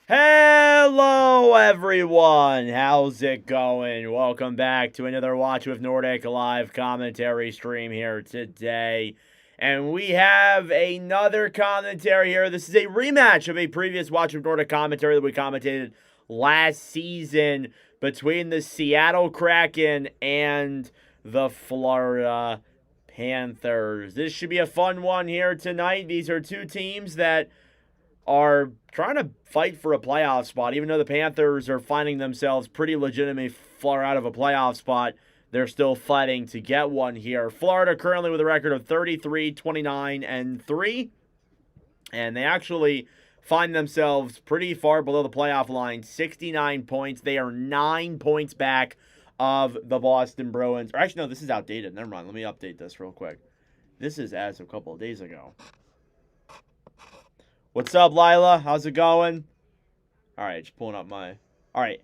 Hello, everyone. How's it going? Welcome back to another Watch with Nordic live commentary stream here today. And we have another commentary here. This is a rematch of a previous Watch with Nordic commentary that we commentated last season between the Seattle Kraken and the Florida Panthers. This should be a fun one here tonight. These are two teams that are trying to fight for a playoff spot. Even though the Panthers are finding themselves pretty legitimately far out of a playoff spot, they're still fighting to get one here. Florida currently with a record of 33, 29, and 3. And they actually find themselves pretty far below the playoff line, 69 points. They are 9 points back of the Boston Bruins. Or actually, no, this is outdated. Never mind. Let me update this real quick. This is as of a couple of days ago. What's up, Lila? How's it going? All right, just pulling up my... All right.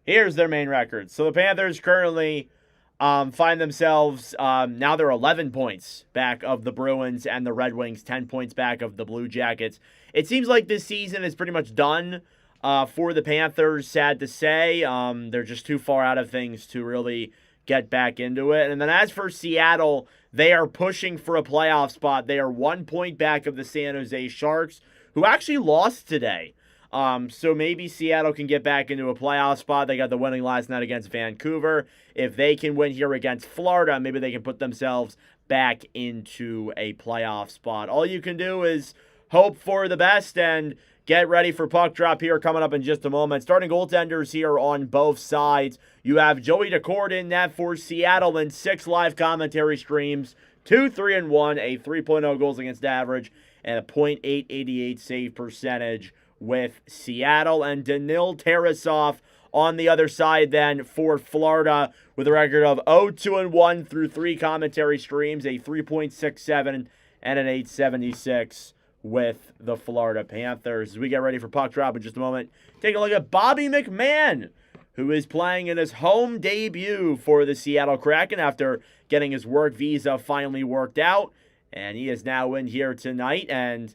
Here's their main records. So the Panthers currently find themselves... now they're 11 points back of the Bruins and the Red Wings, 10 points back of the Blue Jackets. It seems like this season is pretty much done for the Panthers, sad to say. They're just too far out of things to really get back into it. And then as for Seattle, they are pushing for a playoff spot. They are 1 point back of the San Jose Sharks, who actually lost today. So maybe Seattle can get back into a playoff spot. They got the winning last night against Vancouver. If they can win here against Florida, maybe they can put themselves back into a playoff spot. All you can do is hope for the best and get ready for puck drop here coming up in just a moment. Starting goaltenders here on both sides. You have Joey Daccord in net for Seattle in 6 live commentary streams. 2-3-1, a 3.0 goals against average, and a .888 save percentage with Seattle. And Danil Tarasov on the other side then for Florida with a record of 0-2-1 through 3 commentary streams, a 3.67 and an 876 with the Florida Panthers. As we get ready for puck drop in just a moment, take a look at Bobby McMann, who is playing in his home debut for the Seattle Kraken after getting his work visa finally worked out. And he is now in here tonight, and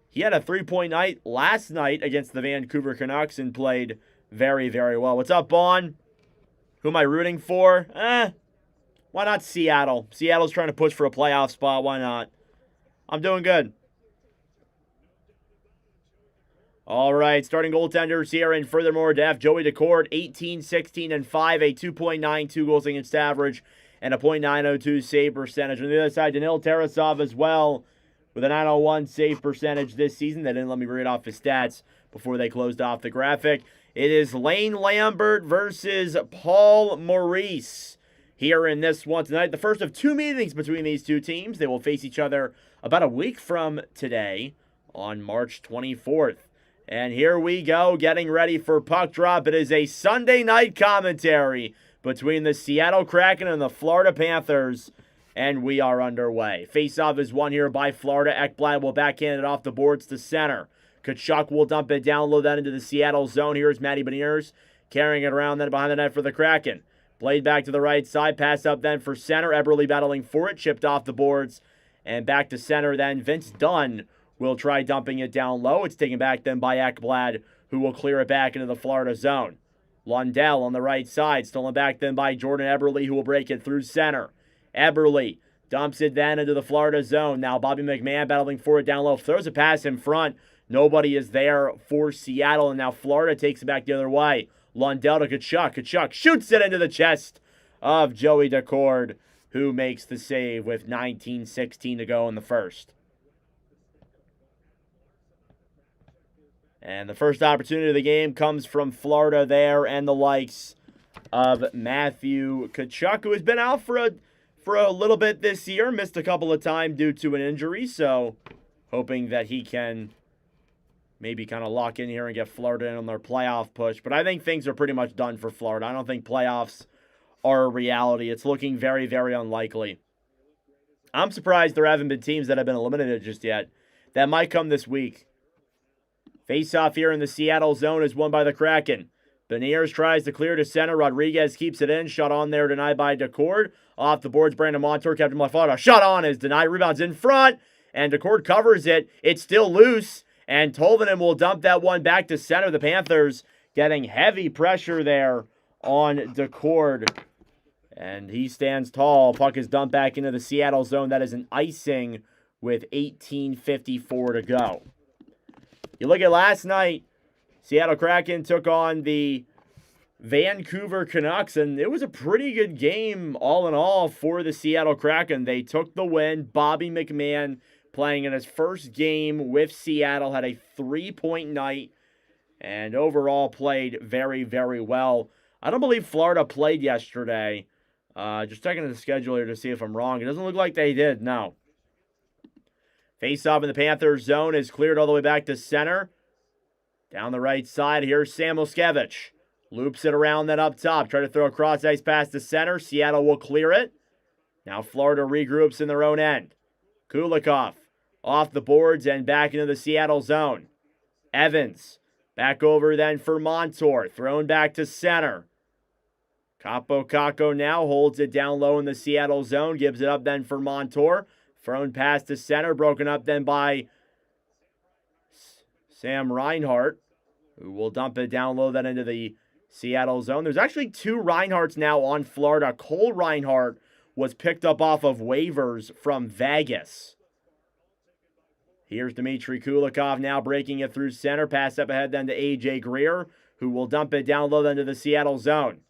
he had a 3-point night last night against the Vancouver Canucks and played very, very well. What's up, Bon? Who am I rooting for? Why not Seattle? Seattle's trying to push for a playoff spot. Why not? I'm doing good. All right, starting goaltenders here in furthermore depth. Joey Daccord, 18, 16, and 5, a 2.92 goals against average, and a .902 save percentage. On the other side, Danil Tarasov as well, with a 901 save percentage this season. They didn't let me read off his stats before they closed off the graphic. It is Lane Lambert versus Paul Maurice here in this one tonight. The first of 2 meetings between these two teams. They will face each other about a week from today on March 24th. And here we go, getting ready for puck drop. It is a Sunday night commentary between the Seattle Kraken and the Florida Panthers, and we are underway. Faceoff is won here by Florida. Ekblad will backhand it off the boards to center. Kachuk will dump it down low, then into the Seattle zone. Here's Matty Beniers carrying it around, then behind the net for the Kraken. Blade back to the right side, pass up then for center. Eberle battling for it, chipped off the boards, and back to center then. Vince Dunn will try dumping it down low. It's taken back then by Ekblad, who will clear it back into the Florida zone. Lundell on the right side, stolen back then by Jordan Eberle, who will break it through center. Eberle dumps it then into the Florida zone. Now Bobby McMann battling for it down low. Throws a pass in front. Nobody is there for Seattle, and now Florida takes it back the other way. Lundell to Kachuk. Kachuk shoots it into the chest of Joey Daccord, who makes the save with 19:16 to go in the first. And the first opportunity of the game comes from Florida there, and the likes of Matthew Kachuk, who has been out for a little bit this year, missed a couple of times due to an injury, so hoping that he can maybe kind of lock in here and get Florida in on their playoff push. But I think things are pretty much done for Florida. I don't think playoffs are a reality. It's looking very, very unlikely. I'm surprised there haven't been teams that have been eliminated just yet. That might come this week. Face-off here in the Seattle zone is won by the Kraken. Beniers tries to clear to center. Rodriguez keeps it in. Shot on there, denied by Daccord. Off the boards, Brandon Montour, Captain Florida. Shot on is denied. Rebounds in front, and Daccord covers it. It's still loose, and Tolvanen will dump that one back to center. The Panthers getting heavy pressure there on Daccord, and he stands tall. Puck is dumped back into the Seattle zone. That is an icing with 18:54 to go. You look at last night, Seattle Kraken took on the Vancouver Canucks, and it was a pretty good game all in all for the Seattle Kraken. They took the win. Bobby McMahon, playing in his first game with Seattle, had a 3-point night and overall played very, very well. I don't believe Florida played yesterday. Just checking the schedule here to see if I'm wrong. It doesn't look like they did, no. Face-off in the Panthers zone is cleared all the way back to center. Down the right side, here's Sam Moskevich. Loops it around, then up top. Try to throw a cross-ice pass to center. Seattle will clear it. Now Florida regroups in their own end. Kulikov off the boards and back into the Seattle zone. Evans back over then for Montour. Thrown back to center. Capo Caco now holds it down low in the Seattle zone. Gives it up then for Montour. Thrown pass to center. Broken up then by Sam Reinhart, who will dump it down low then into the Seattle zone. There's actually two Reinhardts now on Florida. Cole Reinhardt was picked up off of waivers from Vegas. Here's Dmitry Kulikov now breaking it through center. Pass up ahead then to A.J. Greer, who will dump it down low then to the Seattle zone.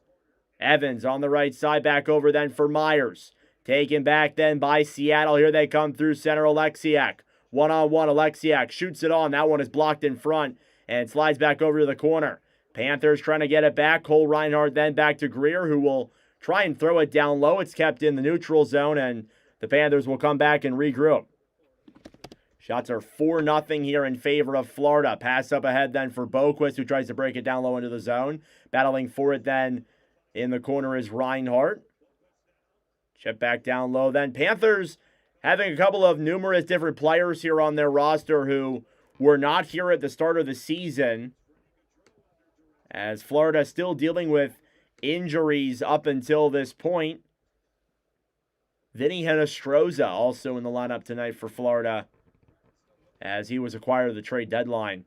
Evans on the right side, back over then for Myers. Taken back then by Seattle. Here they come through center. Alexiak. One-on-one, Alexiak shoots it on. That one is blocked in front and slides back over to the corner. Panthers trying to get it back. Cole Reinhardt then back to Greer, who will try and throw it down low. It's kept in the neutral zone, and the Panthers will come back and regroup. Shots are 4-0 here in favor of Florida. Pass up ahead then for Boquist, who tries to break it down low into the zone. Battling for it then in the corner is Reinhardt. Chip back down low then. Panthers having a couple of numerous different players here on their roster who were not here at the start of the season, as Florida still dealing with injuries up until this point. Vinny Hinostroza also in the lineup tonight for Florida, as he was acquired at the trade deadline.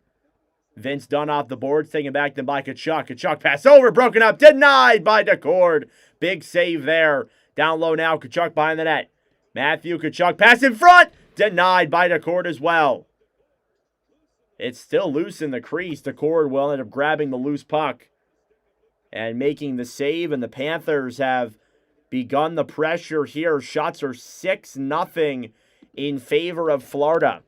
Vince Dunn off the boards, taken back then by Tkachuk. Tkachuk pass over, broken up, denied by Decord. Big save there. Down low now, Tkachuk behind the net. Matthew Tkachuk pass in front, denied by Decord as well. It's still loose in the crease. Decord will end up grabbing the loose puck and making the save, and the Panthers have begun the pressure here. Shots are 6-0 in favor of Florida.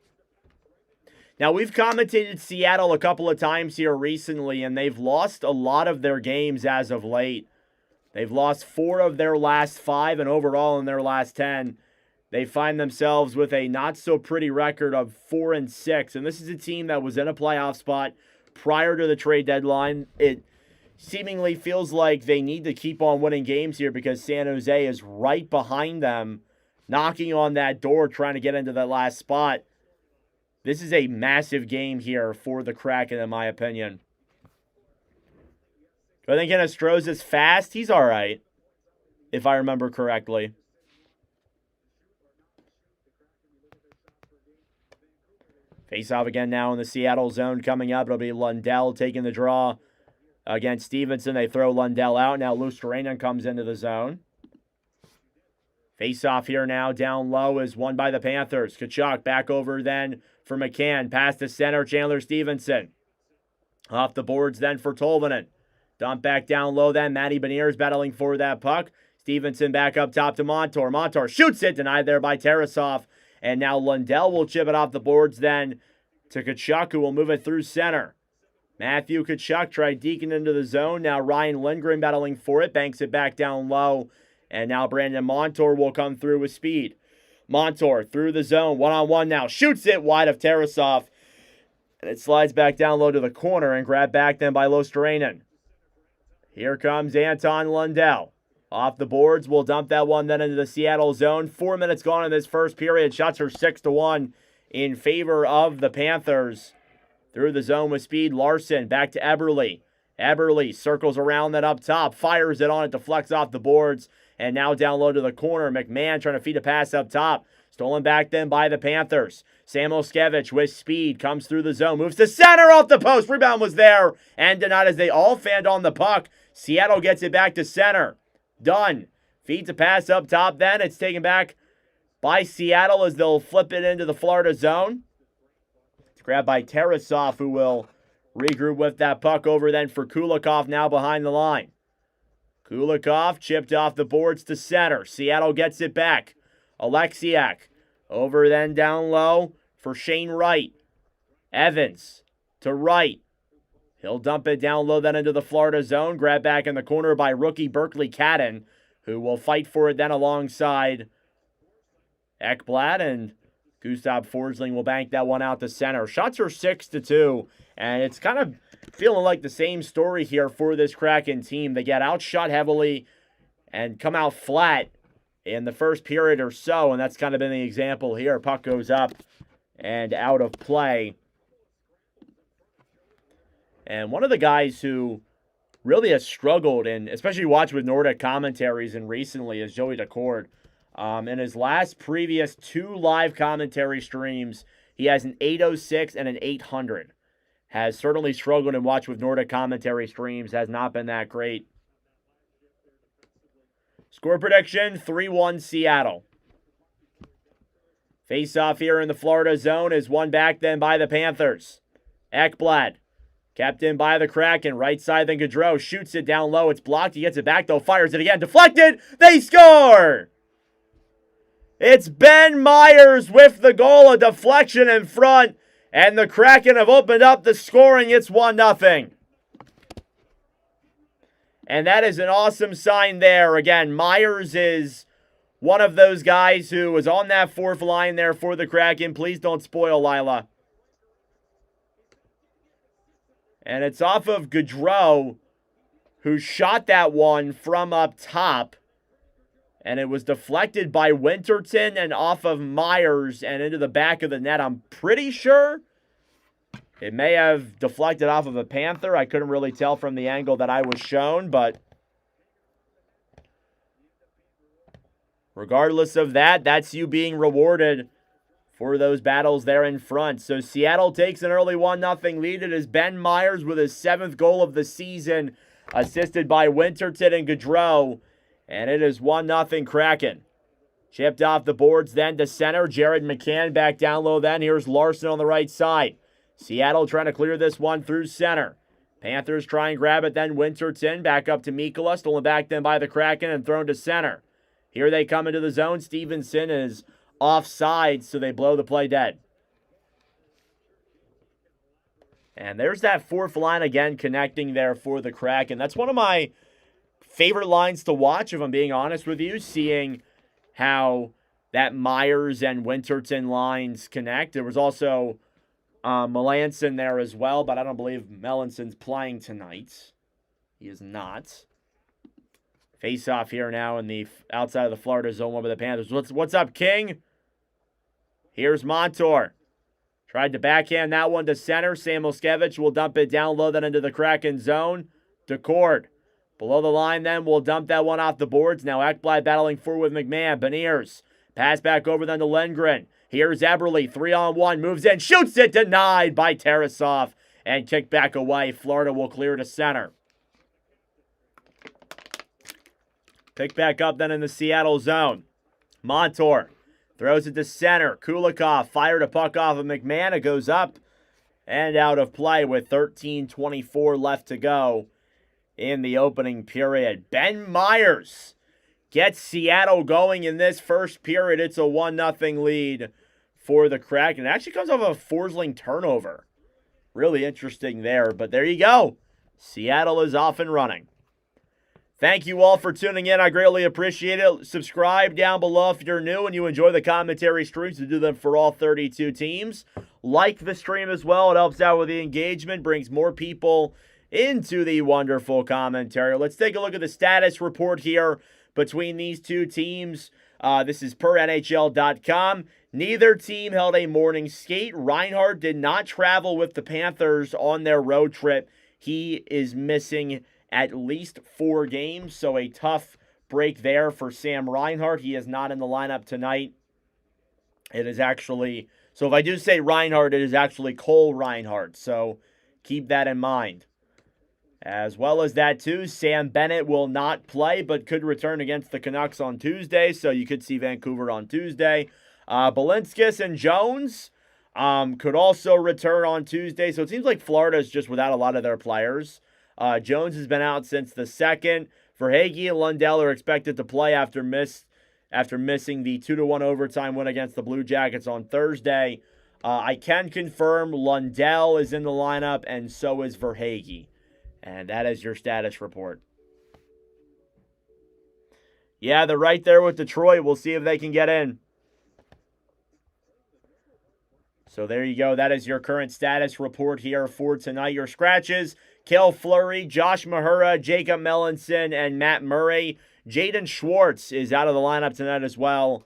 Now, we've commentated Seattle a couple of times here recently, and they've lost a lot of their games as of late. They've lost 4 of their last 5, and overall in their last 10, they find themselves with a not-so-pretty record of 4-6. And this is a team that was in a playoff spot prior to the trade deadline. It seemingly feels like they need to keep on winning games here because San Jose is right behind them, knocking on that door, trying to get into that last spot. This is a massive game here for the Kraken, in my opinion. Do I think Hinostroza is fast? He's all right, if I remember correctly. Face-off again now in the Seattle zone coming up. It'll be Lundell taking the draw against Stevenson. They throw Lundell out. Now Luostarinen comes into the zone. Face-off here now down low is won by the Panthers. Tkachuk back over then for McCann. Pass to center, Chandler Stevenson. Off the boards then for Tolvanen. Dump back down low then. Matty Beniers battling for that puck. Stevenson back up top to Montour. Montour shoots it, denied there by Tarasov. And now Lundell will chip it off the boards then to Tkachuk, who will move it through center. Matthew Tkachuk tried deacon into the zone. Now Ryan Lindgren battling for it. Banks it back down low. And now Brandon Montour will come through with speed. Montour through the zone. One-on-one now. Shoots it wide of Tarasov. And it slides back down low to the corner and grabbed back then by Luostarinen. Here comes Anton Lundell. Off the boards, we'll dump that one then into the Seattle zone. 4 minutes gone in this first period. Shots are 6-1 in favor of the Panthers. Through the zone with speed, Larson back to Eberle. Eberle circles around that up top, fires it on, it deflects off the boards, and now down low to the corner. McMahon trying to feed a pass up top. Stolen back then by the Panthers. Sam Moskevich with speed comes through the zone, moves to center off the post. Rebound was there and denied as they all fanned on the puck. Seattle gets it back to center. Dunn feeds a pass up top then. It's taken back by Seattle as they'll flip it into the Florida zone. It's grabbed by Tarasov, who will regroup with that puck over then for Kulikov now behind the line. Kulikov chipped off the boards to center. Seattle gets it back. Alexiak over then down low for Shane Wright. Evans to Wright. He'll dump it down low then into the Florida zone. Grab back in the corner by rookie Berkeley Cadden, who will fight for it then alongside Ekblad, and Gustav Forsling will bank that one out to center. Shots are 6-2, and it's kind of feeling like the same story here for this Kraken team. They get outshot heavily and come out flat in the first period or so, and that's kind of been the example here. Puck goes up and out of play. And one of the guys who really has struggled, and especially watched with Nordic commentaries and recently, is Joey Decord. In his last previous 2 live commentary streams, he has an 806 and an 800. Has certainly struggled and watched with Nordic commentary streams. Has not been that great. Score prediction, 3-1 Seattle. Face-off here in the Florida zone is won back then by the Panthers. Ekblad. Kept in by the Kraken. Right side, then Gaudreau shoots it down low. It's blocked. He gets it back, though. Fires it again. Deflected. They score! It's Ben Myers with the goal. A deflection in front. And the Kraken have opened up the scoring. It's 1-0. And that is an awesome sign there. Again, Myers is one of those guys who was on that fourth line there for the Kraken. Please don't spoil Lila. And it's off of Gaudreau, who shot that one from up top. And it was deflected by Winterton and off of Myers and into the back of the net. I'm pretty sure it may have deflected off of a Panther. I couldn't really tell from the angle that I was shown, but regardless of that, that's you being rewarded for those battles there in front. So Seattle takes an early 1-0 lead. It is Ben Myers with his 7th goal of the season, assisted by Winterton and Gaudreau. And it is 1-0 Kraken. Chipped off the boards then to center. Jared McCann back down low then. Here's Larson on the right side. Seattle trying to clear this one through center. Panthers try and grab it then. Winterton back up to Mikkola. Stolen back then by the Kraken and thrown to center. Here they come into the zone. Stevenson is offside, so they blow the play dead. And there's that fourth line again connecting there for the Kraken. That's one of my favorite lines to watch, if I'm being honest with you, seeing how that Myers and Winterton lines connect. There was also Melanson there as well, but I don't believe Melanson's playing tonight. He is not. Face off here now in the outside of the Florida zone over the Panthers. What's up, King? Here's Montour. Tried to backhand that one to center. Samuelskevich will dump it down low then into the Kraken zone. Decord. Below the line then, we'll dump that one off the boards. Now Ekblad battling forward with McMahon. Beniers. Pass back over then to Lindgren. Here's Eberle. 3-on-1. Moves in. Shoots it. Denied by Tarasov. And kicked back away. Florida will clear to center. Pick back up then in the Seattle zone. Montour throws it to center. Kulikov fired a puck off of McMahon. It goes up and out of play with 13:24 left to go in the opening period. Ben Myers gets Seattle going in this first period. It's a 1-0 lead for the Kraken. It actually comes off a Forsling turnover. Really interesting there, but there you go. Seattle is off and running. Thank you all for tuning in. I greatly appreciate it. Subscribe down below if you're new and you enjoy the commentary streams. We do them for all 32 teams. Like the stream as well. It helps out with the engagement, brings more people into the wonderful commentary. Let's take a look at the status report here between these two teams. This is per NHL.com. Neither team held a morning skate. Reinhart did not travel with the Panthers on their road trip. He is missing at least 4 games, so a tough break there for Sam Reinhart. He is not in the lineup tonight. It is actually, so if I do say Reinhart, it is actually Cole Reinhart, so keep that in mind. As well as that, too, Sam Bennett will not play, but could return against the Canucks on Tuesday, so you could see Vancouver on Tuesday. Balinskis and Jones, could also return on Tuesday. So it seems like Florida is just without a lot of their players. Jones has been out since the 2nd. Verhaeghe and Lundell are expected to play after missing the 2-1 overtime win against the Blue Jackets on Thursday. I can confirm Lundell is in the lineup, and so is Verhaeghe. And that is your status report. Yeah, they're right there with Detroit. We'll see if they can get in. So there you go. That is your current status report here for tonight. Your scratches: Kel Fleury, Josh Mahura, Jacob Melanson, and Matt Murray. Jaden Schwartz is out of the lineup tonight as well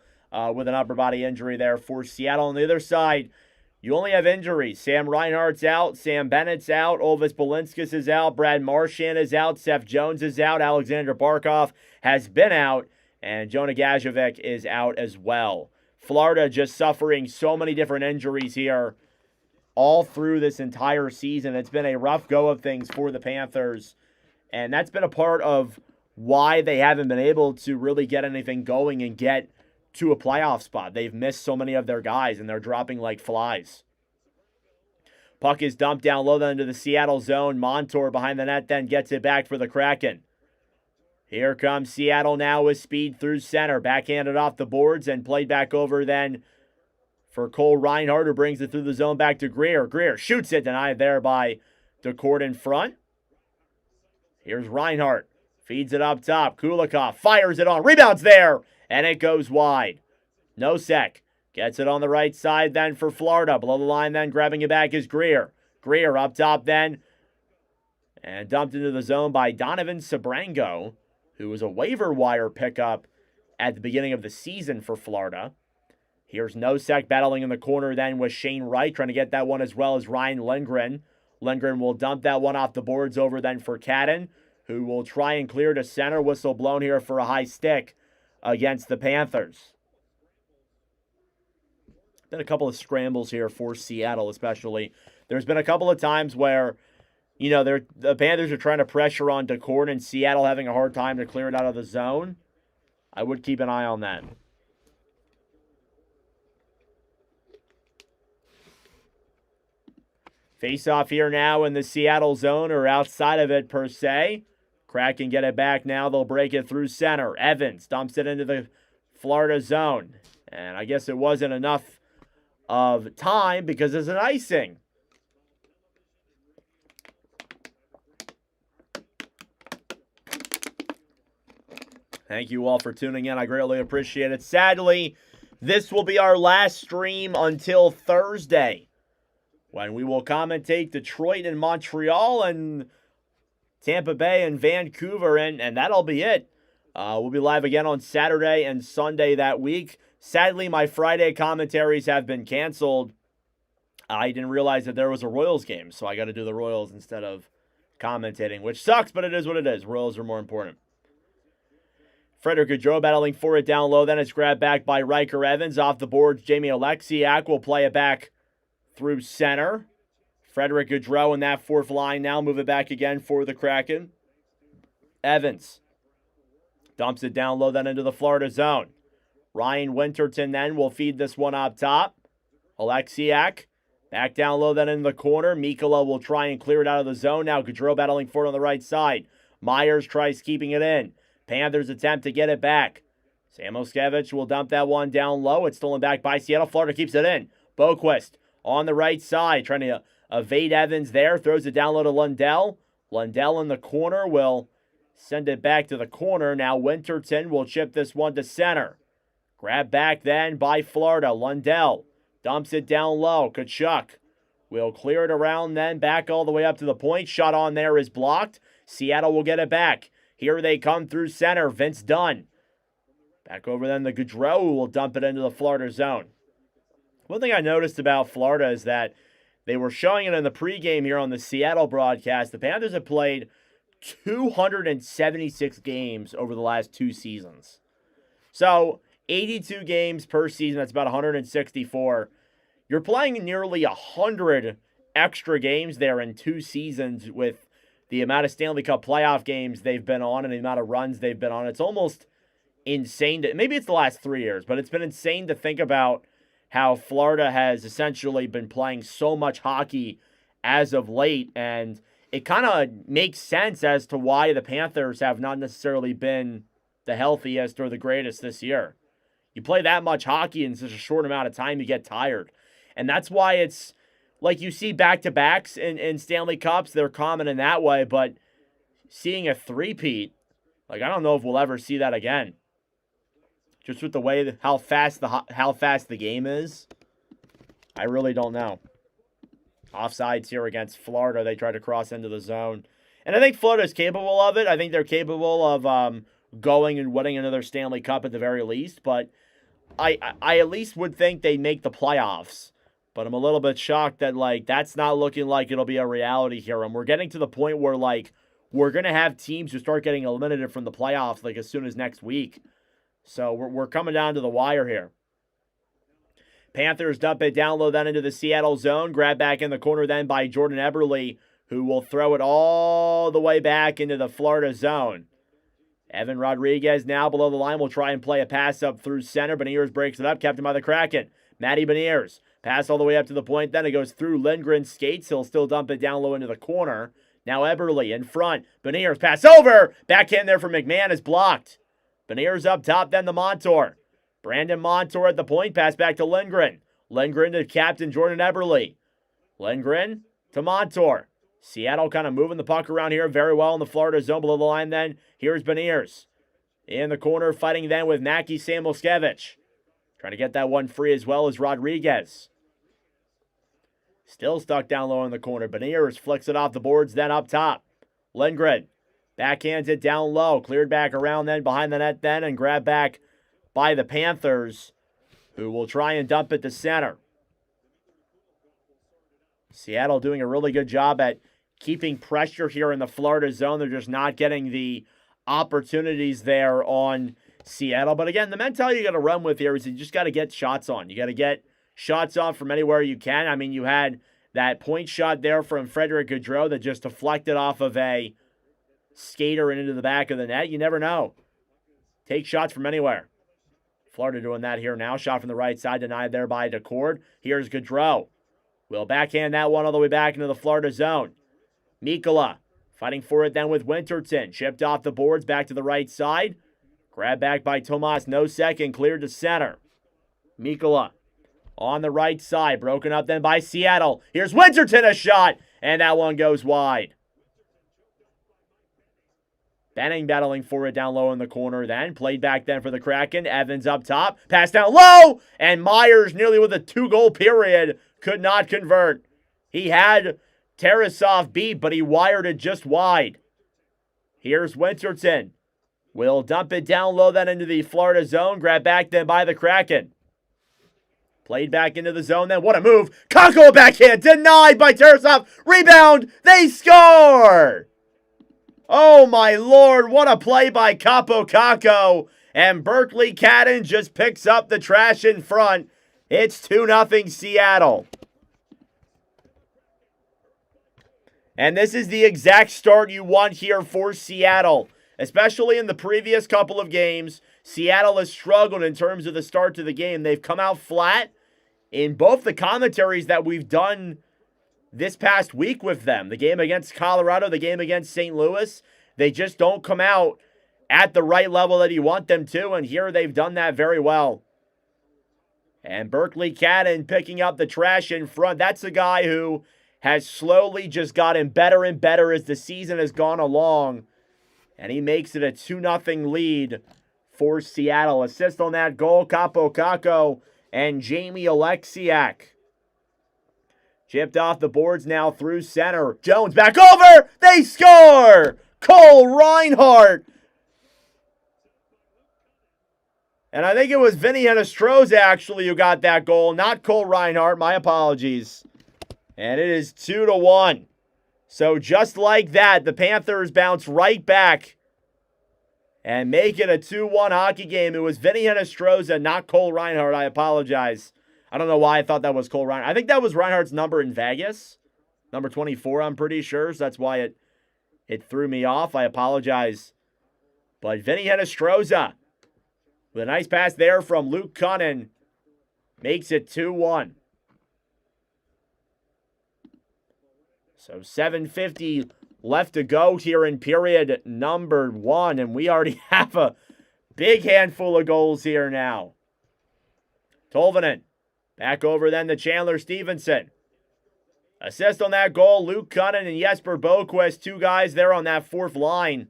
with an upper body injury there for Seattle. On the other side, you only have injuries. Sam Reinhart's out. Sam Bennett's out. Olvis Balinskis is out. Brad Marchand is out. Seth Jones is out. Alexander Barkov has been out. And Jonah Gajovic is out as well. Florida just suffering so many different injuries here all through this entire season. It's been a rough go of things for the Panthers. And that's been a part of why they haven't been able to really get anything going and get to a playoff spot. They've missed so many of their guys, and they're dropping like flies. Puck is dumped down low then into the Seattle zone. Montour behind the net then gets it back for the Kraken. Here comes Seattle now with speed through center. Backhanded off the boards and played back over then for Cole Reinhardt, who brings it through the zone back to Greer. Greer shoots it, denied there by DeCourt in front. Here's Reinhardt. Feeds it up top. Kulikov fires it on. Rebounds there. And it goes wide. Nosek gets it on the right side then for Florida. Below the line then, grabbing it back is Greer. Greer up top then. And dumped into the zone by Donovan Sabrango, who was a waiver wire pickup at the beginning of the season for Florida. Here's Nosek battling in the corner then with Shane Wright, trying to get that one as well as Ryan Lindgren. Lindgren will dump that one off the boards over then for Cadden, who will try and clear to center. Whistle blown here for a high stick against the Panthers. Been a couple of scrambles here for Seattle especially. There's been a couple of times where, the Panthers are trying to pressure on DeCourt and Seattle having a hard time to clear it out of the zone. I would keep an eye on that. Face-off here now in the Seattle zone, or outside of it per se. Kraken get it back now. They'll break it through center. Evans dumps it into the Florida zone. And I guess it wasn't enough of time because it's an icing. Thank you all for tuning in. I greatly appreciate it. Sadly, this will be our last stream until Thursday, when we will commentate Detroit and Montreal and Tampa Bay and Vancouver, and that'll be it. We'll be live again on Saturday and Sunday that week. Sadly, my Friday commentaries have been canceled. I didn't realize that there was a Royals game, so I got to do the Royals instead of commentating, which sucks, but it is what it is. Royals are more important. Frederick Gaudreau battling for it down low. Then it's grabbed back by Riker Evans. Off the boards, Jamie Oleksiak will play it back through center. Frederick Gaudreau in that fourth line now. Move it back again for the Kraken. Evans dumps it down low then into the Florida zone. Ryan Winterton then will feed this one up top. Oleksiak back down low then in the corner. Mikkola will try and clear it out of the zone. Now Gaudreau battling for it on the right side. Myers tries keeping it in. Panthers attempt to get it back. Sam Oskevich will dump that one down low. It's stolen back by Seattle. Florida keeps it in. Boquist on the right side, trying to evade Evans there. Throws it down low to Lundell. Lundell in the corner will send it back to the corner. Now Winterton will chip this one to center. Grab back then by Florida. Lundell dumps it down low. Tkachuk will clear it around then back all the way up to the point. Shot on there is blocked. Seattle will get it back. Here they come through center. Vince Dunn. Back over then the Gaudreau, who will dump it into the Florida zone. One thing I noticed about Florida is that they were showing it in the pregame here on the Seattle broadcast. The Panthers have played 276 games over the last 2 seasons. So 82 games per season. That's about 164. You're playing nearly 100 extra games there in 2 seasons with the amount of Stanley Cup playoff games they've been on and the amount of runs they've been on. It's almost insane. Maybe it's the last 3 years, but it's been insane to think about how Florida has essentially been playing so much hockey as of late, and it kind of makes sense as to why the Panthers have not necessarily been the healthiest or the greatest this year. You play that much hockey in such a short amount of time, you get tired. And that's why it's like you see back-to-backs in Stanley Cups, they're common in that way, but seeing a three-peat, like I don't know if we'll ever see that again. Just with the way how fast the game is, I really don't know. Offsides here against Florida. They try to cross into the zone. And I think Florida's capable of it. I think they're capable of going and winning another Stanley Cup at the very least. But I at least would think they make the playoffs. But I'm a little bit shocked that, like, that's not looking like it'll be a reality here. And we're getting to the point where, like, we're going to have teams who start getting eliminated from the playoffs, like, as soon as next week. So we're coming down to the wire here. Panthers dump it down low then into the Seattle zone. Grab back in the corner then by Jordan Eberle, who will throw it all the way back into the Florida zone. Evan Rodriguez now below the line will try and play a pass up through center. Beniers breaks it up, kept him by the Kraken. Matty Beniers. Pass all the way up to the point. Then it goes through Lindgren. Skates. He'll still dump it down low into the corner. Now Eberle in front. Beniers pass over. Backhand there for McMahon is blocked. Beniers up top then to Montour. Brandon Montour at the point. Pass back to Lindgren. Lindgren to captain Jordan Eberle. Lindgren to Montour. Seattle kind of moving the puck around here very well in the Florida zone below the line then. Here's Beniers. In the corner fighting then with Mackie Samuelskevich. Trying to get that one free as well as Rodriguez. Still stuck down low in the corner. Beniers flicks it off the boards then up top. Lindgren backhands it down low. Cleared back around then behind the net then and grabbed back by the Panthers, who will try and dump it to center. Seattle doing a really good job at keeping pressure here in the Florida zone. They're just not getting the opportunities there on Seattle. But again, the mentality you got to run with here is you just got to get shots on. You got to get shots on from anywhere you can. I mean, you had that point shot there from Frederick Gaudreau that just deflected off of a skater and into the back of the net. You never know. Take shots from anywhere. Florida doing that here now. Shot from the right side, denied there by Decord. Here's Gaudreau. Will backhand that one all the way back into the Florida zone. Mikkola fighting for it then with Winterton. Chipped off the boards back to the right side. Grabbed back by Tomas Nosek and cleared to center. Mikkola on the right side. Broken up then by Seattle. Here's Winterton, a shot. And that one goes wide. Benning battling for it down low in the corner then. Played back then for the Kraken. Evans up top. Pass down low. And Myers nearly with a 2-goal period. Could not convert. He had Tarasov beat, but he wired it just wide. Here's Winterton. Will dump it down low then into the Florida zone. Grab back then by the Kraken. Played back into the zone then. What a move. Kakko backhand. Denied by Tarasov. Rebound. They score. Oh, my Lord, what a play by Kaapo Kakko. And Berkeley Cadden just picks up the trash in front. It's 2-0 Seattle. And this is the exact start you want here for Seattle. Especially in the previous couple of games, Seattle has struggled in terms of the start to the game. They've come out flat in both the commentaries that we've done this past week with them. The game against Colorado, the game against St. Louis. They just don't come out at the right level that you want them to, and here they've done that very well. And Berkeley Cadden picking up the trash in front. That's a guy who has slowly just gotten better and better as the season has gone along. And he makes it a 2-0 lead for Seattle. Assist on that goal, Kaapo Kakko and Jamie Alexiak. Chipped off the boards now through center. Jones back over. They score. Cole Reinhardt. And I think it was Vinny Hinostroza actually who got that goal. Not Cole Reinhardt. My apologies. And it is 2-1. So just like that, the Panthers bounce right back and make it a 2-1 hockey game. It was Vinny Hinostroza, not Cole Reinhardt. I apologize. I don't know why I thought that was Cole Reinhardt. I think that was Reinhardt's number in Vegas. Number 24, I'm pretty sure. So that's why it threw me off. I apologize. But Vinny Hinostroza with a nice pass there from Luke Cunnin. makes it 2-1. So 7:50 left to go here in period number 1, and we already have a big handful of goals here now. Tolvanen, back over then to Chandler Stevenson. Assist on that goal, Luke Cunnin and Jesper Boquist, two guys there on that fourth line.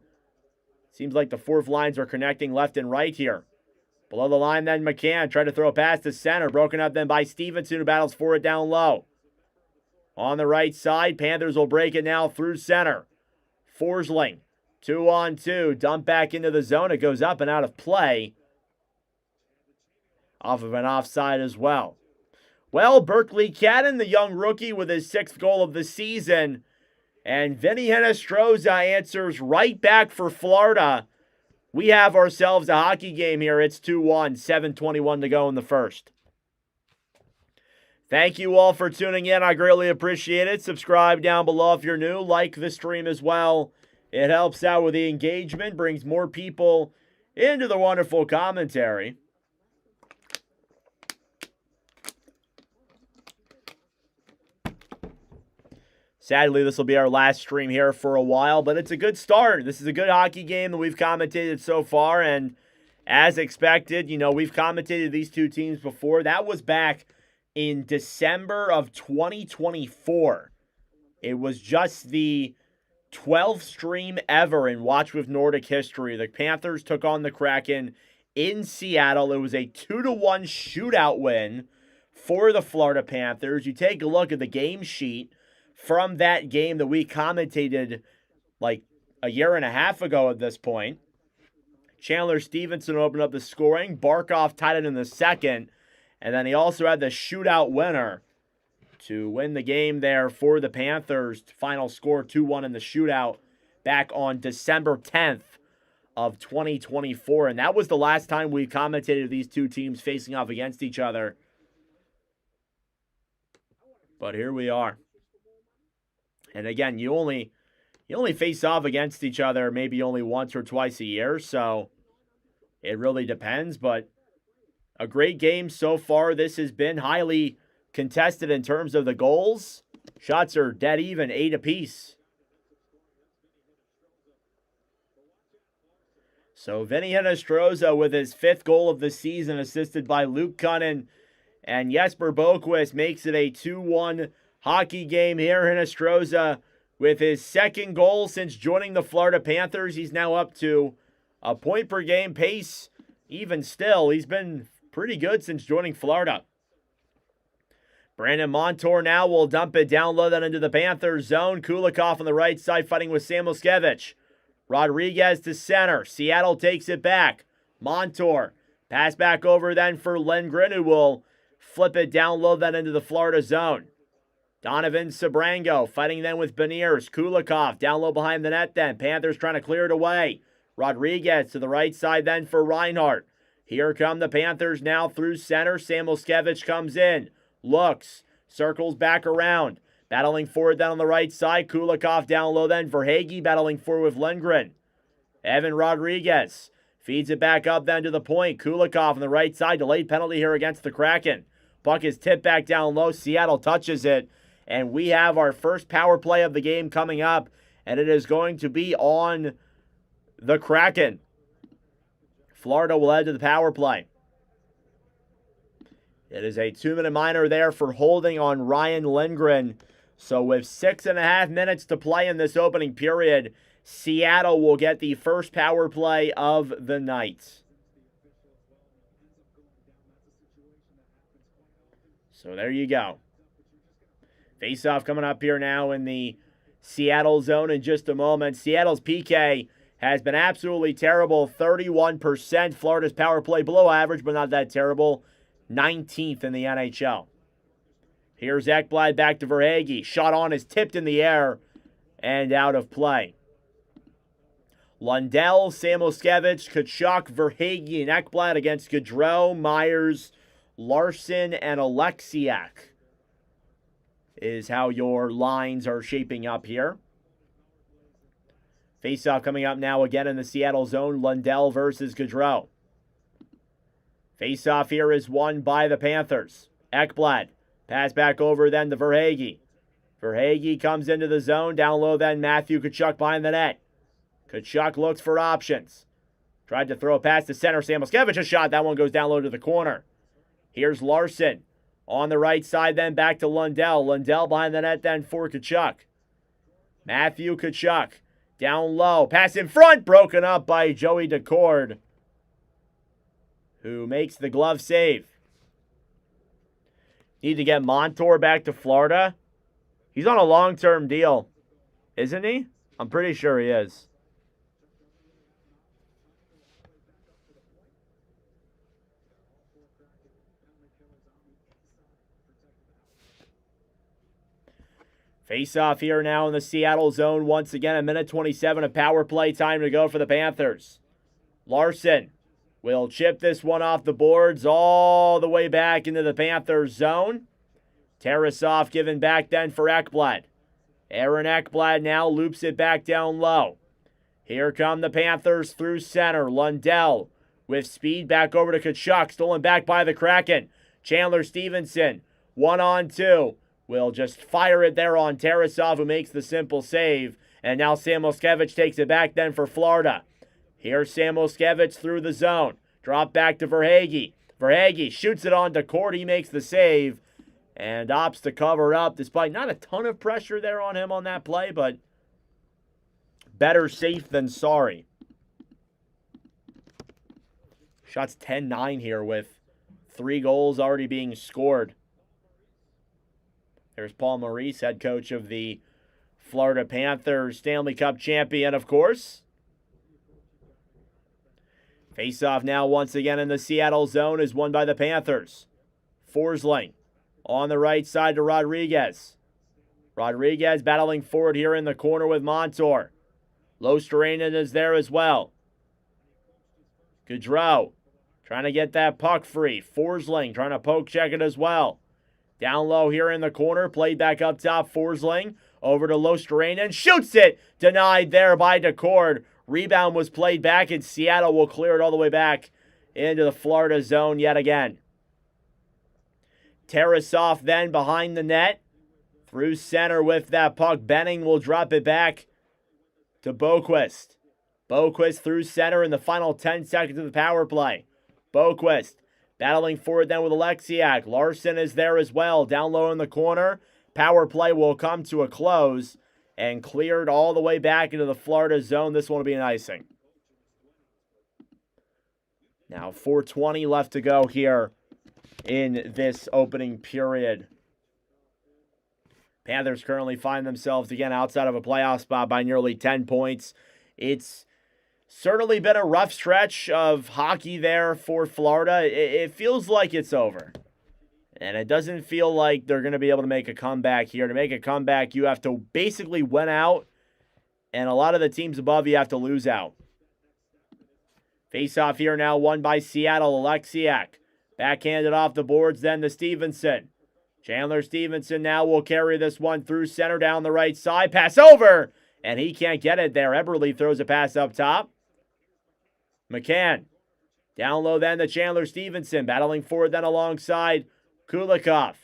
Seems like the fourth lines are connecting left and right here. Below the line then McCann tried to throw a pass to center, broken up then by Stevenson, who battles for it down low. On the right side, Panthers will break it now through center. Forsling, 2-on-2, dump back into the zone. It goes up and out of play. Off of an offside as well. Well, Berkeley Cadden, the young rookie with his 6th goal of the season. And Vinny Hinostroza answers right back for Florida. We have ourselves a hockey game here. It's 2-1, 7:21 to go in the first. Thank you all for tuning in. I greatly appreciate it. Subscribe down below if you're new. Like the stream as well. It helps out with the engagement, brings more people into the wonderful commentary. Sadly, this will be our last stream here for a while, but it's a good start. This is a good hockey game that we've commentated so far, and as expected, we've commentated these two teams before. That was back in December of 2024. It was just the 12th stream ever in Watch with Nordic history. The Panthers took on the Kraken in Seattle. It was a 2-1 shootout win for the Florida Panthers. You take a look at the game sheet from that game that we commentated like a year and a half ago at this point. Chandler Stevenson opened up the scoring. Barkov tied it in the second. And then he also had the shootout winner to win the game there for the Panthers. Final score 2-1 in the shootout back on December 10th of 2024. And that was the last time we commentated these two teams facing off against each other. But here we are. And again, you only face off against each other maybe only once or twice a year, so it really depends. But a great game so far. This has been highly contested in terms of the goals. Shots are dead even, 8 apiece. So Vinny Hinostroza with his 5th goal of the season, assisted by Luke Cunnin and Jesper Boquist, makes it a 2-1 hockey game here. Hinostroza with his 2nd goal since joining the Florida Panthers. He's now up to a point per game pace. Even still, he's been pretty good since joining Florida. Brandon Montour now will dump it down low then into the Panthers zone. Kulikov on the right side fighting with Samoskevich. Rodriguez to center. Seattle takes it back. Montour. Pass back over then for Lindgren, who will flip it down low then into the Florida zone. Donovan Sabrango fighting then with Beniers. Kulikov down low behind the net then. Panthers trying to clear it away. Rodriguez to the right side then for Reinhart. Here come the Panthers now through center. Samoskevich comes in. Looks. Circles back around. Battling for it then on the right side. Kulikov down low then for Hagee. Battling for with Lindgren. Evan Rodriguez feeds it back up then to the point. Kulikov on the right side. Delayed penalty here against the Kraken. Puck is tipped back down low. Seattle touches it. And we have our first power play of the game coming up. And it is going to be on the Kraken. Florida will head to the power play. It is a 2-minute minor there for holding on Ryan Lindgren. So with 6.5 minutes to play in this opening period, Seattle will get the first power play of the night. So there you go. Face-off coming up here now in the Seattle zone in just a moment. Seattle's PK has been absolutely terrible, 31%. Florida's power play below average, but not that terrible, 19th in the NHL. Here's Ekblad back to Verhaeghe. Shot on is tipped in the air and out of play. Lundell, Samoskevich, Tkachuk, Verhaeghe, and Ekblad against Gaudreau, Myers, Larson, and Alexiak is how your lines are shaping up here. Face-off coming up now again in the Seattle zone. Lundell versus Gaudreau. Face-off here is won by the Panthers. Ekblad. Pass back over then to Verhaeghe. Verhaeghe comes into the zone. Down low then Matthew Tkachuk behind the net. Tkachuk looks for options. Tried to throw a pass to center. Samoskevich a shot. That one goes down low to the corner. Here's Larson. On the right side then back to Lundell. Lundell behind the net then for Tkachuk. Matthew Tkachuk. Down low. Pass in front. Broken up by Joey Decord, who makes the glove save. Need to get Montour back to Florida. He's on a long-term deal, isn't he? I'm pretty sure he is. Face-off here now in the Seattle zone. Once again, a minute 27 of power play time to go for the Panthers. Larson will chip this one off the boards all the way back into the Panthers zone. Tarasov given back then for Ekblad. Aaron Ekblad now loops it back down low. Here come the Panthers through center. Lundell with speed back over to Tkachuk. Stolen back by the Kraken. Chandler Stevenson, 1-on-2. Will just fire it there on Tarasov, who makes the simple save. And now Samoskevich takes it back then for Florida. Here's Samoskevich through the zone. Drop back to Verhaeghe. Verhaeghe shoots it on Decord. He makes the save and opts to cover up, despite not a ton of pressure there on him on that play, but better safe than sorry. Shots 10-9 here with 3 goals already being scored. There's Paul Maurice, head coach of the Florida Panthers, Stanley Cup champion, of course. Face-off now once again in the Seattle zone is won by the Panthers. Forsling on the right side to Rodriguez. Rodriguez battling forward here in the corner with Montour. Lostarinen is there as well. Gaudreau trying to get that puck free. Forsling trying to poke check it as well. Down low here in the corner, played back up top. Forsling over to Lostarinen, shoots it. Denied there by Decord. Rebound was played back, and Seattle will clear it all the way back into the Florida zone yet again. Tarasov then behind the net. Through center with that puck. Benning will drop it back to Boquist. Boquist through center in the final 10 seconds of the power play. Boquist battling forward then with Alexiak. Larson is there as well. Down low in the corner. Power play will come to a close and cleared all the way back into the Florida zone. This one will be an icing. Now 4:20 left to go here in this opening period. Panthers currently find themselves again outside of a playoff spot by nearly 10 points. It's certainly been a rough stretch of hockey there for Florida. It feels like it's over. And it doesn't feel like they're going to be able to make a comeback here. To make a comeback, you have to basically win out. And a lot of the teams above you have to lose out. Face-off here now won by Seattle. Alexiak backhanded off the boards then to Stevenson. Chandler Stevenson now will carry this one through center down the right side. Pass over. And he can't get it there. Eberle throws a pass up top. McCann. Down low then to Chandler Stevenson. Battling forward then alongside Kulikov.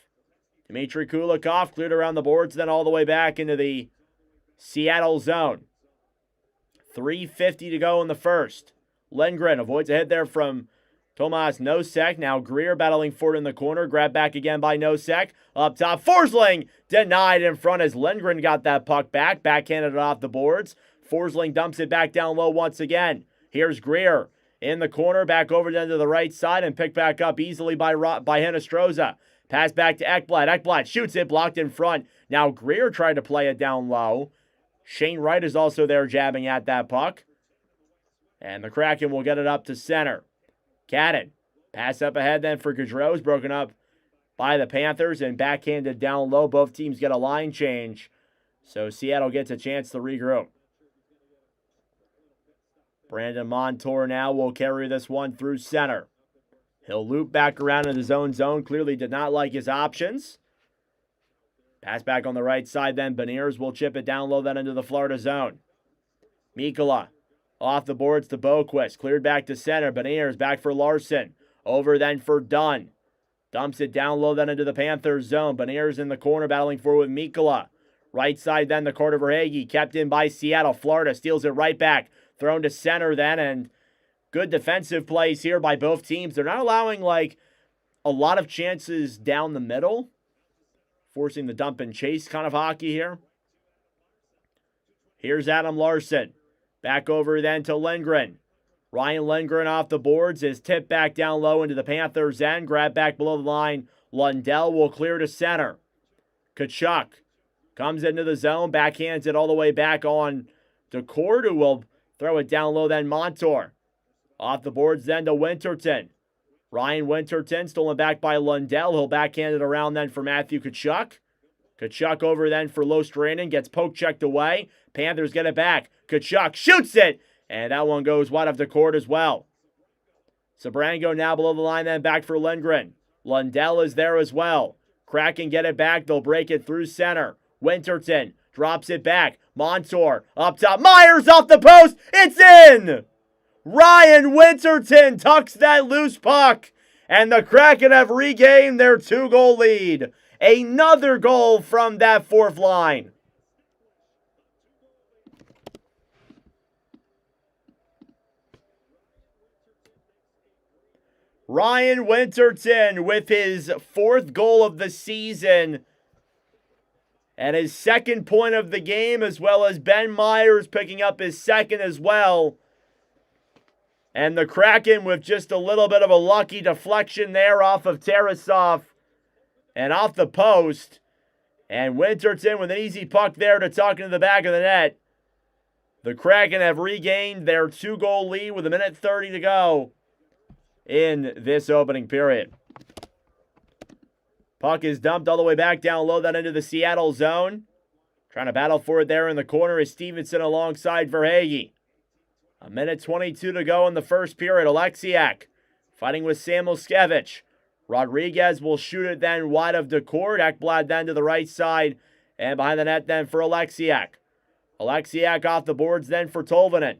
Dmitry Kulikov cleared around the boards then all the way back into the Seattle zone. 3:50 to go in the first. Lindgren avoids a hit there from Tomas Nosek. Now Greer battling forward in the corner. Grabbed back again by Nosek. Up top, Forsling denied in front as Lindgren got that puck back. Backhanded it off the boards. Forsling dumps it back down low once again. Here's Greer in the corner. Back over to the right side and picked back up easily by Hinostroza. Pass back to Ekblad. Ekblad shoots it, blocked in front. Now Greer tried to play it down low. Shane Wright is also there jabbing at that puck. And the Kraken will get it up to center. Cannon. Pass up ahead then for Gaudreau. Is broken up by the Panthers and backhanded down low. Both teams get a line change. So Seattle gets a chance to regroup. Brandon Montour now will carry this one through center. He'll loop back around in his own zone. Clearly did not like his options. Pass back on the right side then. Beniers will chip it down low then into the Florida zone. Mikkola off the boards to Boquist. Cleared back to center. Beniers back for Larson. Over then for Dunn. Dumps it down low then into the Panthers zone. Beniers in the corner battling forward with Mikkola. Right side then the Carter Verhaeghe. Kept in by Seattle. Florida steals it right back. Thrown to center then, and good defensive plays here by both teams. They're not allowing like a lot of chances down the middle. Forcing the dump and chase kind of hockey here. Here's Adam Larsson. Back over then to Lindgren. Ryan Lindgren off the boards is tipped back down low into the Panthers end. Grab back below the line. Lundell will clear to center. Tkachuk comes into the zone. Backhands it all the way back on to Cord, who will throw it down low then Montour. Off the boards then to Winterton. Ryan Winterton stolen back by Lundell. He'll backhand it around then for Matthew Tkachuk. Tkachuk over then for Lostranen. Gets poke checked away. Panthers get it back. Tkachuk shoots it. And that one goes wide off the court as well. Sabrango now below the line, then back for Lindgren. Lundell is there as well. Kraken get it back. They'll break it through center. Winterton drops it back. Montour up top. Myers off the post. It's in! Ryan Winterton tucks that loose puck. And the Kraken have regained their 2-goal lead. Another goal from that fourth line. Ryan Winterton with his 4th goal of the season and his 2nd point of the game, as well as Ben Myers picking up his 2nd as well. And the Kraken with just a little bit of a lucky deflection there off of Tarasov and off the post. And Winterton with an easy puck there to tuck into the back of the net. The Kraken have regained their 2-goal lead with 1:30 to go in this opening period. Puck is dumped all the way back down low, then into the Seattle zone. Trying to battle for it there in the corner is Stevenson alongside Verhaeghe. 1:22 to go in the first period. Alexiak fighting with Samuelskevich. Rodriguez will shoot it then wide of Decourt. Ekblad then to the right side. And behind the net then for Alexiak. Alexiak off the boards then for Tolvanen.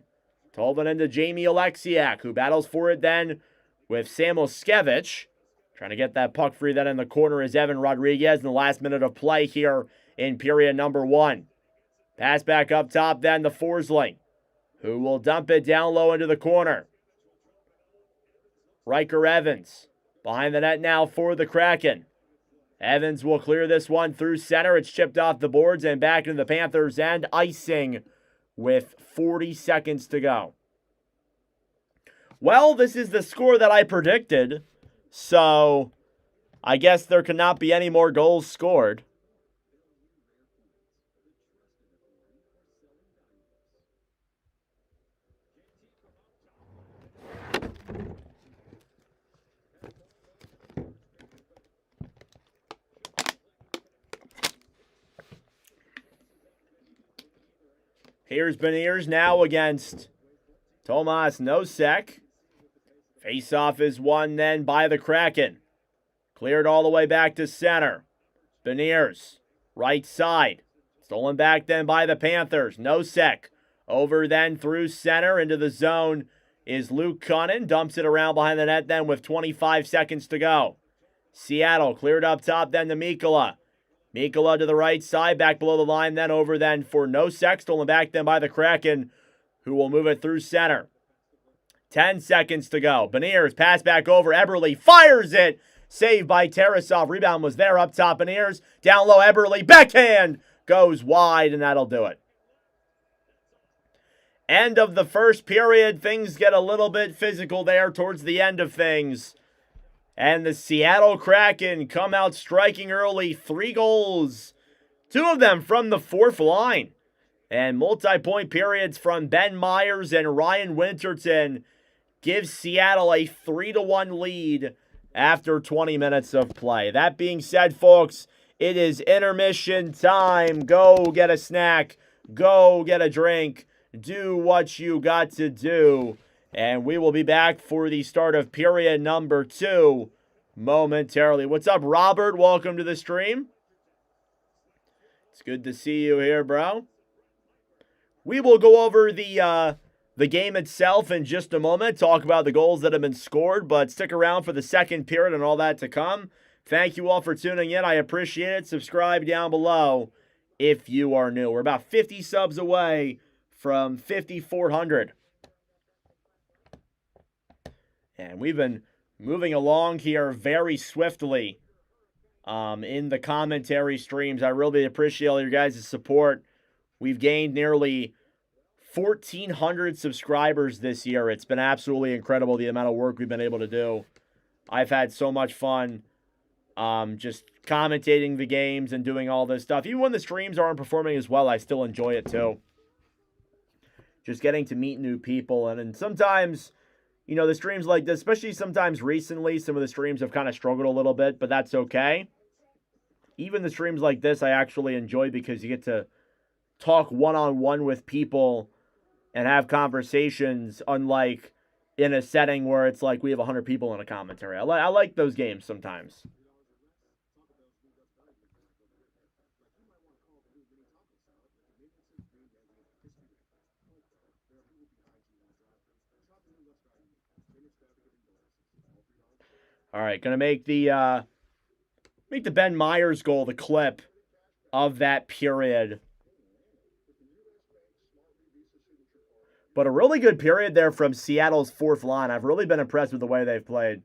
Tolvanen to Jamie Alexiak, who battles for it then with Samuelskevich. Trying to get that puck free then in the corner is Evan Rodriguez in the last minute of play here in period number 1. Pass back up top then to Forsling, who will dump it down low into the corner. Riker Evans behind the net now for the Kraken. Evans will clear this one through center. It's chipped off the boards and back into the Panthers end. Icing with 40 seconds to go. Well, this is the score that I predicted, so I guess there cannot be any more goals scored. Here's Beniers now against Tomas Nosek. Face-off is won then by the Kraken. Cleared all the way back to center. Beniers, right side. Stolen back then by the Panthers. Nosek over then through center into the zone is Luke Cunnin. Dumps it around behind the net then with 25 seconds to go. Seattle cleared up top then to Mikkola. Mikkola to the right side, back below the line then over then for Nosek. Stolen back then by the Kraken, who will move it through center. 10 seconds to go. Beniers pass back over. Eberle fires it. Saved by Tarasov. Rebound was there up top. Beniers down low. Eberle backhand goes wide, and that'll do it. End of the first period. Things get a little bit physical there towards the end of things. And the Seattle Kraken come out striking early. 3 goals. 2 of them from the fourth line. And multi-point periods from Ben Myers and Ryan Winterton gives Seattle a 3-1 lead after 20 minutes of play. That being said, folks, it is intermission time. Go get a snack. Go get a drink. Do what you got to do. And we will be back for the start of period number 2 momentarily. What's up, Robert? Welcome to the stream. It's good to see you here, bro. We will go over the the game itself in just a moment, talk about the goals that have been scored, but stick around for the second period and all that to come. Thank you all for tuning in. I appreciate it. Subscribe down below if you are new. We're about 50 subs away from 5,400. And we've been moving along here very swiftly in the commentary streams. I really appreciate all your guys' support. We've gained nearly 1,400 subscribers this year. It's been absolutely incredible the amount of work we've been able to do. I've had so much fun just commentating the games and doing all this stuff. Even when the streams aren't performing as well, I still enjoy it too. Just getting to meet new people. And sometimes, you know, the streams like this, especially sometimes recently, some of the streams have kind of struggled a little bit, but that's okay. Even the streams like this, I actually enjoy because you get to talk one-on-one with people and have conversations, unlike in a setting where it's like we have 100 people in a commentary. I like those games sometimes. All right, gonna make the Ben Myers goal the clip of that period. But a really good period there from Seattle's fourth line. I've really been impressed with the way they've played.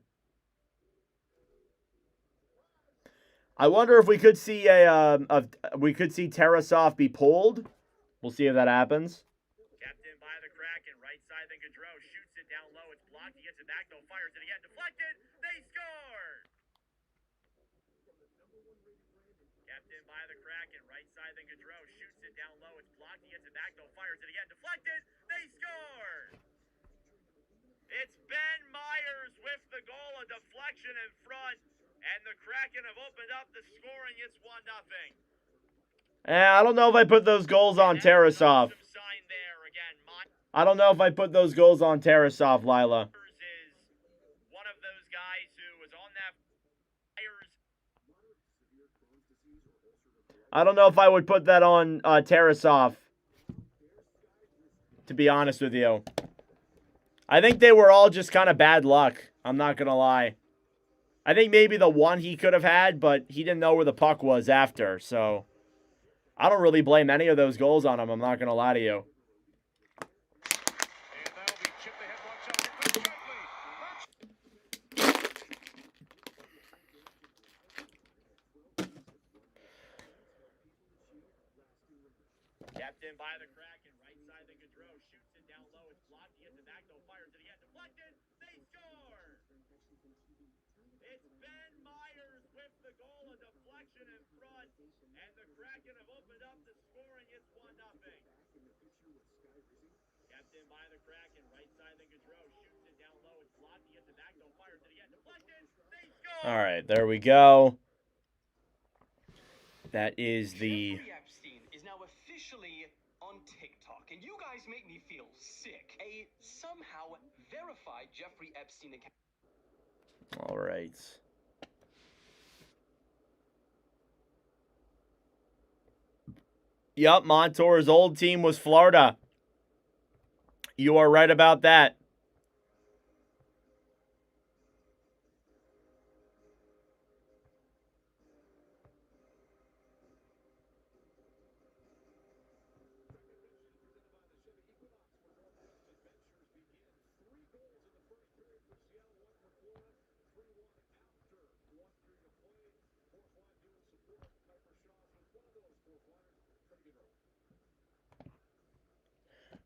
I wonder if we could see Tarasov be pulled. We'll see if that happens. Kept in by the Kraken, right side, then Gaudreau shoots it down low. It's blocked. He gets it back, though. Fires it again. Deflected. They score. Kept in by the Kraken, right side, then Gaudreau shoots it down low. It's blocked. He gets it back, though. Fires it again. Deflected. They score. It's Ben Myers with the goal, a deflection in front, and the Kraken have opened up the scoring. It's 1-0. I don't know if I put those goals on Tarasov. I don't know if I put those goals on Tarasov, Lila. One of those guys who was on that. I don't know if I would put that on Tarasov, to be honest with you. I think they were all just kind of bad luck. I'm not going to lie. I think maybe the one he could have had, but he didn't know where the puck was after, so I don't really blame any of those goals on him. I'm not going to lie to you. Kept in by the Kraken, right side, then Gaudreau shoots it down low. It's blocked. He gets it back, though. Fires it again. Deflected. They score. It's Ben Myers with the goal, a deflection in front, and the Kraken have opened up the scoring. It's 1-0. Kept in by the Kraken, right side, then Gaudreau shoots it down low. It's blocked. He gets it back, though. Fires it again. Deflected. They score. All right, there we go. That is the... Jeffrey Epstein is now officially on TikTok, and you guys make me feel sick. A somehow verified Jeffrey Epstein account. All right. Yup, Montour's old team was Florida. You are right about that.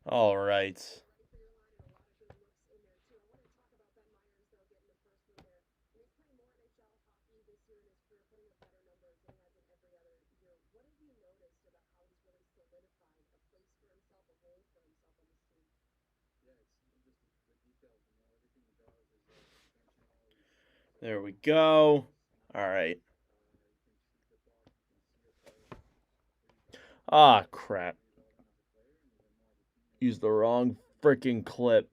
All right. There we go. All right. Ah, crap. Used the wrong freaking clip.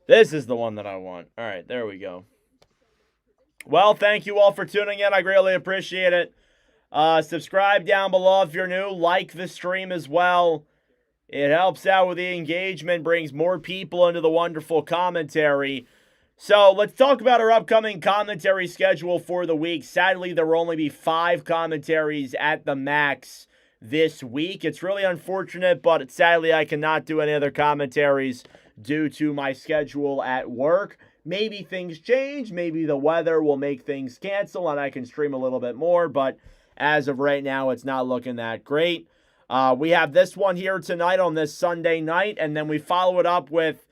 This is the one that I want. All right, there we go. Well, thank you all for tuning in. I greatly appreciate it. Subscribe down below if you're new. Like the stream as well It helps out with the engagement, brings more people into the wonderful commentary. So let's talk about our upcoming commentary schedule for the week. Sadly, there will only be 5 commentaries at the max this week. It's really unfortunate, but sadly I cannot do any other commentaries due to my schedule at work. Maybe things change. Maybe the weather will make things cancel and I can stream a little bit more, but as of right now, it's not looking that great. We have this one here tonight on this Sunday night, and then we follow it up with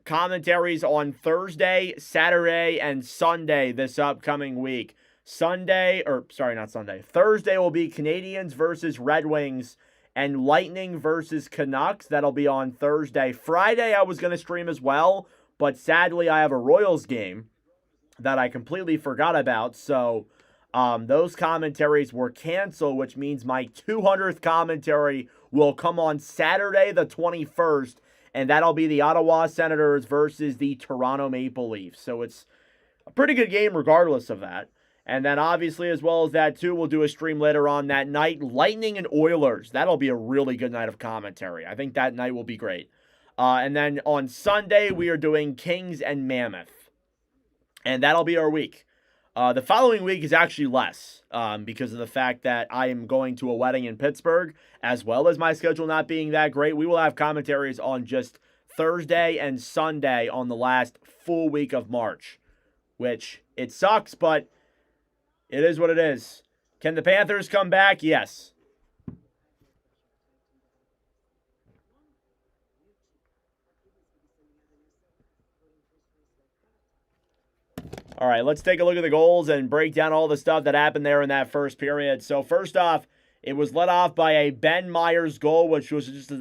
commentaries on Thursday, Saturday, and Sunday this upcoming week. Thursday will be Canadiens versus Red Wings and Lightning versus Canucks. That'll be on Thursday. Friday, I was going to stream as well, but sadly, I have a Royals game that I completely forgot about, so those commentaries were canceled, which means my 200th commentary will come on Saturday the 21st, and that'll be the Ottawa Senators versus the Toronto Maple Leafs. So it's a pretty good game regardless of that. And then obviously, as well as that too, we'll do a stream later on that night. Lightning and Oilers. That'll be a really good night of commentary. I think that night will be great. And then on Sunday, we are doing Kings and Mammoth. And that'll be our week. The following week is actually less because of the fact that I am going to a wedding in Pittsburgh, as well as my schedule not being that great. We will have commentaries on just Thursday and Sunday on the last full week of March, which it sucks, but it is what it is. Can the Panthers come back? Yes. All right, let's take a look at the goals and break down all the stuff that happened there in that first period. So first off, it was led off by a Ben Myers goal, which is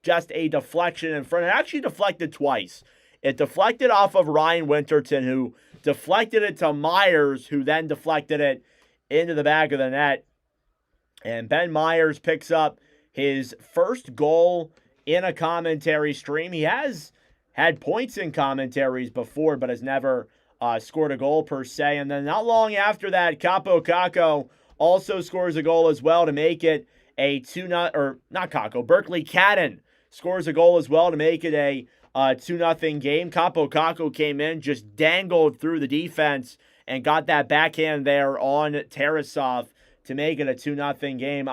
just a deflection in front. It actually deflected twice. It deflected off of Ryan Winterton, who deflected it to Myers, who then deflected it into the back of the net. And Ben Myers picks up his first goal in a commentary stream. He has had points in commentaries before, but has never scored a goal per se. And then not long after that, Capo Caco also scores a goal as well to make it a 2-0, or not Caco, Berkeley Cadden scores a goal as well to make it a 2-0 game. Capo Caco came in, just dangled through the defense and got that backhand there on Tarasov to make it a 2-0 game.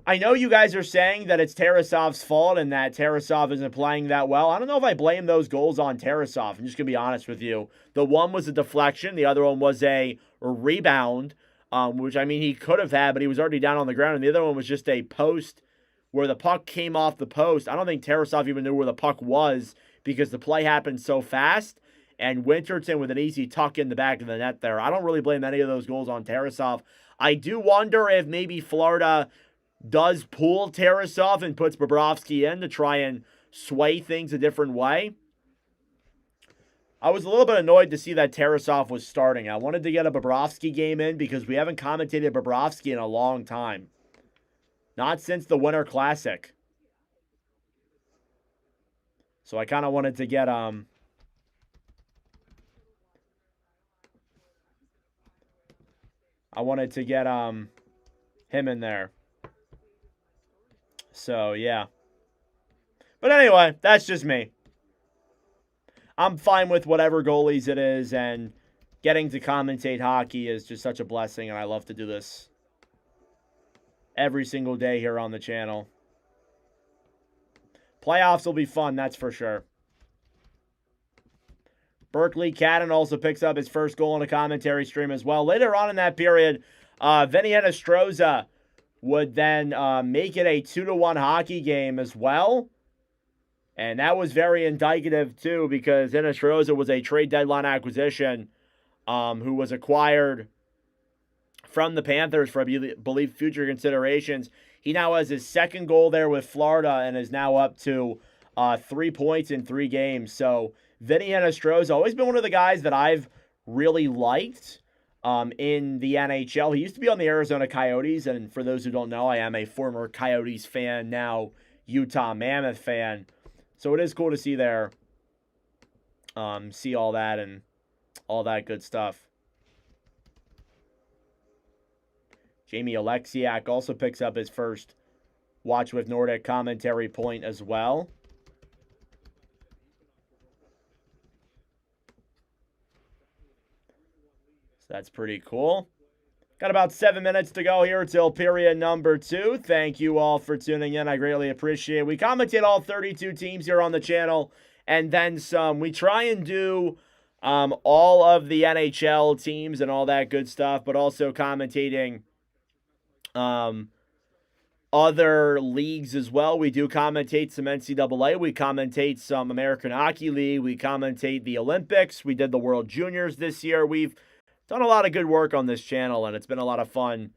I know you guys are saying that it's Tarasov's fault and that Tarasov isn't playing that well. I don't know if I blame those goals on Tarasov. I'm just going to be honest with you. The one was a deflection. The other one was a rebound, which, I mean, he could have had, but he was already down on the ground. And the other one was just a post where the puck came off the post. I don't think Tarasov even knew where the puck was because the play happened so fast. And Winterton with an easy tuck in the back of the net there. I don't really blame any of those goals on Tarasov. I do wonder if maybe Florida does pull Tarasov and puts Bobrovsky in to try and sway things a different way. I was a little bit annoyed to see that Tarasov was starting. I wanted to get a Bobrovsky game in because we haven't commentated Bobrovsky in a long time. Not since the Winter Classic. So I kind of wanted to get him in there. So, yeah. But anyway, that's just me. I'm fine with whatever goalies it is, and getting to commentate hockey is just such a blessing, and I love to do this every single day here on the channel. Playoffs will be fun, that's for sure. Berkeley Cadden also picks up his first goal in a commentary stream as well. Later on in that period, Vinny Hinostroza would then make it a 2-1 hockey game as well. And that was very indicative, too, because Hinostroza was a trade deadline acquisition who was acquired from the Panthers for, I believe, future considerations. He now has his second goal there with Florida and is now up to 3 points in 3 games. So Vinny Hinostroza always been one of the guys that I've really liked in the NHL. He used to be on the Arizona Coyotes, and for those who don't know, I am a former Coyotes fan, now Utah Mammoth fan. So it is cool to see there, see all that and all that good stuff. Jamie Alexiak also picks up his first Watch with Nordic commentary point as well. So that's pretty cool. Got about 7 minutes to go here till period number 2. Thank you all for tuning in. I greatly appreciate it. We commentate all 32 teams here on the channel and then some. We try and do all of the NHL teams and all that good stuff, but also commentating other leagues as well. We do commentate some NCAA. We commentate some American Hockey League. We commentate the Olympics. We did the World Juniors this year. We've done a lot of good work on this channel, and it's been a lot of fun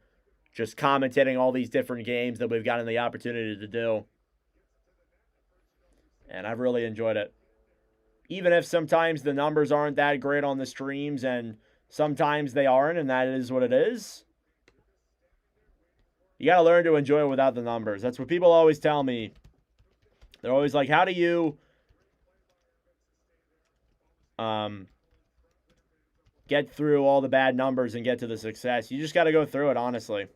just commentating all these different games that we've gotten the opportunity to do. And I've really enjoyed it. Even if sometimes the numbers aren't that great on the streams, and sometimes they aren't, and that is what it is. You got to learn to enjoy it without the numbers. That's what people always tell me. They're always like, how do you get through all the bad numbers and get to the success? You just got to go through it, honestly.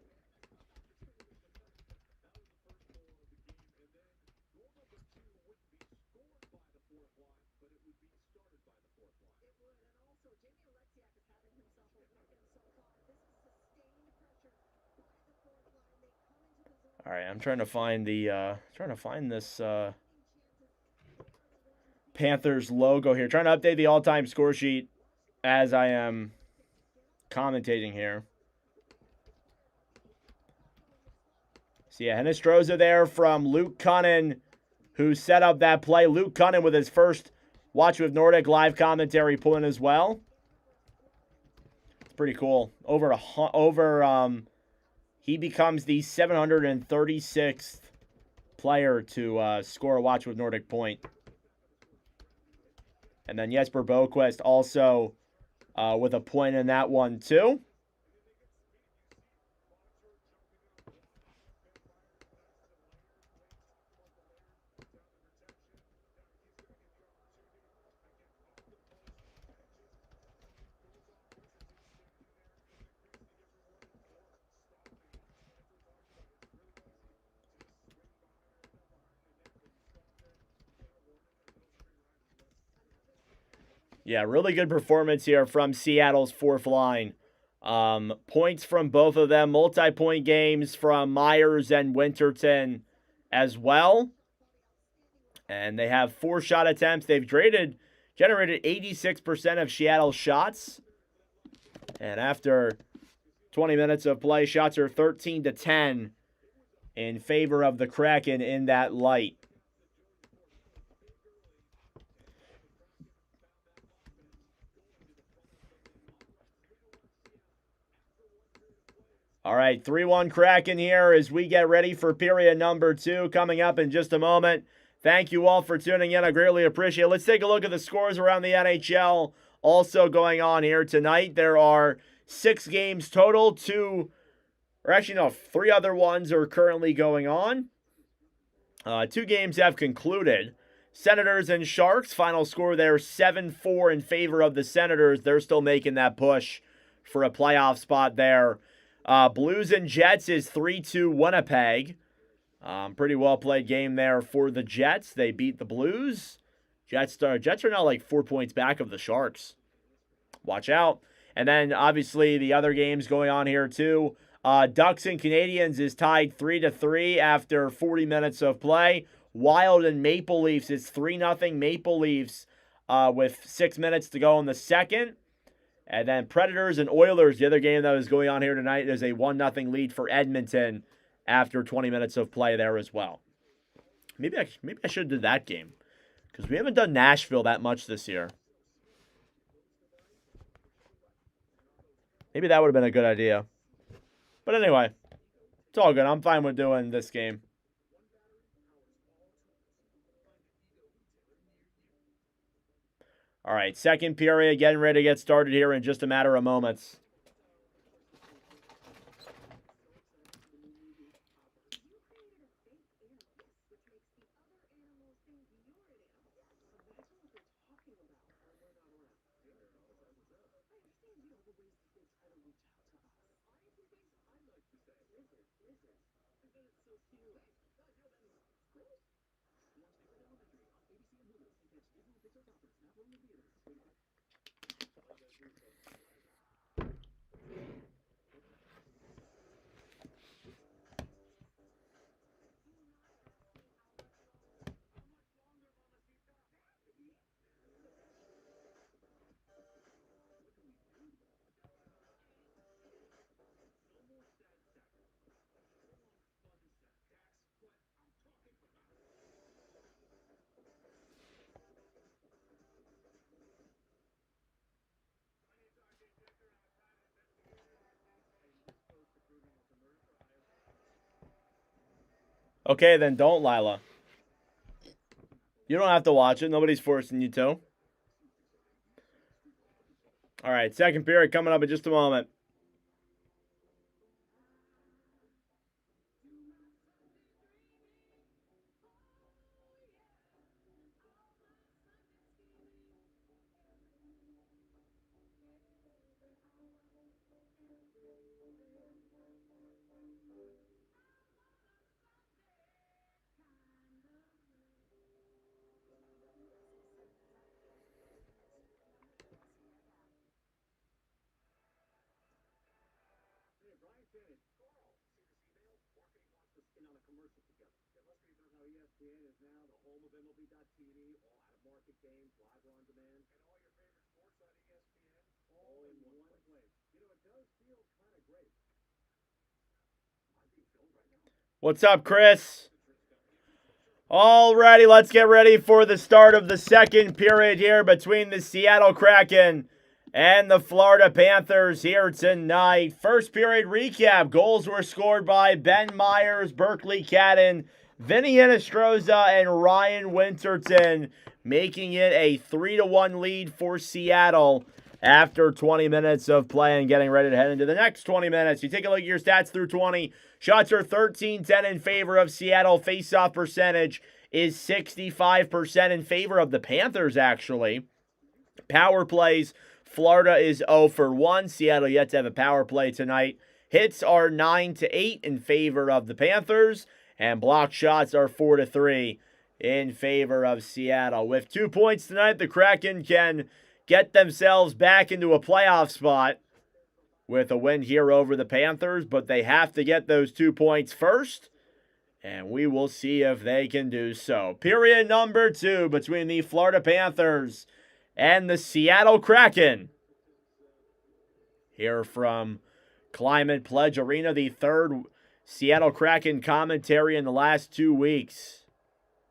All right, I'm trying to find this Panthers logo here. Trying to update the all-time score sheet as I am commentating here. So yeah, Hinestroza there from Luke Cunnin, who set up that play. Luke Cunnin with his first Watch with Nordic live commentary point as well. It's pretty cool. He becomes the 736th player to score a Watch with Nordic point. And then Jesper Boquist also with a point in that one too. Yeah, really good performance here from Seattle's fourth line. Points from both of them. Multi-point games from Myers and Winterton as well. And they have 4 shot attempts. They've generated 86% of Seattle's shots. And after 20 minutes of play, shots are 13-10 in favor of the Kraken in that light. All right, 3-1 Kraken here as we get ready for period number 2 coming up in just a moment. Thank you all for tuning in. I greatly appreciate it. Let's take a look at the scores around the NHL also going on here tonight. There are 6 games total. 3 other ones are currently going on. 2 games have concluded. Senators and Sharks, final score there 7-4 in favor of the Senators. They're still making that push for a playoff spot there. Blues and Jets is 3-2 Winnipeg. Pretty well played game there for the Jets. They beat the Blues. Jets are now like 4 points back of the Sharks. Watch out. And then obviously the other games going on here too. Ducks and Canadiens is tied 3-3 after 40 minutes of play. Wild and Maple Leafs is 3-0 Maple Leafs with 6 minutes to go in the second. And then Predators and Oilers, the other game that is going on here tonight, is a 1-0 lead for Edmonton after 20 minutes of play there as well. Maybe I should have did that game because we haven't done Nashville that much this year. Maybe that would have been a good idea. But anyway, it's all good. I'm fine with doing this game. All right, second period, getting ready to get started here in just a matter of moments. Okay, then don't, Lila. You don't have to watch it. Nobody's forcing you to. All right, second period coming up in just a moment. What's up, Chris? Alrighty, let's get ready for the start of the second period here between the Seattle Kraken and the Florida Panthers here tonight. First period recap. Goals were scored by Ben Myers, Berkeley Cadden, Vinny Hinostroza, and Ryan Winterton, making it a 3-1 lead for Seattle after 20 minutes of play and getting ready to head into the next 20 minutes. You take a look at your stats through 20. Shots are 13-10 in favor of Seattle. Face-off percentage is 65% in favor of the Panthers, actually. Power plays, Florida is 0 for 1. Seattle yet to have a power play tonight. Hits are 9-8 in favor of the Panthers. And block shots are 4-3 in favor of Seattle. With 2 points tonight, the Kraken can get themselves back into a playoff spot with a win here over the Panthers, but they have to get those 2 points first, and we will see if they can do so. Period number 2 between the Florida Panthers and the Seattle Kraken. Here from Climate Pledge Arena, the third Seattle Kraken commentary in the last 2 weeks.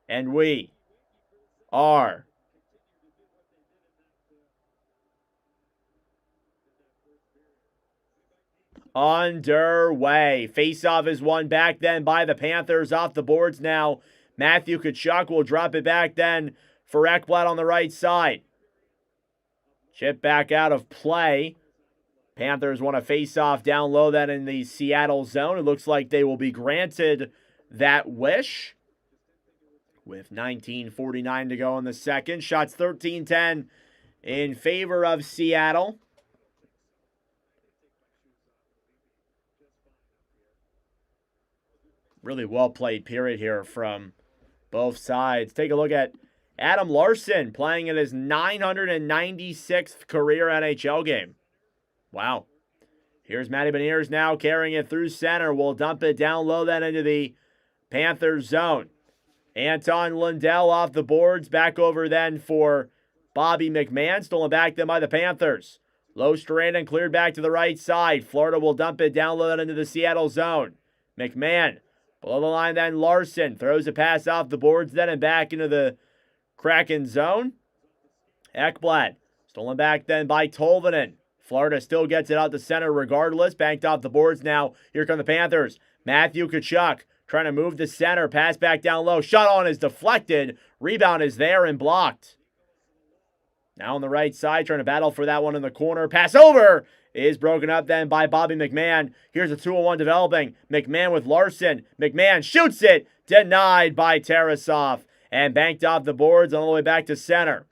And we are underway. Faceoff is won back then by the Panthers off the boards now. Matthew Tkachuk will drop it back then for Ekblad on the right side. Chip back out of play. Panthers want to face off down low then in the Seattle zone. It looks like they will be granted that wish. With 19:49 to go in the second. Shots 13-10 in favor of Seattle. Really well played period here from both sides. Take a look at Adam Larson playing in his 996th career NHL game. Wow. Here's Matty Beniers now carrying it through center. We'll dump it down low then into the Panthers zone. Anton Lundell off the boards. Back over then for Bobby McMahon. Stolen back then by the Panthers. Low Strandon cleared back to the right side. Florida will dump it down low then into the Seattle zone. McMahon below the line then. Larson throws a pass off the boards then and back into the Kraken zone. Ekblad stolen back then by Tolvanen. Florida still gets it out to center regardless. Banked off the boards now. Here come the Panthers. Matthew Tkachuk trying to move to center. Pass back down low. Shot on is deflected. Rebound is there and blocked. Now on the right side, trying to battle for that one in the corner. Pass over is broken up then by Bobby McMahon. Here's a 2-on-1 developing. McMahon with Larson. McMahon shoots it. Denied by Tarasov. And banked off the boards all the way back to center.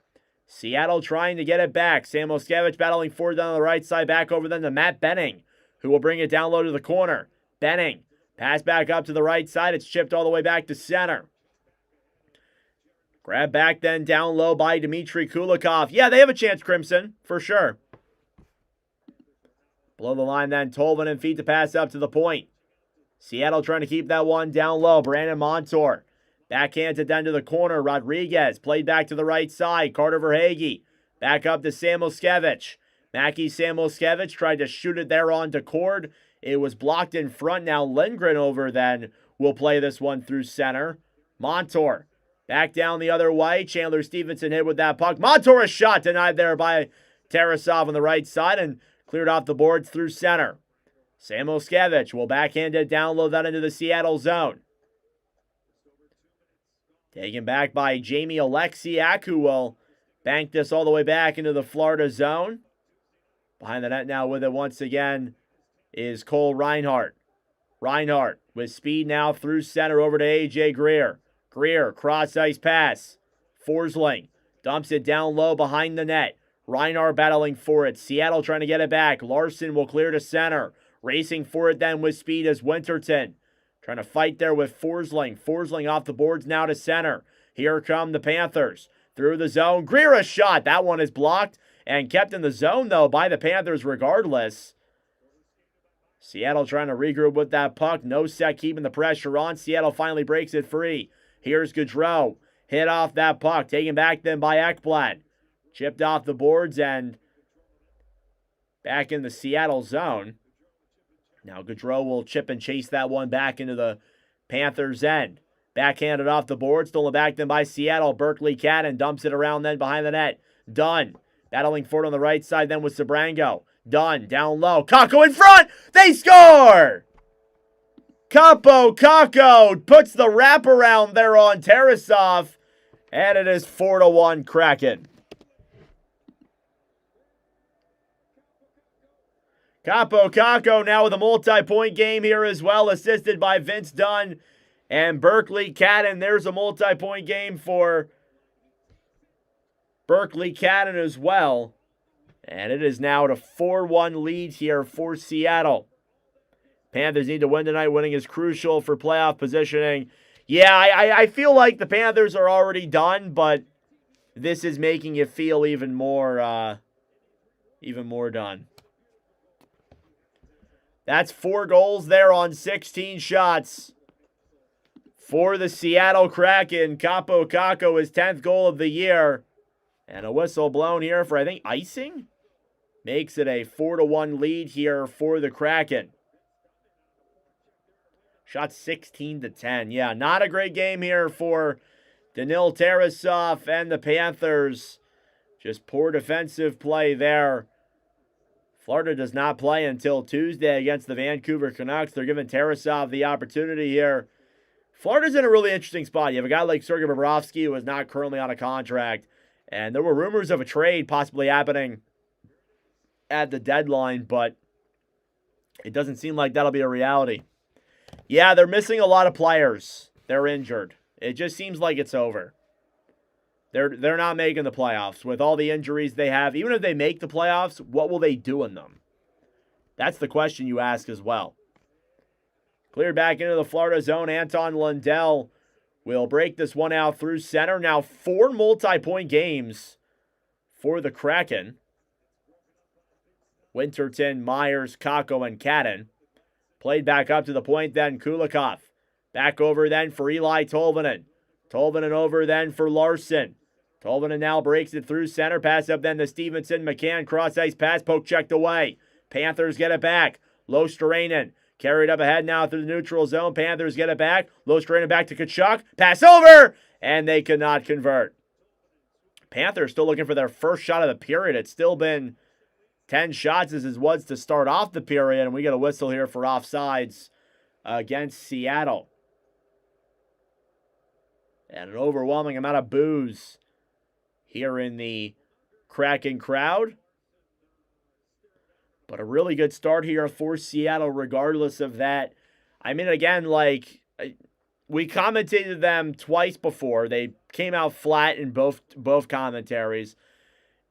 Seattle trying to get it back. Sam Moskevich battling forward down on the right side. Back over then to Matt Benning, who will bring it down low to the corner. Benning. Pass back up to the right side. It's chipped all the way back to center. Grab back then down low by Dmitry Kulikov. Yeah, they have a chance, Crimson, for sure. Below the line then, Tolvanen feet to pass up to the point. Seattle trying to keep that one down low. Brandon Montour. Backhanded down to the corner. Rodriguez played back to the right side. Carter Verhaeghe. Back up to Samoskevich. Mackie Samoskevich tried to shoot it there onto Cord. It was blocked in front. Now Lindgren over then will play this one through center. Montour. Back down the other way. Chandler Stevenson hit with that puck. Montour, a shot denied there by Tarasov on the right side and cleared off the boards through center. Samoskevich will backhand it down low, that into the Seattle zone. Taken back by Jamie Alexiak, who will bank this all the way back into the Florida zone. Behind the net now with it once again is Cole Reinhardt. Reinhardt with speed now through center over to A.J. Greer. Greer, cross-ice pass. Forsling dumps it down low behind the net. Reinhardt battling for it. Seattle trying to get it back. Larson will clear to center. Racing for it then with speed is Winterton. Trying to fight there with Forsling. Forsling off the boards now to center. Here come the Panthers. Through the zone. Greer, a shot. That one is blocked and kept in the zone, though, by the Panthers regardless. Seattle trying to regroup with that puck. No set, keeping the pressure on. Seattle finally breaks it free. Here's Gaudreau. Hit off that puck. Taken back then by Ekblad. Chipped off the boards and back in the Seattle zone. Now Gaudreau will chip and chase that one back into the Panthers' end. Backhanded off the board. Stolen back then by Seattle. Berkeley Cadden dumps it around then behind the net. Dunn. Battling for it on the right side then with Sabrango. Dunn down low. Kakko in front. They score! Kakko puts the wraparound there on Tarasov. And it is 4-1 Kraken. Kakko now with a multi-point game here as well, assisted by Vince Dunn and Berkeley Cadden. There's a multi-point game for Berkeley Cadden as well. And it is now at a 4-1 lead here for Seattle. Panthers need to win tonight. Winning is crucial for playoff positioning. Yeah, I feel like the Panthers are already done, but this is making you feel even more done. That's 4 goals there on 16 shots for the Seattle Kraken. Kakko, his 10th goal of the year. And a whistle blown here for, I think, icing? Makes it a 4-1 lead here for the Kraken. Shot 16-10. Yeah, not a great game here for Danil Tarasov and the Panthers. Just poor defensive play there. Florida does not play until Tuesday against the Vancouver Canucks. They're giving Tarasov the opportunity here. Florida's in a really interesting spot. You have a guy like Sergei Bobrovsky who is not currently on a contract. And there were rumors of a trade possibly happening at the deadline, but it doesn't seem like that'll be a reality. Yeah, they're missing a lot of players. They're injured. It just seems like it's over. They're not making the playoffs with all the injuries they have. Even if they make the playoffs, what will they do in them? That's the question you ask as well. Cleared back into the Florida zone. Anton Lundell will break this one out through center. Now 4 multi-point games for the Kraken. Winterton, Myers, Kakko, and Cadden. Played back up to the point then. Kulikov. Back over then for Eli Tolvanen. Tolvanen over then for Larson. Tolvanen now breaks it through center. Pass up then to Stevenson. McCann cross-ice pass. Poke checked away. Panthers get it back. Losterainen. Carried up ahead now through the neutral zone. Panthers get it back. Losterainen back to Tkachuk. Pass over! And they could not convert. Panthers still looking for their first shot of the period. It's still been 10 shots as it was to start off the period. And we get a whistle here for offsides against Seattle. And an overwhelming amount of boos here in the Kraken crowd. But a really good start here for Seattle regardless of that. I mean, again, like, we commentated them twice before. They came out flat in both commentaries.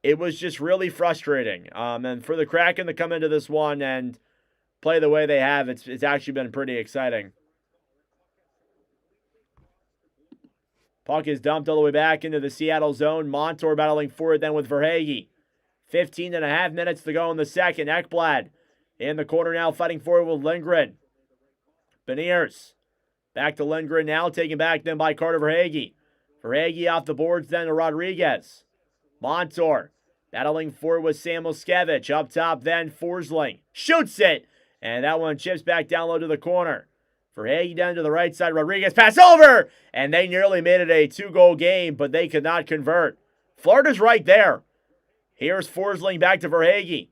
It was just really frustrating. And for the Kraken to come into this one and play the way they have, it's actually been pretty exciting. Puck is dumped all the way back into the Seattle zone. Montour battling for it then with Verhaeghe. 15.5 minutes to go in the second. Ekblad In the corner now, fighting forward with Lindgren. Beniers. Back to Lindgren now, taken back then by Carter Verhaeghe. Verhaeghe off the boards then to Rodriguez. Montour. Battling forward with Sam Moskevich. Up top then, Forsling. Shoots it! And that one chips back down low to the corner. Verhaeghe down to the right side. Rodriguez pass over! And they nearly made it a 2-goal game, but they could not convert. Florida's right there. Here's Forsling back to Verhaeghe.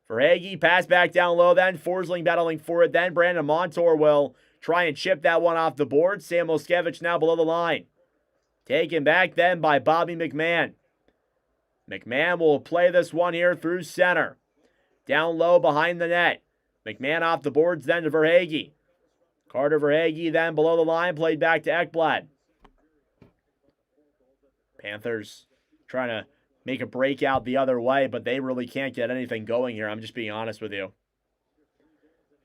Verhaeghe pass back down low then. Forsling battling for it then. Brandon Montour will try and chip that one off the board. Sam Moskevich now below the line. Taken back then by Bobby McMahon. McMahon will play this one here through center. Down low behind the net. McMahon off the boards then to Verhaeghe. Carter Verhaeghe then below the line, played back to Ekblad. Panthers trying to make a breakout the other way, but they really can't get anything going here. I'm just being honest with you.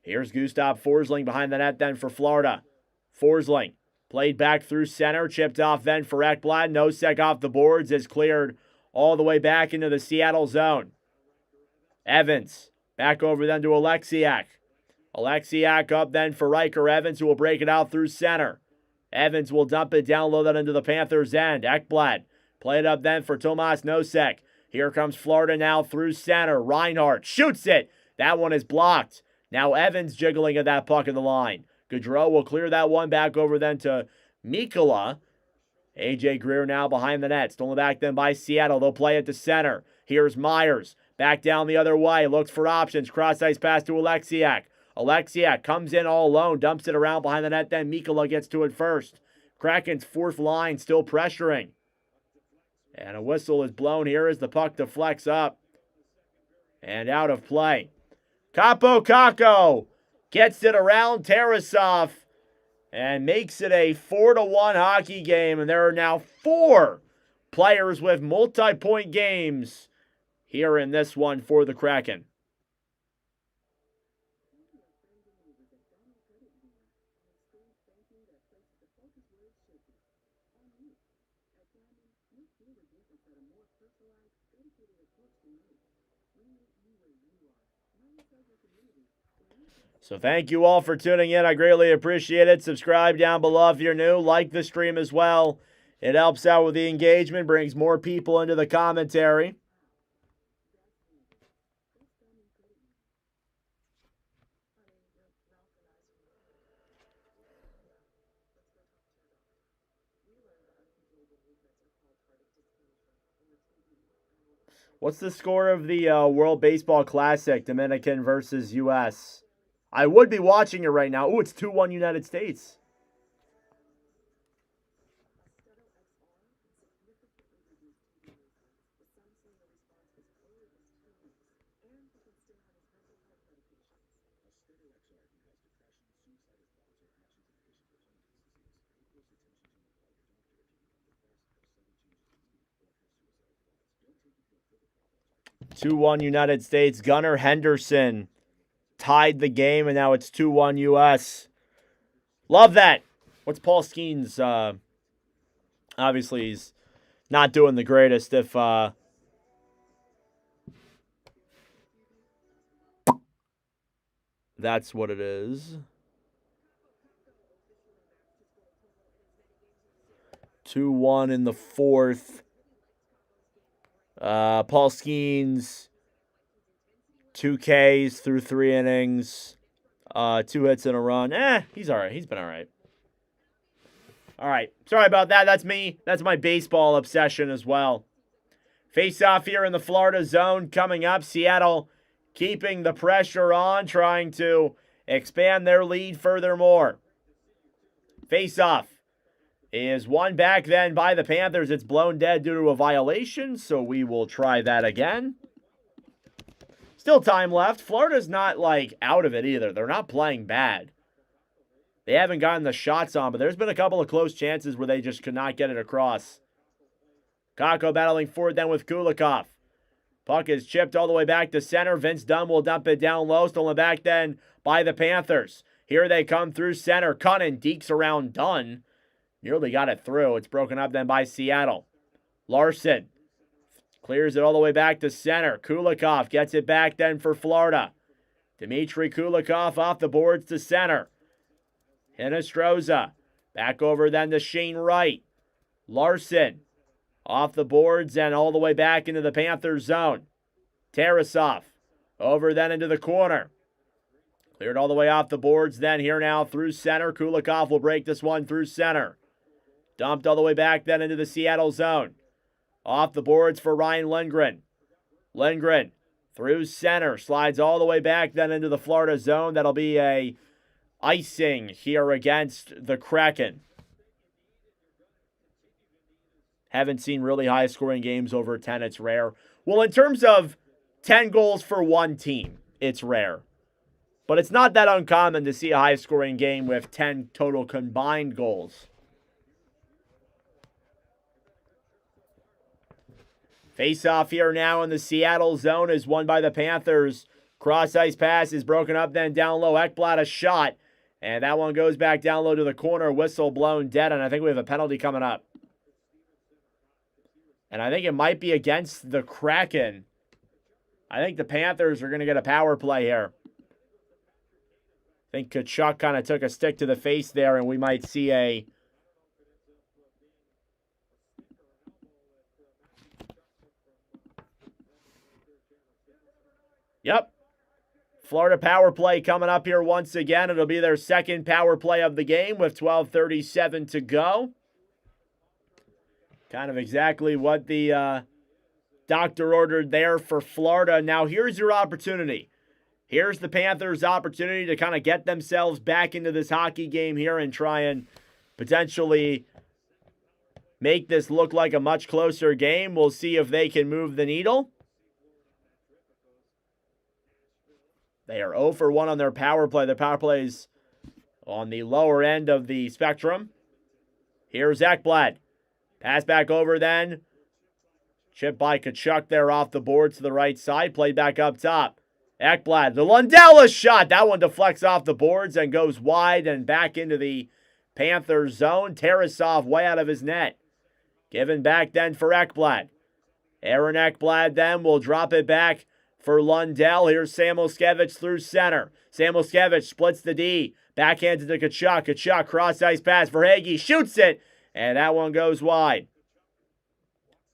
Here's Gustav Forsling behind the net then for Florida. Forsling played back through center, chipped off then for Ekblad. Nosek off the boards is cleared all the way back into the Seattle zone. Evans back over then to Alexiak. Alexiak up then for Riker Evans, who will break it out through center. Evans will dump it down low then into the Panthers' end. Ekblad play it up then for Tomas Nosek. Here comes Florida now through center. Reinhardt shoots it. That one is blocked. Now Evans jiggling at that puck in the line. Gaudreau will clear that one back over then to Mikkola. A.J. Greer now behind the net. Stolen back then by Seattle. They'll play it to center. Here's Myers. Back down the other way. Looks for options. Cross-ice pass to Alexiak. Alexiak comes in all alone. Dumps it around behind the net. Then Mikkola gets to it first. Kraken's fourth line still pressuring. And a whistle is blown here as the puck deflects up. And out of play. Capo Kakko gets it around Tarasov and makes it a 4-1 hockey game. And there are now 4 players with multi-point games here in this one for the Kraken. So thank you all for tuning in. I greatly appreciate it. Subscribe down below if you're new. Like the stream as well. It helps out with the engagement, brings more people into the commentary. What's the score of the World Baseball Classic, Dominican versus U.S.? I would be watching it right now. Ooh, it's 2-1 United States. Two-1 United States. Gunnar Henderson tied the game, and now it's 2-1 U.S. Love that. What's Paul Skeens? Obviously, he's not doing the greatest. If that's what it is. 2-1 in the fourth. Paul Skeens, 2 Ks through 3 innings, 2 hits in a run. He's all right. He's been all right. All right. Sorry about that. That's me. That's my baseball obsession as well. Face-off here in the Florida zone coming up. Seattle keeping the pressure on, trying to expand their lead furthermore. Face-off is won back then by the Panthers. It's blown dead due to a violation, so we will try that again. Still time left. Florida's not, out of it either. They're not playing bad. They haven't gotten the shots on, but there's been a couple of close chances where they just could not get it across. Kakko battling forward then with Kulikov. Puck is chipped all the way back to center. Vince Dunn will dump it down low. Stolen back then by the Panthers. Here they come through center. Cunnin dekes around Dunn. Nearly got it through. It's broken up then by Seattle. Larson clears it all the way back to center. Kulikov gets it back then for Florida. Dmitry Kulikov off the boards to center. Hinostroza. Back over then to Shane Wright. Larson. Off the boards and all the way back into the Panthers zone. Tarasov. Over then into the corner. Cleared all the way off the boards then here now through center. Kulikov will break this one through center. Dumped all the way back then into the Seattle zone. Off the boards for Ryan Lindgren. Lindgren through center. Slides all the way back then into the Florida zone. That'll be a icing here against the Kraken. Haven't seen really high scoring games over 10. It's rare. Well, in terms of 10 goals for one team, it's rare. But it's not that uncommon to see a high scoring game with 10 total combined goals. Face-off here now in the Seattle zone is won by the Panthers. Cross-ice pass is broken up then down low. Ekblad a shot. And that one goes back down low to the corner. Whistle blown dead. And I think we have a penalty coming up. And I think it might be against the Kraken. I think the Panthers are going to get a power play here. I think Tkachuk kind of took a stick to the face there. And we might see a... Yep. Florida power play coming up here once again. It'll be their second power play of the game with 12:37 to go. Kind of exactly what the doctor ordered there for Florida. Now here's your opportunity. Here's the Panthers' opportunity to kind of get themselves back into this hockey game here and try and potentially make this look like a much closer game. We'll see if they can move the needle. They are 0 for 1 on their power play. Their power play's on the lower end of the spectrum. Here's Ekblad. Pass back over then. Chip by Tkachuk there off the board to the right side. Played back up top. Ekblad. The Lundell shot. That one deflects off the boards and goes wide and back into the Panthers zone. Tarasov way out of his net. Given back then for Ekblad. Aaron Ekblad then will drop it back for Lundell. Here's Samoskevich through center. Samoskevich splits the D. Backhanded to Tkachuk. Tkachuk cross-ice pass for Hagee. Shoots it. And that one goes wide.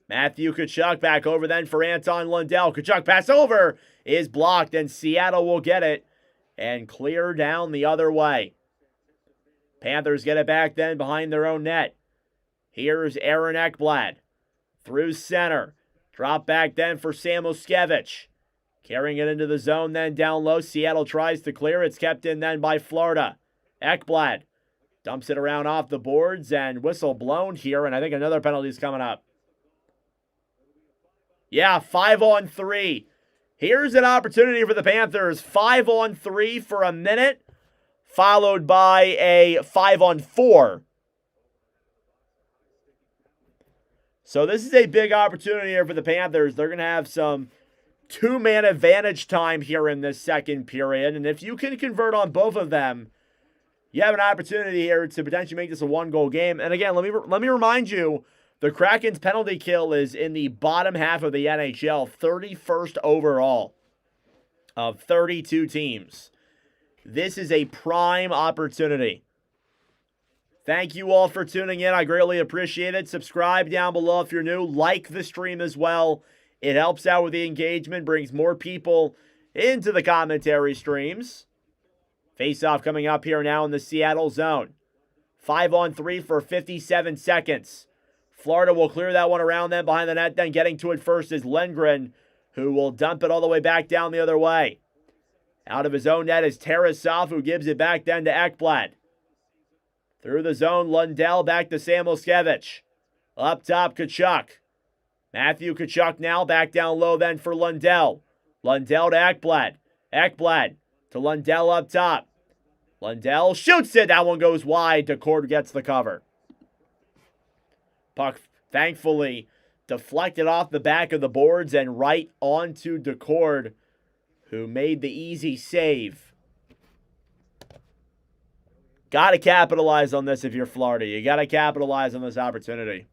Matthew Tkachuk back over then for Anton Lundell. Tkachuk pass over is blocked. And Seattle will get it and clear down the other way. Panthers get it back then behind their own net. Here's Aaron Ekblad. Through center. Drop back then for Samoskevich. Carrying it into the zone then down low. Seattle tries to clear. It's kept in then by Florida. Ekblad dumps it around off the boards and whistle blown here. And I think another penalty is coming up. Yeah, 5-on-3. Here's an opportunity for the Panthers. 5-on-3 for a minute. Followed by a 5-on-4. So this is a big opportunity here for the Panthers. They're going to have some two-man advantage time here in this second period. And if you can convert on both of them, you have an opportunity here to potentially make this a one-goal game. And again, let me remind you, the Kraken's penalty kill is in the bottom half of the NHL, 31st overall of 32 teams. This is a prime opportunity. Thank you all for tuning in. I greatly appreciate it. Subscribe down below if you're new. Like the stream as well. It helps out with the engagement, brings more people into the commentary streams. Face-off coming up here now in the Seattle zone. 5-on-3 for 57 seconds. Florida will clear that one around them behind the net. Then getting to it first is Lindgren, who will dump it all the way back down the other way. Out of his own net is Tarasov, who gives it back then to Ekblad. Through the zone, Lundell back to Samoskevich. Up top, Tkachuk. Matthew Tkachuk now back down low then for Lundell. Lundell to Ekblad. Ekblad to Lundell up top. Lundell shoots it. That one goes wide. Decord gets the cover. Puck, thankfully, deflected off the back of the boards and right onto Decord, who made the easy save. Got to capitalize on this if you're Florida. You got to capitalize on this opportunity.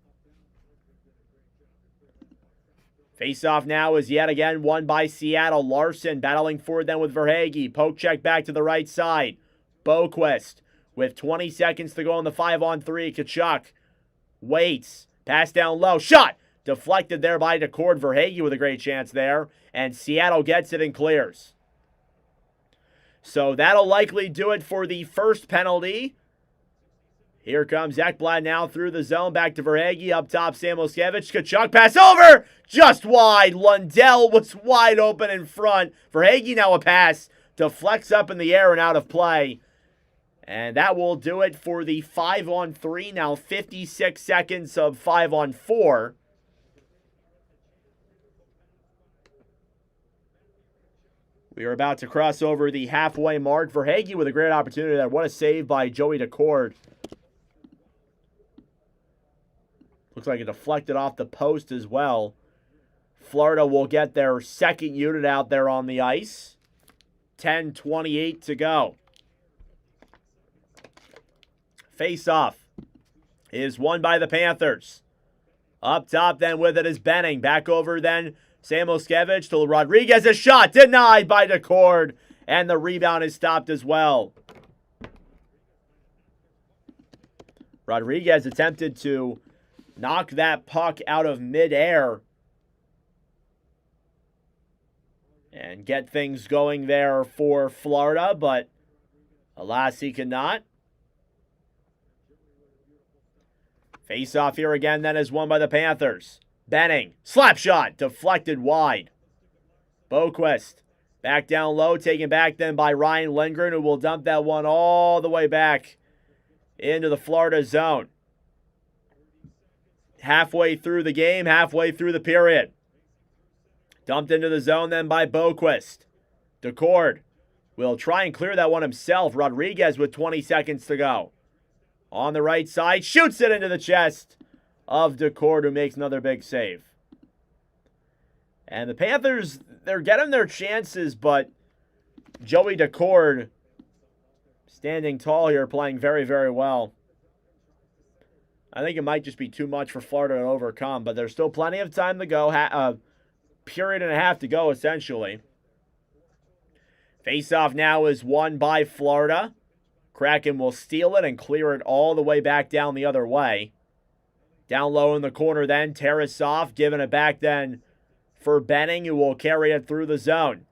Face-off now is yet again won by Seattle. Larson battling forward then with Verhaeghe. Poke check back to the right side. Boquist with 20 seconds to go on the 5-on-3. Tkachuk waits. Pass down low. Shot! Deflected there by Decord. Verhaeghe with a great chance there. And Seattle gets it and clears. So that'll likely do it for the first penalty. Here comes Ekblad now through the zone. Back to Verhaeghe. Up top, Samoskevich. Tkachuk pass over! Just wide. Lundell was wide open in front. Verhaeghe now a pass. Deflects up in the air and out of play. And that will do it for the 5-on-3. Now 56 seconds of 5-on-4. We are about to cross over the halfway mark. Verhaeghe with a great opportunity there. What a save by Joey Decord. Looks like it deflected off the post as well. Florida will get their second unit out there on the ice. 10:28 to go. Face-off is won by the Panthers. Up top then with it is Benning. Back over then Samoskevich to Rodriguez. A shot denied by Decord. And the rebound is stopped as well. Rodriguez attempted to knock that puck out of midair and get things going there for Florida, but alas, he could not. Face-off here again then is won by the Panthers. Benning, slap shot, deflected wide. Boquist, back down low, taken back then by Ryan Lindgren, who will dump that one all the way back into the Florida zone. Halfway through the game, halfway through the period. Dumped into the zone then by Boquist. Decord will try and clear that one himself. Rodriguez with 20 seconds to go. On the right side, shoots it into the chest of Decord, who makes another big save. And the Panthers, they're getting their chances, but Joey Decord standing tall here, playing very, very well. I think it might just be too much for Florida to overcome, but there's still plenty of time to go. Period and a half to go, essentially. Face-off now is won by Florida. Kraken will steal it and clear it all the way back down the other way. Down low in the corner then, Tarasov giving it back then for Benning, who will carry it through the zone.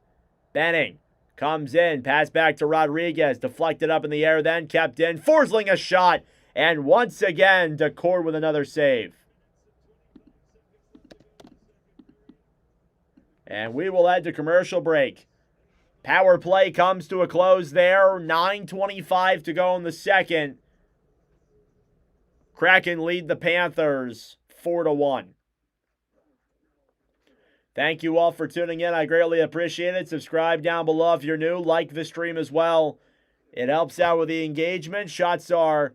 Benning comes in, pass back to Rodriguez, deflected up in the air then, kept in, Forsling a shot, and once again, Decord with another save. And we will head to commercial break. Power play comes to a close there. 9:25 to go in the second. Kraken lead the Panthers 4-1. Thank you all for tuning in. I greatly appreciate it. Subscribe down below if you're new. Like the stream as well. It helps out with the engagement. Shots are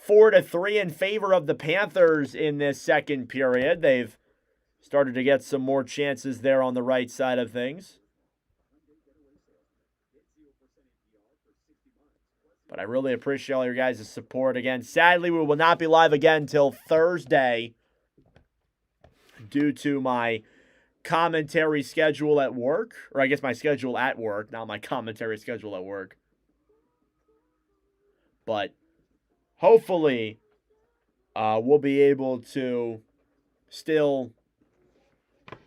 4-3 in favor of the Panthers in this second period. They've started to get some more chances there on the right side of things. But I really appreciate all your guys' support. Again, sadly, we will not be live again until Thursday due to my commentary schedule at work. Or I guess my schedule at work, not my commentary schedule at work. But hopefully, we'll be able to still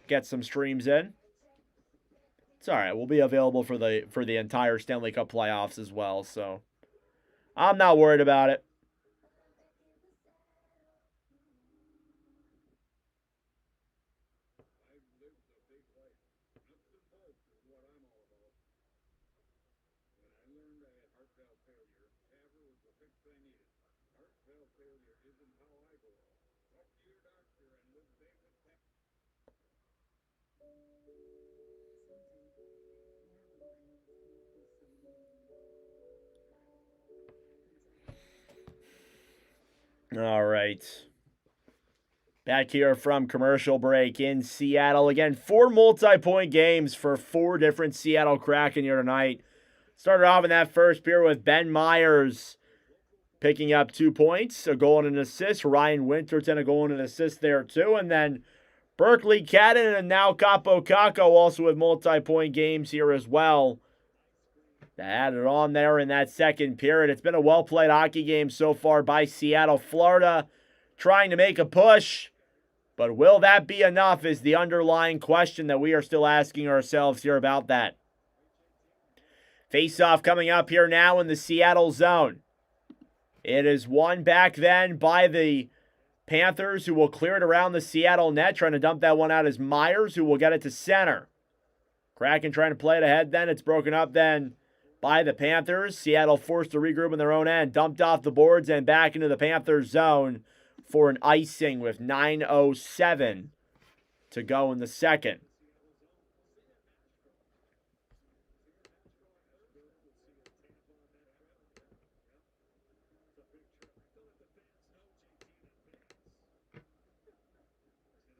get some streams in. It's all right. We'll be available for the entire Stanley Cup playoffs as well, so I'm not worried about it. All right. Back here from commercial break in Seattle. Again, 4 multi-point games for 4 different Seattle Kraken here tonight. Started off in that first period with Ben Myers picking up 2 points, a goal and an assist. Ryan Winterton, a goal and an assist there too. And then Berkeley Cadden and now Capo Caco also with multi-point games here as well. They added on there in that second period. It's been a well-played hockey game so far by Seattle. Florida trying to make a push. But will that be enough is the underlying question that we are still asking ourselves here about that. Face-off coming up here now in the Seattle zone. It is won back then by the Panthers, who will clear it around the Seattle net. Trying to dump that one out is Myers, who will get it to center. Kraken trying to play it ahead then. It's broken up then by the Panthers. Seattle forced to regroup in their own end. Dumped off the boards and back into the Panthers zone for an icing with 9:07 to go in the second.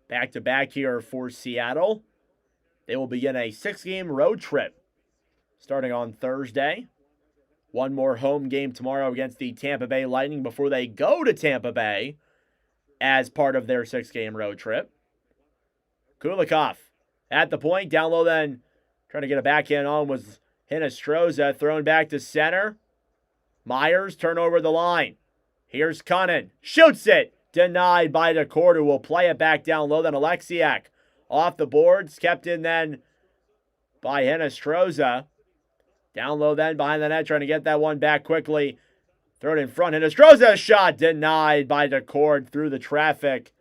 Back-to-back here for Seattle. They will begin a 6-game road trip starting on Thursday. One more home game tomorrow against the Tampa Bay Lightning before they go to Tampa Bay as part of their 6-game road trip. Kulikov at the point, down low then, trying to get a backhand on was Hinostroza, thrown back to center. Myers, turn over the line. Here's Cunnin, shoots it, denied by Decord, who will play it back down low. Then Alexiak off the boards, kept in then by Hinostroza. Down low then behind the net, trying to get that one back quickly. Throw it in front. Hinostroza shot denied by Decord through the traffic.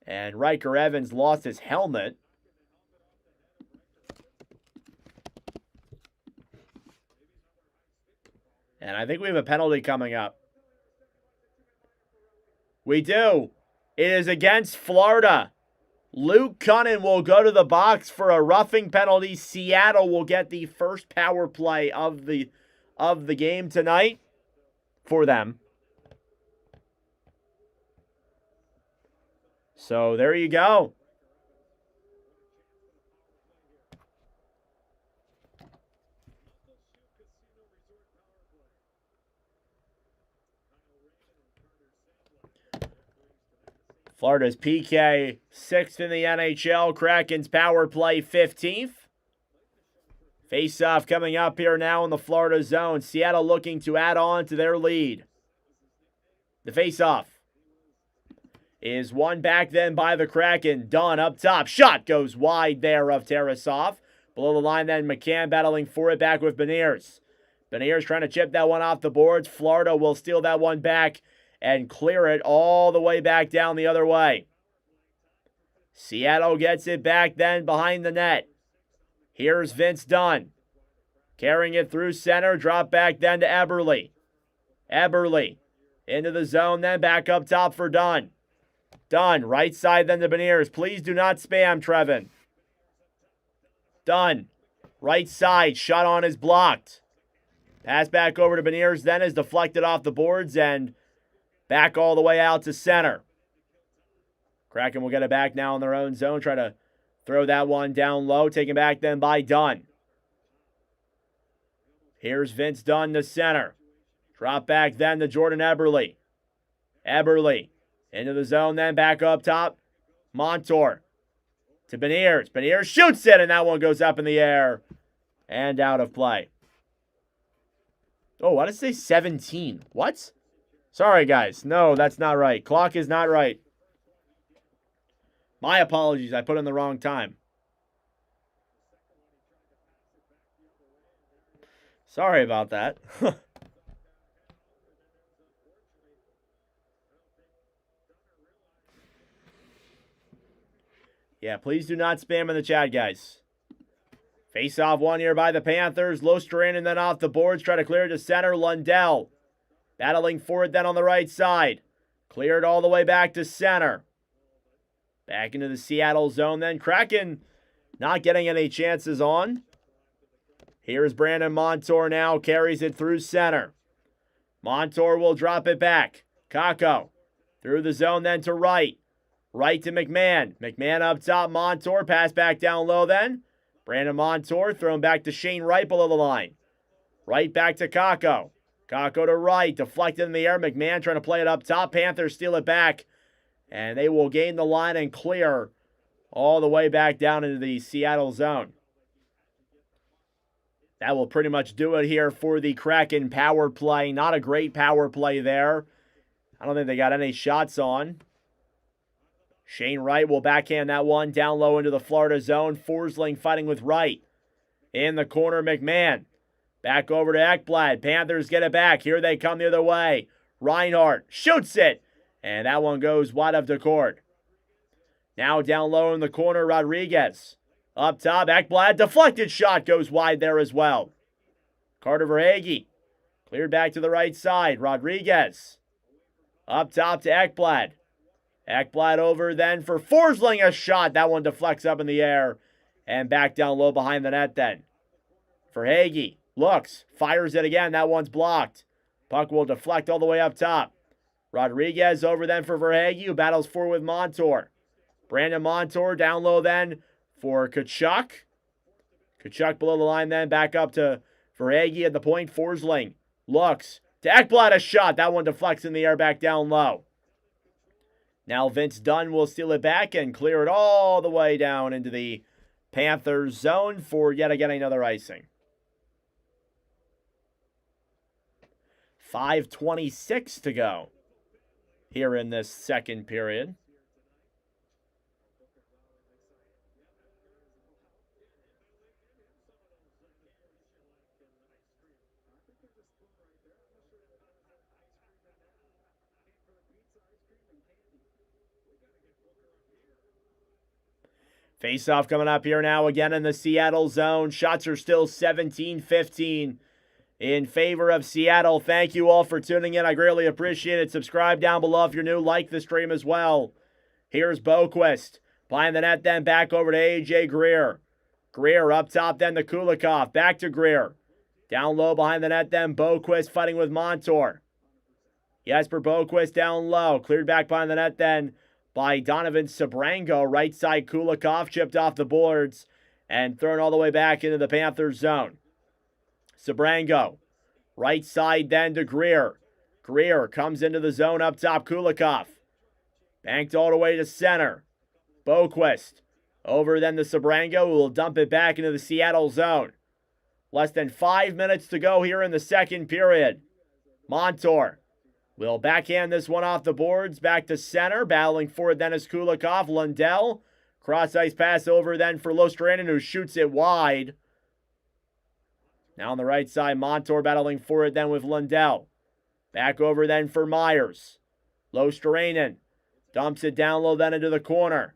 And Riker Evans lost his helmet. And I think we have a penalty coming up. We do. It is against Florida. Luke Cunnin will go to the box for a roughing penalty. Seattle will get the first power play of the game tonight for them. So there you go. Florida's PK 6th in the NHL. Kraken's power play 15th. Face-off coming up here now in the Florida zone. Seattle looking to add on to their lead. The face-off is won back then by the Kraken. Dunn up top. Shot goes wide there of Tarasov. Below the line then, McCann battling for it back with Beniers. Beniers trying to chip that one off the boards. Florida will steal that one back and clear it all the way back down the other way. Seattle gets it back then behind the net. Here's Vince Dunn. Carrying it through center. Drop back then to Eberle. Eberle into the zone, then back up top for Dunn. Dunn, right side then to Beniers. Please do not spam, Trevin. Dunn, right side. Shot on is blocked. Pass back over to Beniers then is deflected off the boards and back all the way out to center. Kraken will get it back now in their own zone. Try to throw that one down low. Taken back then by Dunn. Here's Vince Dunn to center. Drop back then to Jordan Eberle. Eberle into the zone then back up top. Montour to Beniers. Beniers shoots it and that one goes up in the air and out of play. Oh, why did it say 17? What? Sorry, guys. No, that's not right. Clock is not right. My apologies. I put in the wrong time. Sorry about that. Yeah, please do not spam in the chat, guys. Face-off one here by the Panthers. Lostrain and then off the boards. Try to clear it to center. Lundell battling for it then on the right side. Cleared all the way back to center. Back into the Seattle zone then. Kraken not getting any chances on. Here's Brandon Montour now. Carries it through center. Montour will drop it back. Kakko through the zone then to right. Right to McMahon. McMahon up top. Montour. Pass back down low then. Brandon Montour thrown back to Shane Wright below the line. Right back to Kakko. Kakko to right. Deflected in the air. McMahon trying to play it up top. Panthers steal it back. And they will gain the line and clear all the way back down into the Seattle zone. That will pretty much do it here for the Kraken power play. Not a great power play there. I don't think they got any shots on. Shane Wright will backhand that one down low into the Florida zone. Forsling fighting with Wright. In the corner, McMahon. Back over to Ekblad. Panthers get it back. Here they come the other way. Reinhart shoots it. And that one goes wide of the court. Now down low in the corner, Rodriguez. Up top, Ekblad. Deflected shot goes wide there as well. Carter Verhaeghe. Cleared back to the right side. Rodriguez. Up top to Ekblad. Ekblad over then for Forsling, a shot. That one deflects up in the air. And back down low behind the net then. Verhaeghe looks. Fires it again. That one's blocked. Puck will deflect all the way up top. Rodriguez over then for Verhaeghe, who battles forward with Montour. Brandon Montour down low then for Tkachuk. Tkachuk below the line then. Back up to Verhaeghe at the point. Forsling looks. To Ekblad, a shot. That one deflects in the air back down low. Now Vince Dunn will steal it back and clear it all the way down into the Panthers zone for yet again another icing. 5:26 to go here in this second period. Face-off coming up here now again in the Seattle zone. Shots are still 17-15 in favor of Seattle. Thank you all for tuning in. I greatly appreciate it. Subscribe down below if you're new. Like the stream as well. Here's Boquist. Behind the net then back over to A.J. Greer. Greer up top then to Kulikov. Back to Greer. Down low behind the net then Boquist fighting with Montour. Jesper Boquist down low. Cleared back behind the net then by Donovan Sebrango. Right side Kulikov chipped off the boards and thrown all the way back into the Panthers zone. Sebrango. Right side then to Greer. Greer comes into the zone up top. Kulikov. Banked all the way to center. Boquist. Over then to Sebrango, who will dump it back into the Seattle zone. Less than 5 minutes to go here in the second period. Montour will backhand this one off the boards. Back to center. Battling for it then is Kulikov. Lundell. Cross-ice pass over then for Lostranen, who shoots it wide. Now on the right side, Montour battling for it then with Lundell. Back over then for Myers. Lostranen dumps it down low then into the corner.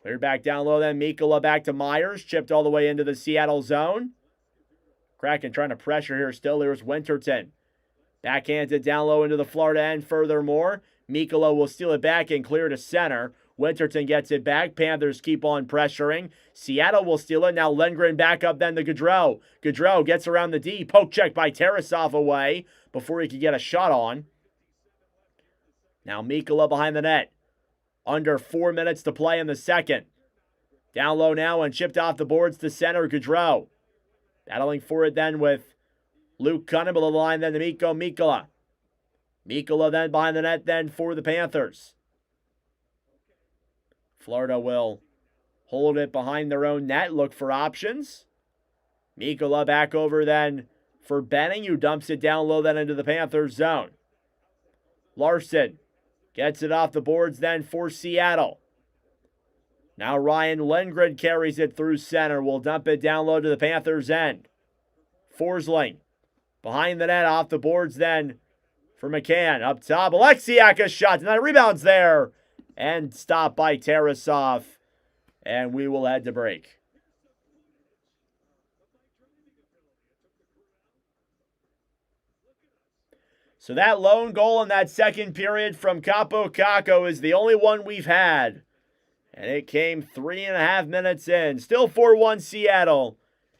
Cleared back down low then. Mikkola back to Myers. Chipped all the way into the Seattle zone. Kraken trying to pressure here still. Here's Winterton. Backhands it down low into the Florida end. Furthermore, Mikkola will steal it back and clear to center. Winterton gets it back. Panthers keep on pressuring. Seattle will steal it. Now Lindgren back up then to Gaudreau. Gaudreau gets around the D. Poke check by Tarasov away before he could get a shot on. Now Mikkola behind the net. Under 4 minutes to play in the second. Down low now and chipped off the boards to center. Gaudreau. Battling for it then with Luke Cunningham below the line then to Mikko Mikkola. Mikkola then behind the net then for the Panthers. Florida will hold it behind their own net, look for options. Mikkola back over then for Benning, who dumps it down low then into the Panthers zone. Larson gets it off the boards then for Seattle. Now Ryan Lindgren carries it through center. Will dump it down low to the Panthers end. Forsling behind the net off the boards then for McCann. Up top, Alexiak, a shot. Tonight rebounds there. And stopped by Tarasov. And we will head to break. So that lone goal in that second period from Capo Caco is the only one we've had. And it came 3.5 minutes in. Still 4-1 Seattle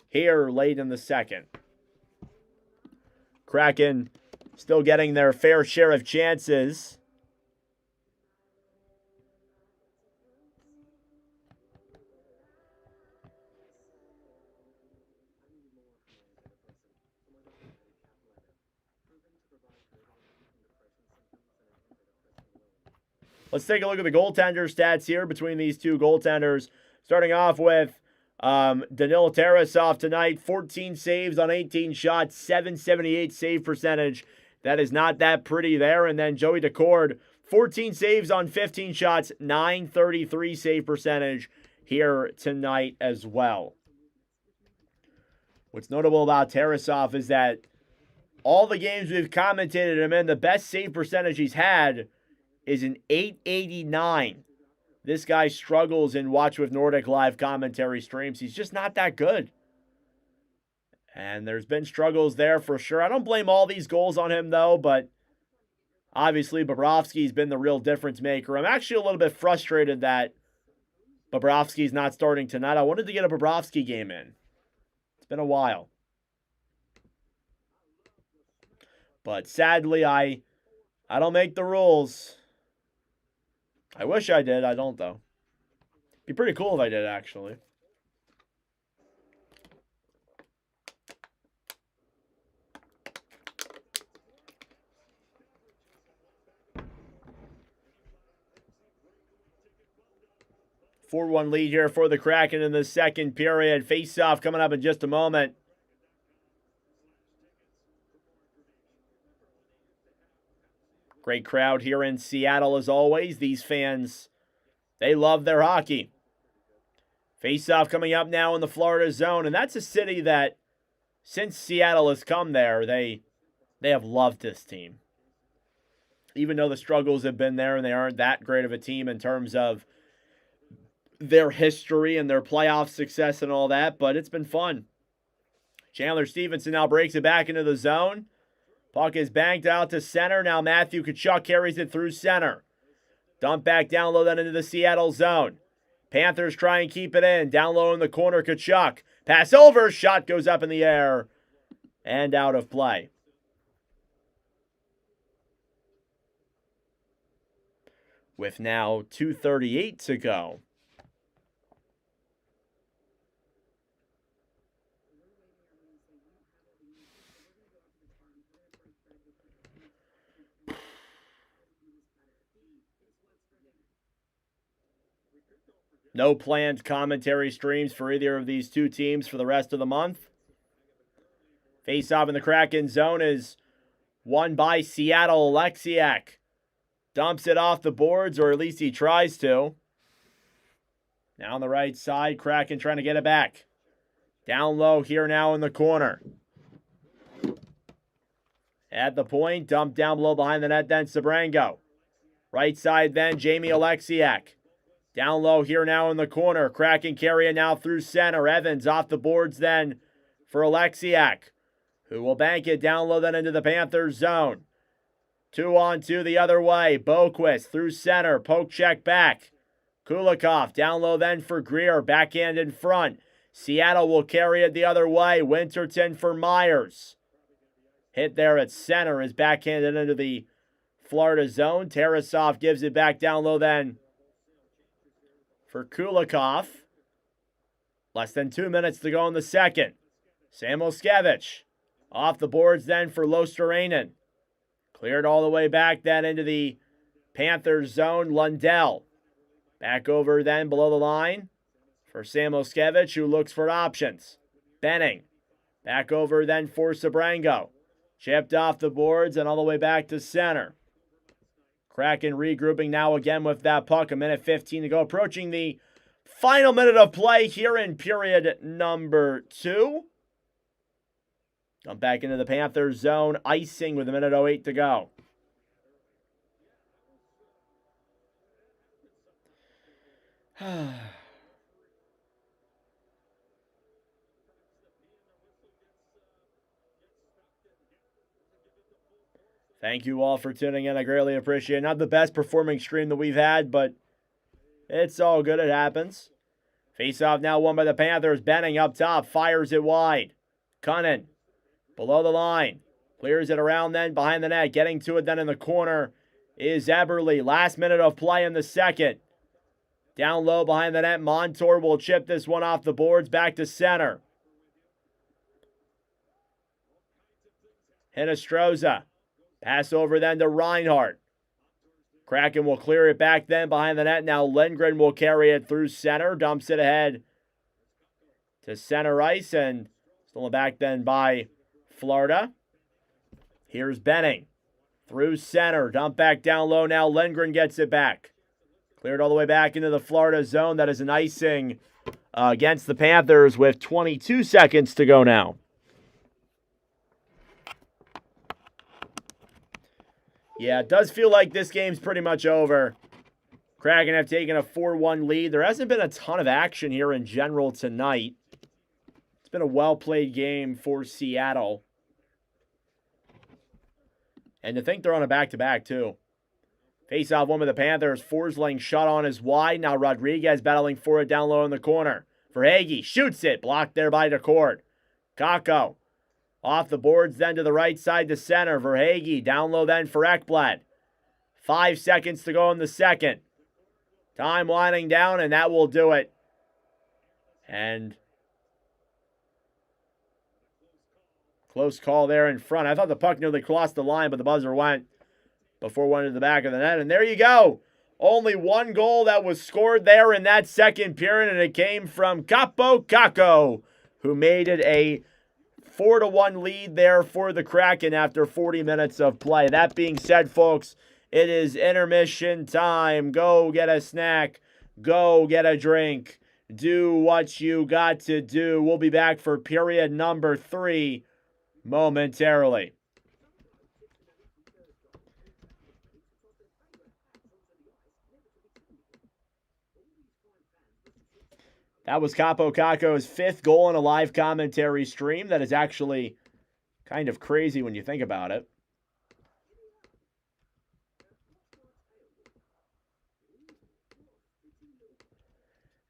here late in the second. Kraken still getting their fair share of chances. Let's take a look at the goaltender stats here between these two goaltenders. Starting off with Danil Tarasov tonight, 14 saves on 18 shots, 778 save percentage. That is not that pretty there. And then Joey Decord, 14 saves on 15 shots, 933 save percentage here tonight as well. What's notable about Tarasov is that all the games we've commentated him in, the best save percentage he's had is an 889. This guy struggles in Watch with Nordic live commentary streams. He's just not that good. And there's been struggles there for sure. I don't blame all these goals on him, though, but obviously Bobrovsky's been the real difference maker. I'm actually a little bit frustrated that Bobrovsky's not starting tonight. I wanted to get a Bobrovsky game in. It's been a while. But sadly, I don't make the rules. I wish I did. I don't, though. Be pretty cool if I did, actually. A 4-1 lead here for the Kraken in the second period. Face-off coming up in just a moment. Great crowd here in Seattle as always. These fans, they love their hockey. Face-off coming up now in the Florida zone. And that's a city that, since Seattle has come there, they have loved this team. Even though the struggles have been there and they aren't that great of a team in terms of their history and their playoff success and all that. But it's been fun. Chandler Stevenson now breaks it back into the zone. Puck is banked out to center. Now Matthew Tkachuk carries it through center. Dump back down low then into the Seattle zone. Panthers try and keep it in. Down low in the corner, Tkachuk. Pass over. Shot goes up in the air. And out of play. With now 2:38 to go. No planned commentary streams for either of these two teams for the rest of the month. Face-off in the Kraken zone is won by Seattle. Alexiak dumps it off the boards, or at least he tries to. Now on the right side, Kraken trying to get it back. Down low here now in the corner. At the point, dumped down below behind the net, then Sabrango. Right side then, Jamie Alexiak. Down low here now in the corner. Kraken carry it now through center. Evans off the boards then for Alexiak, who will bank it down low then into the Panthers zone. 2-on-2 the other way. Boquist through center. Poke check back. Kulikov down low then for Greer. Backhand in front. Seattle will carry it the other way. Winterton for Myers. Hit there at center is backhanded into the Florida zone. Tarasov gives it back down low then for Kulikov. Less than 2 minutes to go in the second. Samoskevich off the boards then for Losterainen. Cleared all the way back then into the Panthers zone. Lundell back over then below the line for Samoskevich, who looks for options. Benning back over then for Sabrango. Chipped off the boards and all the way back to center. Kraken regrouping now again with that puck. 1:15 to go. Approaching the final minute of play here in period number 2. Come back into the Panthers zone. Icing with 1:08 to go. Thank you all for tuning in. I greatly appreciate it. Not the best performing stream that we've had, but it's all good. It happens. Face-off now won by the Panthers. Benning up top. Fires it wide. Cunnin below the line. Clears it around then behind the net. Getting to it then in the corner is Eberle. Last minute of play in the second. Down low behind the net. Montour will chip this one off the boards. Back to center. Hinostroza. Pass over then to Reinhardt. Kraken will clear it back then behind the net. Now Lindgren will carry it through center. Dumps it ahead to center ice. And stolen back then by Florida. Here's Benning. Through center. Dump back down low. Now Lindgren gets it back. Cleared all the way back into the Florida zone. That is an icing against the Panthers with 22 seconds to go now. Yeah, it does feel like this game's pretty much over. Kraken have taken a 4-1 lead. There hasn't been a ton of action here in general tonight. It's been a well-played game for Seattle. And to think they're on a back-to-back, too. Face-off one with the Panthers. Forsling shot on is wide. Now Rodriguez battling for it down low in the corner. Verhaeghe shoots it. Blocked there by DeCord. Kakko. Off the boards then to the right side to center. Verhaeghe down low then for Ekblad. 5 seconds to go in the second. Time winding down, and that will do it. And close call there in front. I thought the puck nearly crossed the line, but the buzzer went before it went into the back of the net. And there you go. Only one goal that was scored there in that second period, and it came from Kaapo Kakko, who made it a 4-1 lead there for the Kraken after 40 minutes of play. That being said, folks, it is intermission time. Go get a snack. Go get a drink. Do what you got to do. We'll be back for period number 3 momentarily. That was Kaapo Kakko's 5th goal in a live commentary stream. That is actually kind of crazy when you think about it.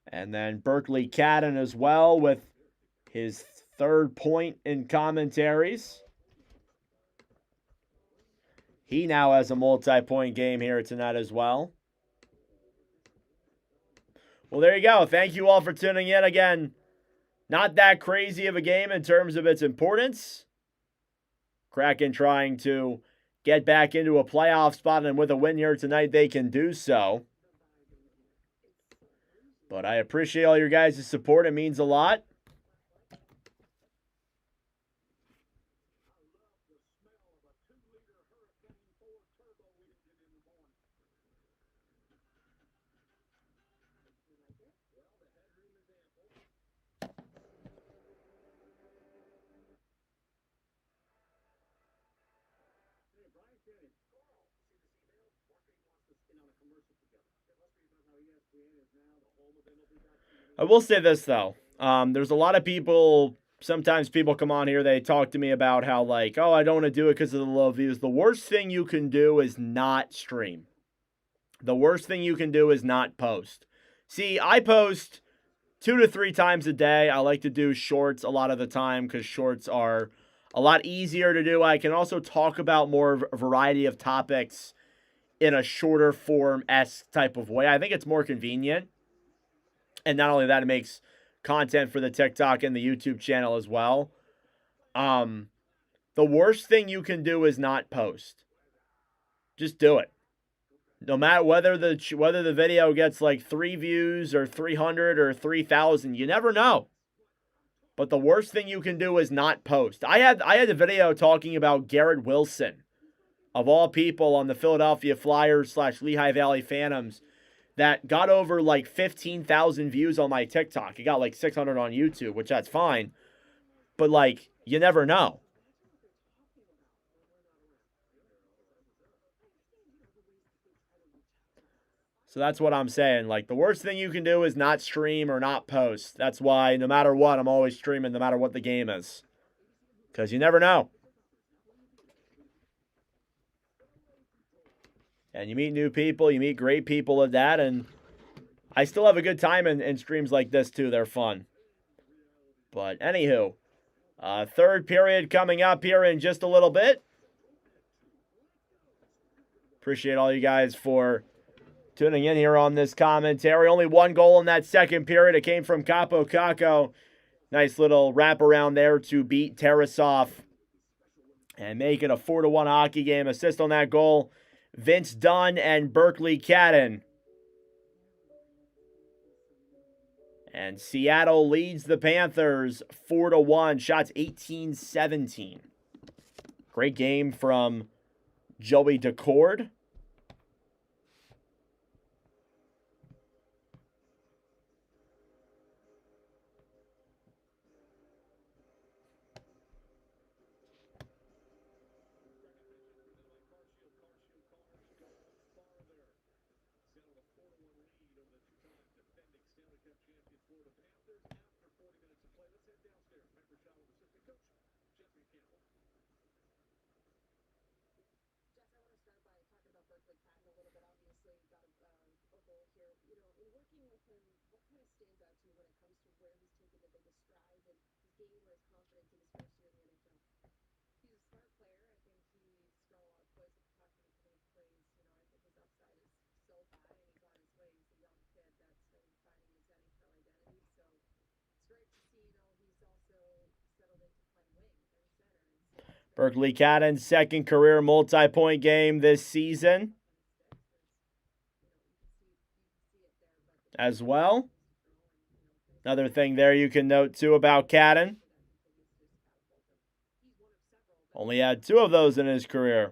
And then Berkeley Cadden as well with his 3rd point in commentaries. He now has a multi-point game here tonight as well. Well, there you go. Thank you all for tuning in. Again, not that crazy of a game in terms of its importance. Kraken trying to get back into a playoff spot, and with a win here tonight, they can do so. But I appreciate all your guys' support. It means a lot. I will say this, though. There's a lot of people, sometimes people come on here, they talk to me about how, like, oh, I don't want to do it because of the low views. The worst thing you can do is not stream. The worst thing you can do is not post. See, I post 2 to 3 times a day. I like to do shorts a lot of the time because shorts are a lot easier to do. I can also talk about more variety of topics in a shorter form-esque type of way. I think it's more convenient. And not only that, it makes content for the TikTok and the YouTube channel as well. The worst thing you can do is not post. Just do it. No matter whether the video gets like 3 views or 300 or 3,000, you never know. But the worst thing you can do is not post. I had a video talking about Garrett Wilson, of all people, on the Philadelphia Flyers / Lehigh Valley Phantoms, that got over like 15,000 views on my TikTok. It got like 600 on YouTube, which that's fine. But like, you never know. So that's what I'm saying. Like, the worst thing you can do is not stream or not post. That's why no matter what, I'm always streaming no matter what the game is. Because you never know. And you meet new people, you meet great people at that, and I still have a good time in streams like this too. They're fun. But anywho, 3rd period coming up here in just a little bit. Appreciate all you guys for tuning in here on this commentary. Only 1 goal in that 2nd period. It came from Kaapo Kakko. Nice little wraparound there to beat Tarasov and make it a 4-1 hockey game. Assist on that goal Vince Dunn and Berkeley Cadden. And Seattle leads the Panthers 4-1. Shots 18-17. Great game from Joey Decord. Berkeley Cadden's second career multi-point game this season as well. Another thing there you can note too about Cadden. Only had 2 of those in his career.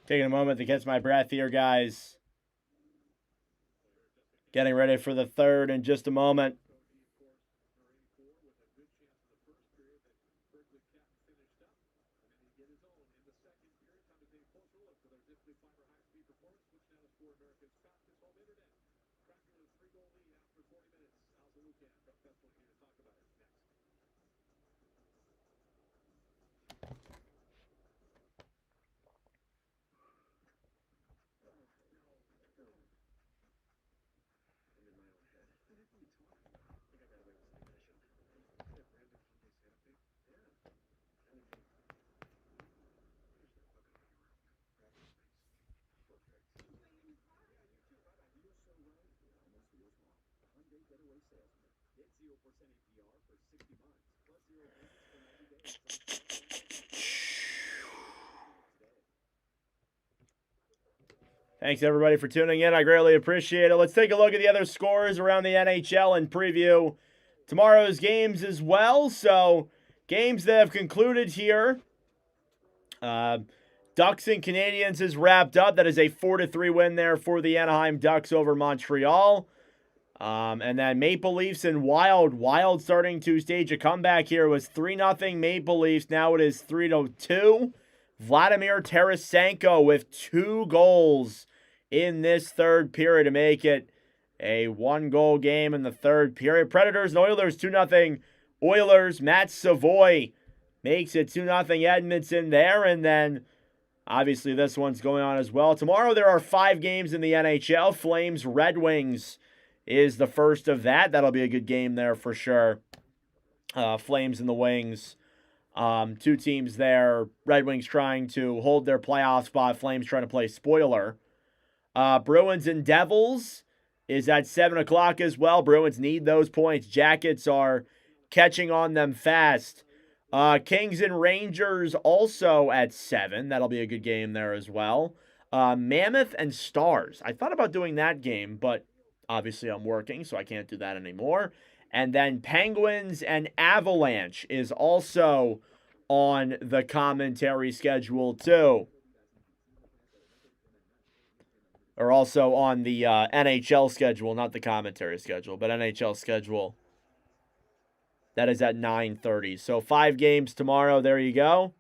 Taking a moment to catch my breath here, guys. Getting ready for the third in just a moment. Thanks, everybody, for tuning in. I greatly appreciate it. Let's take a look at the other scores around the NHL and preview tomorrow's games as well. So, games that have concluded here. Ducks and Canadiens is wrapped up. That is a 4-3 win there for the Anaheim Ducks over Montreal. And then Maple Leafs and Wild. Wild starting to stage a comeback here. It was 3-0 Maple Leafs. Now it is 3-2. Vladimir Tarasenko with 2 goals in this third period to make it a 1-goal game in the third period. Predators and Oilers 2-0 Oilers. Matt Savoy makes it 2-0 Edmonton there. And then obviously this one's going on as well. Tomorrow there are 5 games in the NHL. Flames Red Wings is the first of that. That'll be a good game there for sure. Flames and the Wings. 2 teams there. Red Wings trying to hold their playoff spot. Flames trying to play spoiler. Bruins and Devils is at 7 o'clock as well. Bruins need those points. Jackets are catching on them fast. Kings and Rangers also at 7. That'll be a good game there as well. Mammoth and Stars. I thought about doing that game, but obviously I'm working, so I can't do that anymore. And then Penguins and Avalanche is also on the commentary schedule too. Or also on the NHL schedule, not the commentary schedule, but NHL schedule. That is at 9:30. So 5 games tomorrow. There you go.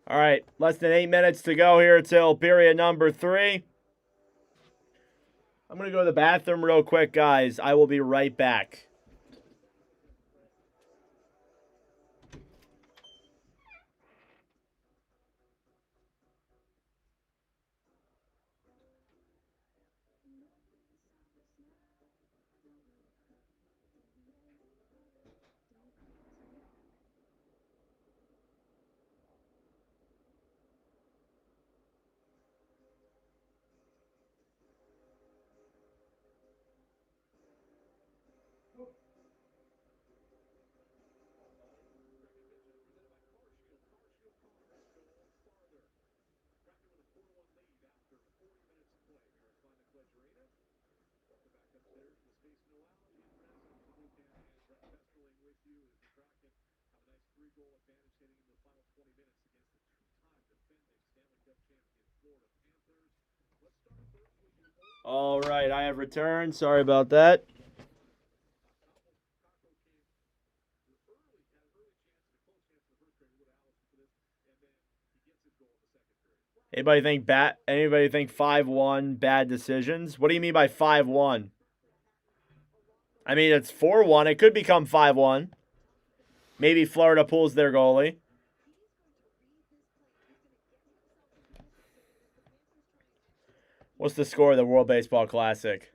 All right, less than 8 minutes to go here till period number 3. I'm going to go to the bathroom real quick, guys. I will be right back. All right, I have returned. Sorry about that. Anybody think 5-1 bad decisions? What do you mean by 5-1? I mean, it's 4-1. It could become 5-1. Maybe Florida pulls their goalie. What's the score of the World Baseball Classic?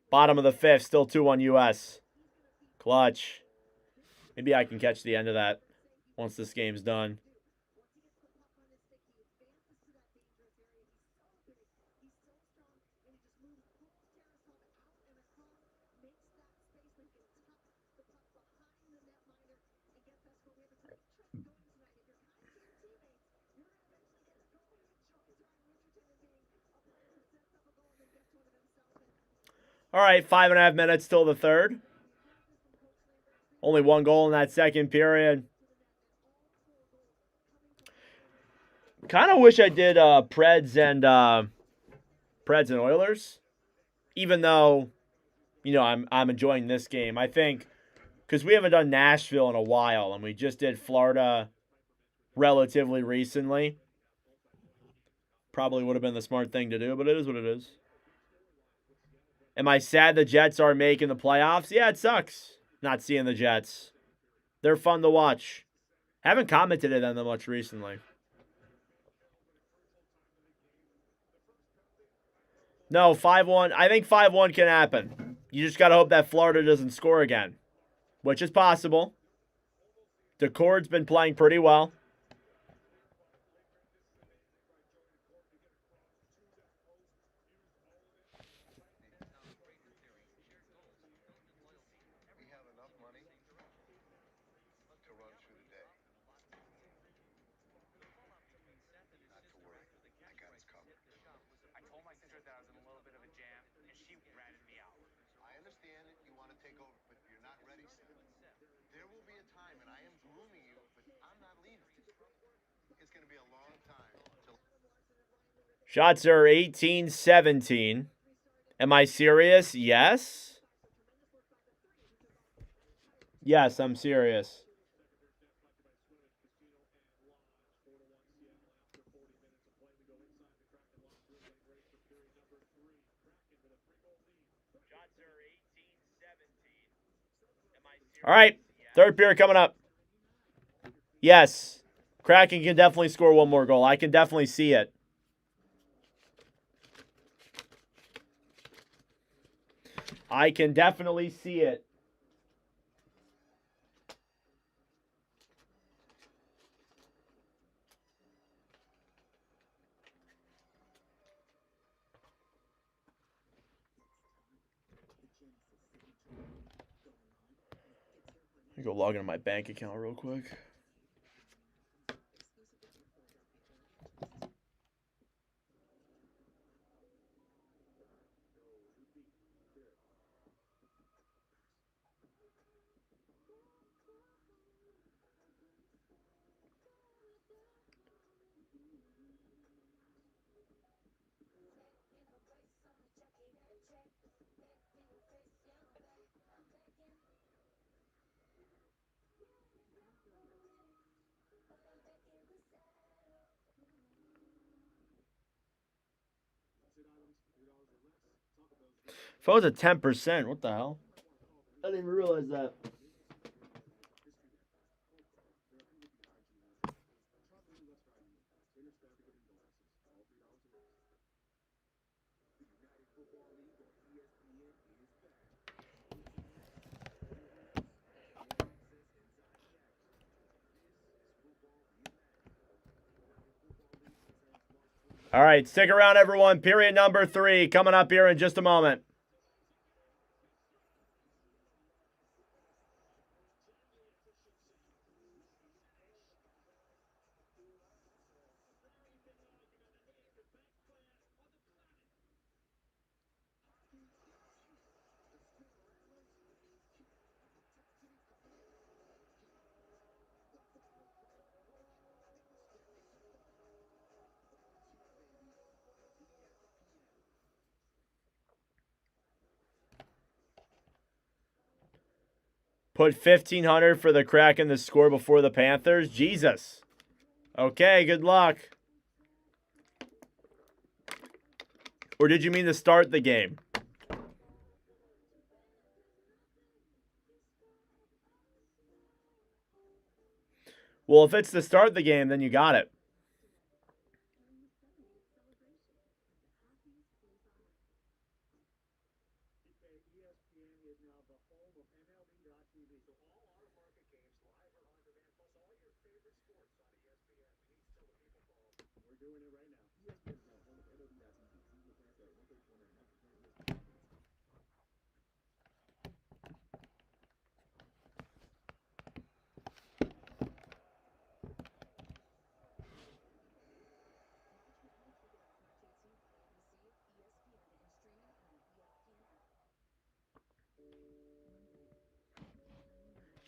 Bottom of the 5th, still 2-1 U.S. Clutch. Maybe I can catch the end of that once this game's done. All right, 5.5 minutes till the 3rd. Only 1 goal in that second period. Kind of wish I did Preds and Oilers, even though, you know, I'm enjoying this game. I think because we haven't done Nashville in a while, and we just did Florida relatively recently. Probably would have been the smart thing to do, but it is what it is. Am I sad the Jets are making the playoffs? Yeah, it sucks not seeing the Jets. They're fun to watch. Haven't commented on them much recently. No, 5-1. I think 5-1 can happen. You just got to hope that Florida doesn't score again, which is possible. DeCord's been playing pretty well. Shots are 18-17. Am I serious? Yes. Yes, I'm serious. Shots are 18-17. All right, third period coming up. Yes, Kraken can definitely score one more goal. I can definitely see it. I can definitely see it. Let me go log into my bank account real quick. If I was at 10%, what the hell? I didn't even realize that. All right, stick around, everyone. Period number 3 coming up here in just a moment. Put 1,500 for the Kraken to score before the Panthers. Jesus. Okay, good luck. Or did you mean to start the game? Well, if it's to start the game, then you got it.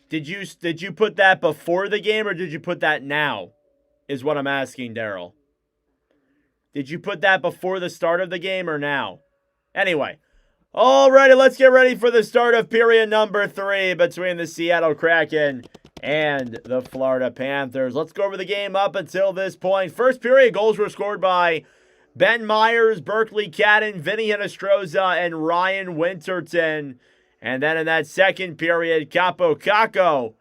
Did you put that before the game or did you put that now? Is what I'm asking, Daryl. Did you put that before the start of the game or now? Anyway. Alrighty, let's get ready for the start of period number 3 between the Seattle Kraken and the Florida Panthers. Let's go over the game up until this point. First period, goals were scored by Ben Myers, Berkeley Cadden, Vinny Hinostroza, and Ryan Winterton. And then in that second period, Capo Caco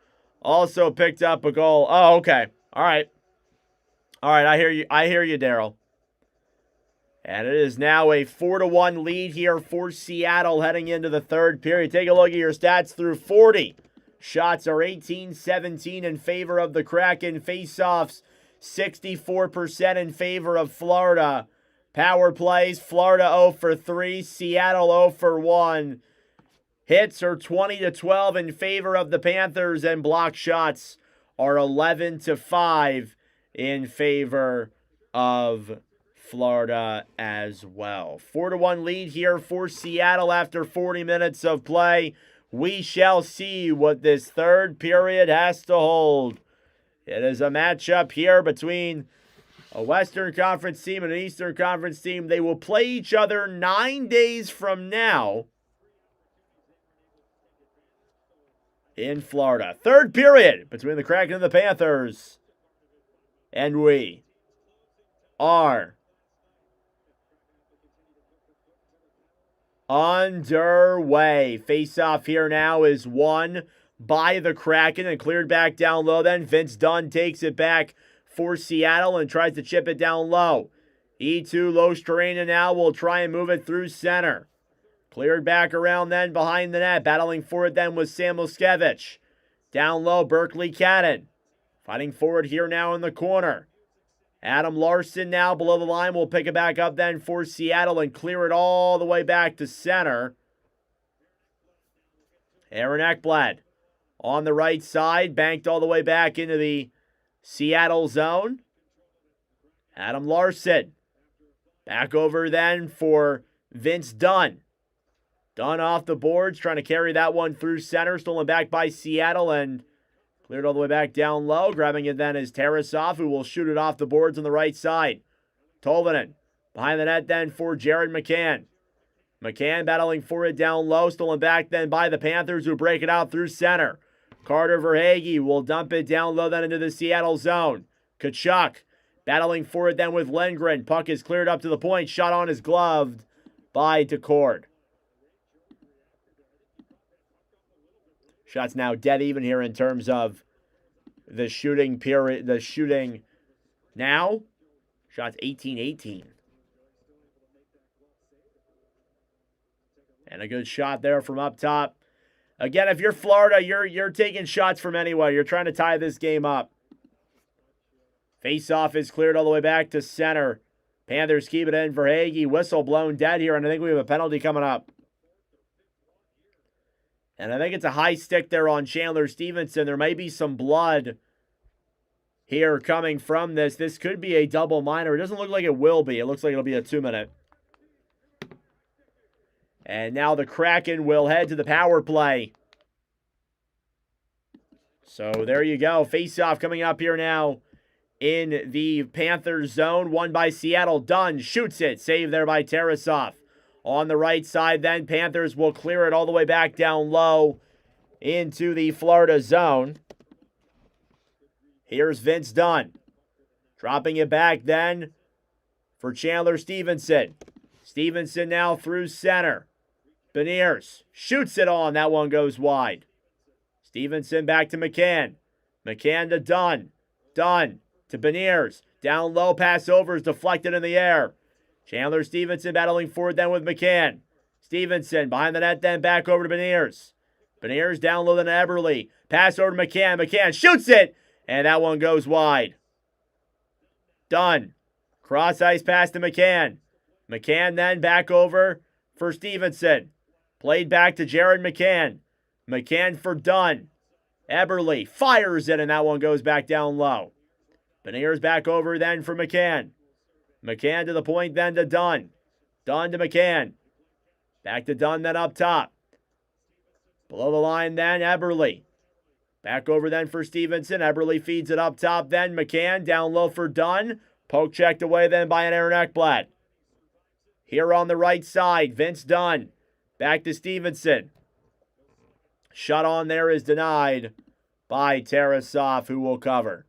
also picked up a goal. Oh, okay. All right. I hear you, Daryl. And it is now a 4-1 lead here for Seattle heading into the third period. Take a look at your stats through 40. Shots are 18-17 in favor of the Kraken. Faceoffs, 64% in favor of Florida. Power plays, Florida 0 for 3, Seattle 0 for 1. Hits are 20-12 in favor of the Panthers, and block shots are 11-5 in favor of Florida as well. 4-1 lead here for Seattle after 40 minutes of play. We shall see what this third period has to hold. It is a matchup here between a Western Conference team and an Eastern Conference team. They will play each other 9 days from now in Florida. Third period between the Kraken and the Panthers. And we are underway. Face-off here now is won by the Kraken and cleared back down low. Then Vince Dunn takes it back for Seattle and tries to chip it down low. E2 Lostrana now will try and move it through center. Cleared back around then behind the net. Battling for it then was Sam Muskevich. Down low, Berkeley Cadden. Fighting forward here now in the corner. Adam Larson now below the line will pick it back up then for Seattle and clear it all the way back to center. Aaron Ekblad on the right side, banked all the way back into the Seattle zone. Adam Larson back over then for Vince Dunn. Dunn off the boards, trying to carry that one through center, stolen back by Seattle and cleared all the way back down low. Grabbing it then is Tarasov, who will shoot it off the boards on the right side. Tolvanen behind the net then for Jared McCann. McCann battling for it down low. Stolen back then by the Panthers, who break it out through center. Carter Verhaeghe will dump it down low then into the Seattle zone. Tkachuk battling for it then with Lindgren. Puck is cleared up to the point. Shot on is gloved by Decord. Shots now dead even here in terms of the shooting period. The shooting now. Shots 18-18. And a good shot there from up top. Again, if you're Florida, you're taking shots from anywhere. You're trying to tie this game up. Face-off is cleared all the way back to center. Panthers keep it in for Hagee. Whistle blown dead here, and I think we have a penalty coming up. And I think it's a high stick there on Chandler Stevenson. There may be some blood here coming from this. This could be a double minor. It doesn't look like it will be. It looks like it'll be a 2-minute. And now the Kraken will head to the power play. So there you go. Face-off coming up here now in the Panthers zone. Won by Seattle. Dunn shoots it. Saved there by Tarasov. On the right side then, Panthers will clear it all the way back down low into the Florida zone. Here's Vince Dunn. Dropping it back then for Chandler Stevenson. Stevenson now through center. Beniers shoots it on. That one goes wide. Stevenson back to McCann. McCann to Dunn. Dunn to Beniers. Down low, pass over is deflected in the air. Chandler Stevenson battling forward then with McCann. Stevenson behind the net then back over to Beniers. Beniers down low then to Eberle. Pass over to McCann. McCann shoots it. And that one goes wide. Dunn. Cross ice pass to McCann. McCann then back over for Stevenson. Played back to Jared McCann. McCann for Dunn. Eberle fires it, and that one goes back down low. Beniers back over then for McCann. McCann to the point then to Dunn. Dunn to McCann. Back to Dunn then up top. Below the line then, Eberle. Back over then for Stevenson. Eberle feeds it up top then. McCann down low for Dunn. Poke checked away then by an Aaron Ekblad. Here on the right side, Vince Dunn. Back to Stevenson. Shot on there is denied by Tarasov, who will cover.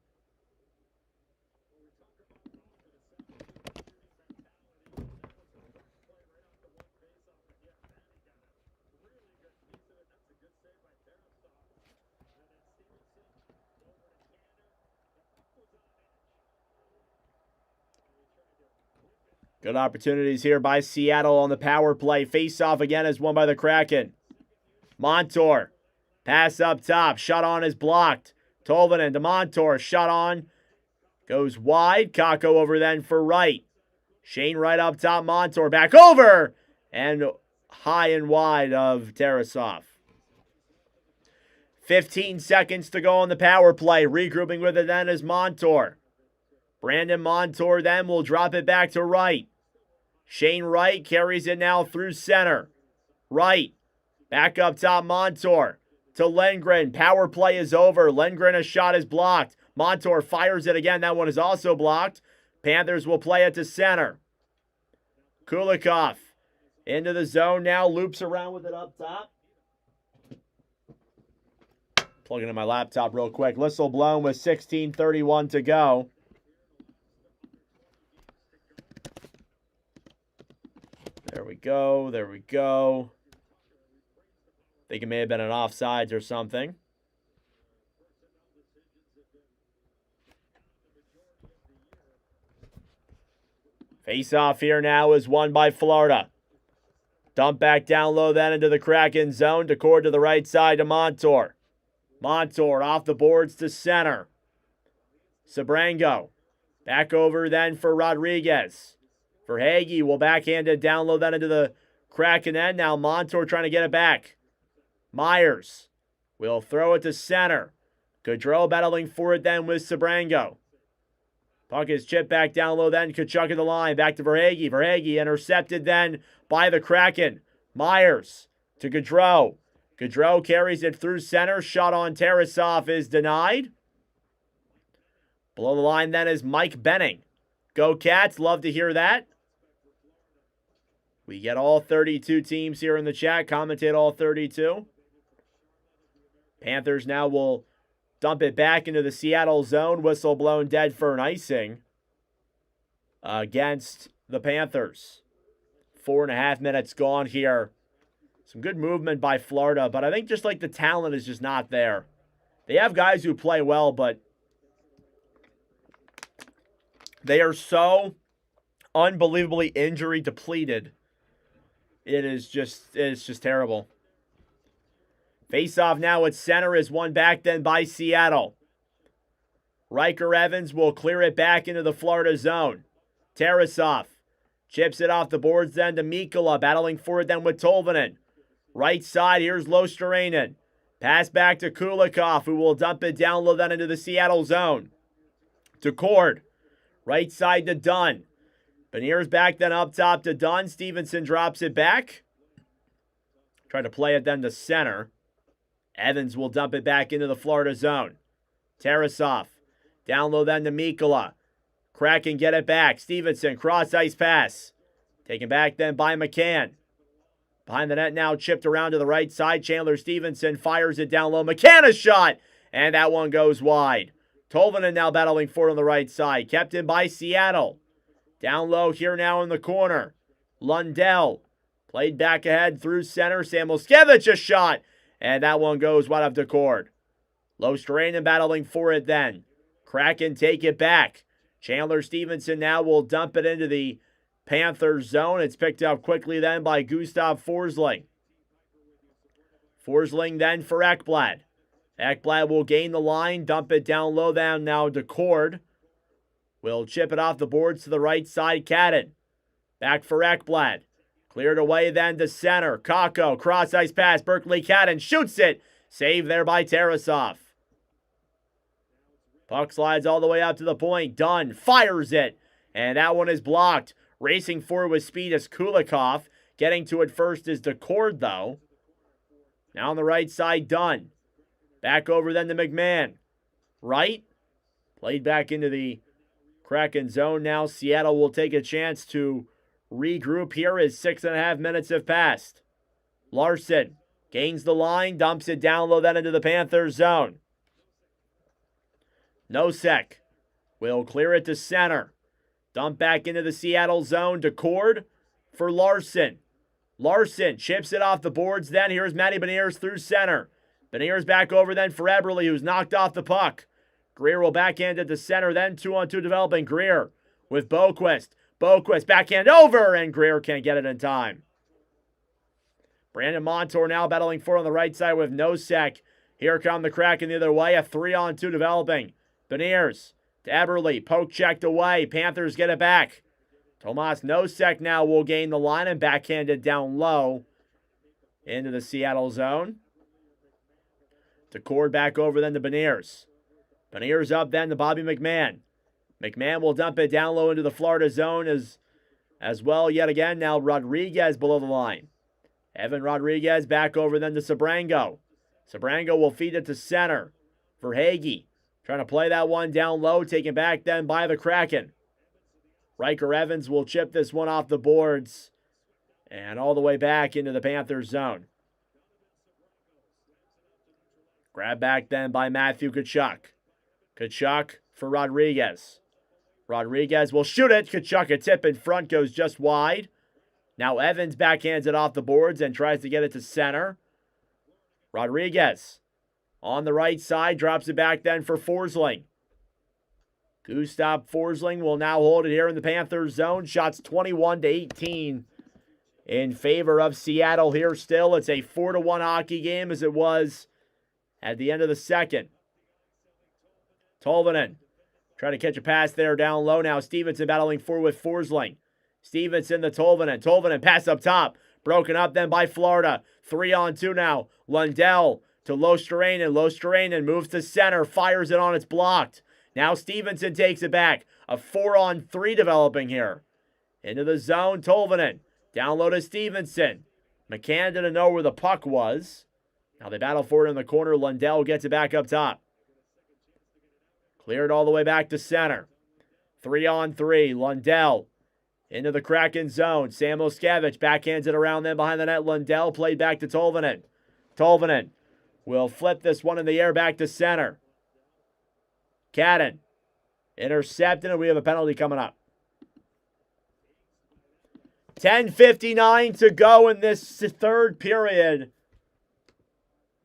Good opportunities here by Seattle on the power play. Face-off again is won by the Kraken. Montour. Pass up top. Shot on is blocked. Tolvanen to Montour. Shot on. Goes wide. Kakko over then for Wright. Shane Wright up top. Montour back over. And high and wide of Tarasov. 15 seconds to go on the power play. Regrouping with it then is Montour. Brandon Montour then will drop it back to Wright. Shane Wright carries it now through center. Wright. Back up top, Montour. To Lindgren. Power play is over. Lindgren, a shot is blocked. Montour fires it again. That one is also blocked. Panthers will play it to center. Kulikov. Into the zone now. Loops around with it up top. Plug it in my laptop real quick. Whistle blown with 16:31 to go. There we go. There we go. Think it may have been an offsides or something. Face-off here now is won by Florida. Dump back down low then into the Kraken zone. Decord to the right side to Montour. Montour off the boards to center. Sabrango. Back over then for Rodriguez. Verhaeghe will backhand it down low then into the Kraken end. Now Montour trying to get it back. Myers will throw it to center. Gaudreau battling for it then with Sabrango. Puck is chipped back down low then. Tkachuk at the line. Back to Verhaeghe. Verhaeghe intercepted then by the Kraken. Myers to Gaudreau. Gaudreau carries it through center. Shot on Tarasov is denied. Below the line then is Mike Benning. Go Cats. Love to hear that. We get all 32 teams here in the chat. Commentate all 32. Panthers now will dump it back into the Seattle zone. Whistle blown dead for an icing against the Panthers. 4.5 minutes gone here. Some good movement by Florida, but I think just like the talent is just not there. They have guys who play well, but they are so unbelievably injury depleted. It's just terrible. Face-off now at center is won back then by Seattle. Riker Evans will clear it back into the Florida zone. Tarasov chips it off the boards then to Mikkola, battling for it then with Tolvanen. Right side, here's Losterainen. Pass back to Kulikov, who will dump it down low then into the Seattle zone. To Cord. Right side to Dunn. Beniers back then up top to Dunn. Stevenson drops it back. Try to play it then to center. Evans will dump it back into the Florida zone. Tarasov. Down low then to Mikkola. Kraken get it back. Stevenson, cross-ice pass. Taken back then by McCann. Behind the net now, chipped around to the right side. Chandler Stevenson fires it down low. McCann a shot, and that one goes wide. Tolvanen now battling for it on the right side. Kept in by Seattle. Down low here now in the corner. Lundell. Played back ahead through center. Samuelskevich a shot. And that one goes wide up to Cord. Losterainen battling for it then. Kraken take it back. Chandler Stevenson now will dump it into the Panthers zone. It's picked up quickly then by Gustav Forsling. Forsling then for Ekblad. Ekblad will gain the line. Dump it down low down now to Cord. Will chip it off the boards to the right side. Cadden. Back for Ekblad. Cleared away then to center. Kakko. Cross-ice pass. Berkeley Cadden shoots it. Saved there by Tarasov. Puck slides all the way out to the point. Dunn fires it. And that one is blocked. Racing forward with speed is Kulikov. Getting to it first is Decord, though. Now on the right side, Dunn. Back over then to McMahon. Right. Played back into the Kraken zone now. Seattle will take a chance to regroup here as 6.5 minutes have passed. Larson gains the line. Dumps it down low then into the Panthers zone. Nosek will clear it to center. Dump back into the Seattle zone to Cord for Larson. Larson chips it off the boards then. Here's Matty Beniers through center. Beniers back over then for Eberle, who's knocked off the puck. Greer will backhand it to center, then 2-on-2 developing. Greer with Boquist. Boquist backhand over, and Greer can't get it in time. Brandon Montour now battling for on the right side with Nosek. Here come the Kraken the other way. A 3-on-2 developing. Beniers to Eberle. Poke checked away. Panthers get it back. Tomas Nosek now will gain the line and backhand it down low into the Seattle zone. To Cord back over then to Beniers. Beniers up then to Bobby McMahon. McMahon will dump it down low into the Florida zone as well yet again. Now Rodriguez below the line. Evan Rodriguez back over then to Sabrango. Sabrango will feed it to center. Verhaeghe trying to play that one down low. Taken back then by the Kraken. Riker Evans will chip this one off the boards and all the way back into the Panthers zone. Grab back then by Matthew Tkachuk. Tkachuk for Rodriguez. Rodriguez will shoot it. Tkachuk a tip in front goes just wide. Now Evans backhands it off the boards and tries to get it to center. Rodriguez on the right side, drops it back then for Forsling. Gustav Forsling will now hold it here in the Panthers zone. Shots 21-18 in favor of Seattle here still. It's a 4-1 hockey game as it was at the end of the second. Tolvanen trying to catch a pass there down low now. Stevenson battling forward with Forsling. Stevenson to Tolvanen. Tolvanen pass up top. Broken up then by Florida. 3-on-2 now. Lundell to Losterainen. Losterainen moves to center. Fires it on. It's blocked. Now Stevenson takes it back. A 4-on-3 developing here. Into the zone. Tolvanen. Down low to Stevenson. McCann didn't know where the puck was. Now they battle for it in the corner. Lundell gets it back up top. Cleared all the way back to center. 3-on-3. Lundell into the Kraken zone. Sam Oskevich backhands it around them behind the net. Lundell played back to Tolvanen. Tolvanen will flip this one in the air back to center. Cadden intercepted, and we have a penalty coming up. 10:59 to go in this third period.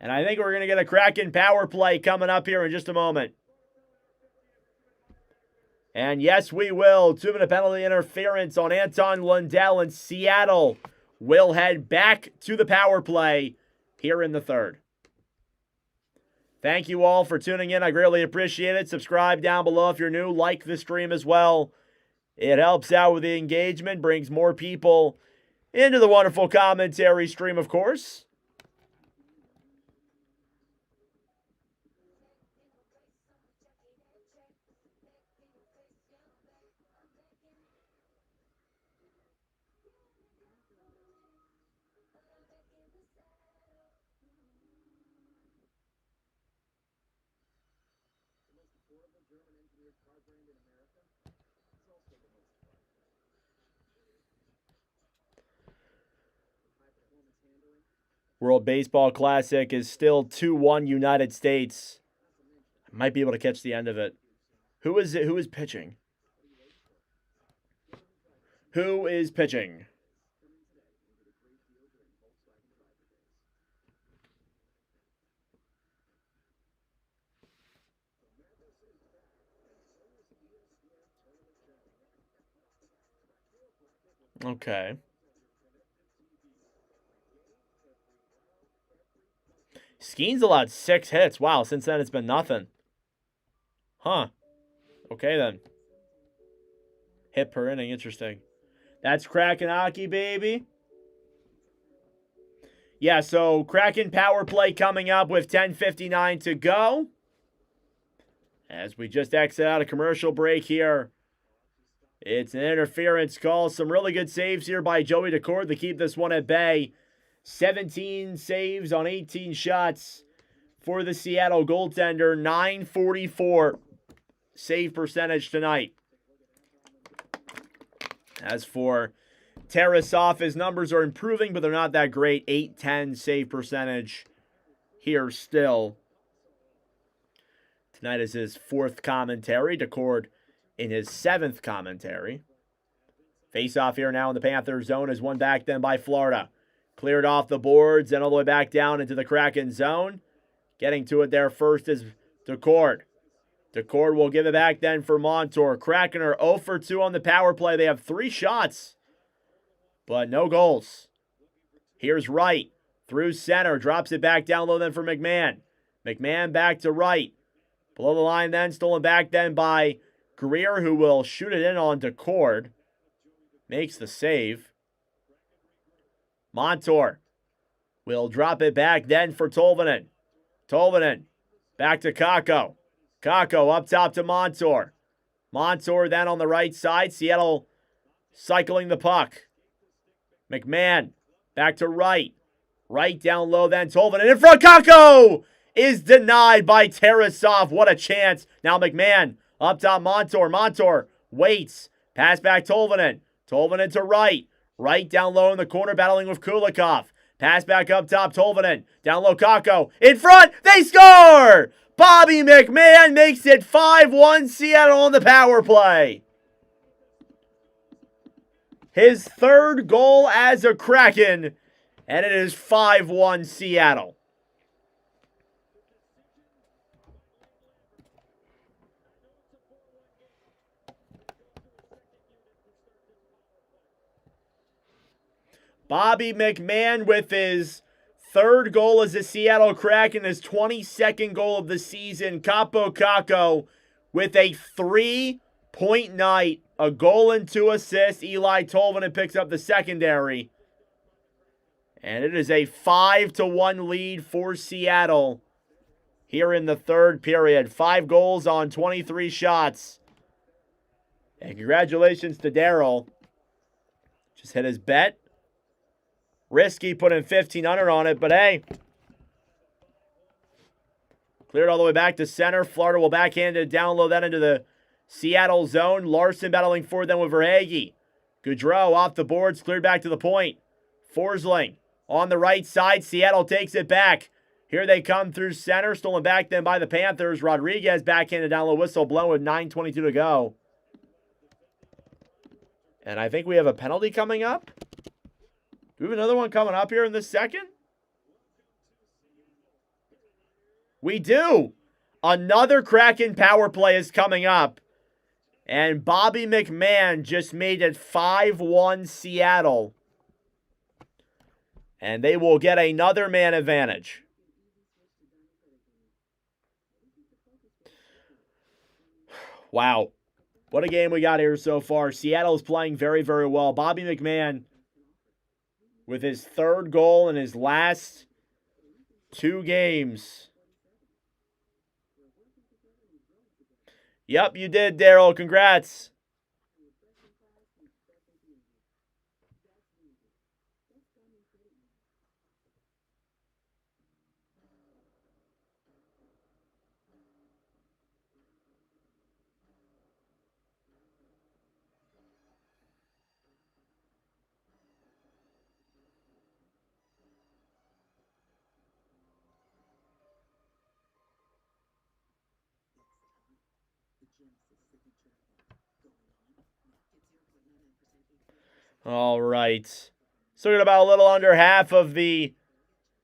And I think we're going to get a Kraken power play coming up here in just a moment. And yes, we will. 2-minute penalty interference on Anton Lundell, and Seattle will head back to the power play here in the third. Thank you all for tuning in. I greatly appreciate it. Subscribe down below if you're new. Like the stream as well. It helps out with the engagement, brings more people into the wonderful commentary stream, of course. World Baseball Classic is still 2-1 United States. I might be able to catch the end of it. Who is it? Who is pitching? Who is pitching? Okay. Skeen's allowed 6 hits. Wow, since then it's been nothing. Huh. Okay, then. Hit per inning. Interesting. That's Kraken hockey, baby. Yeah, so Kraken power play coming up with 10:59 to go. As we just exit out a commercial break here. It's an interference call. Some really good saves here by Joey Decord to keep this one at bay. 17 saves on 18 shots for the Seattle goaltender. .944 save percentage tonight. As for Tarasov, his numbers are improving, but they're not that great. .810 save percentage here still. Tonight is his 4th commentary. Decord in his 7th commentary. Face-off here now in the Panthers zone is one back then by Florida. Cleared off the boards and all the way back down into the Kraken zone. Getting to it there first is Decord. Decord will give it back then for Montour. Kraken are 0 for 2 on the power play. They have 3 shots, but no goals. Here's Wright through center. Drops it back down low then for McMahon. McMahon back to Wright. Below the line then. Stolen back then by Greer, who will shoot it in on Decord. Makes the save. Montour will drop it back then for Tolvanen. Tolvanen back to Kakko. Kakko up top to Montour. Montour then on the right side. Seattle cycling the puck. McMahon back to Wright. Wright down low then. Tolvanen in front. Kakko is denied by Tarasov. What a chance. Now McMahon up top. Montour. Montour waits. Pass back Tolvanen. Tolvanen to Wright. Right down low in the corner, battling with Kulikov. Pass back up top, Tolvanen. Down low, Kakko. In front, they score! Bobby McMahon makes it 5-1 Seattle on the power play. His third goal as a Kraken, and it is 5-1 Seattle. Bobby McMahon with his third goal as a Seattle Kraken, his 22nd goal of the season. Capo Caco with a 3-point night, a goal and 2 assists. Eli Tolvanen picks up the secondary. And it is a 5-1 lead for Seattle here in the third period. 5 goals on 23 shots. And congratulations to Daryl. Just hit his bet. Risky, put in 1,500 on it, but hey. Cleared all the way back to center. Florida will backhand it down low, that into the Seattle zone. Larson battling for them with Verhaeghe. Gaudreau off the boards, cleared back to the point. Forsling on the right side. Seattle takes it back. Here they come through center. Stolen back then by the Panthers. Rodriguez backhanded down low, whistle blown with 9:22 to go. And I think we have a penalty coming up. Do we have another one coming up here in this second? We do. Another Kraken power play is coming up. And Bobby McMahon just made it 5-1 Seattle. And they will get another man advantage. Wow. What a game we got here so far. Seattle is playing very, very well. Bobby McMahon with his third goal in his last 2 games. Yep, you did, Daryl. Congrats. All right. So we got about a little under half of the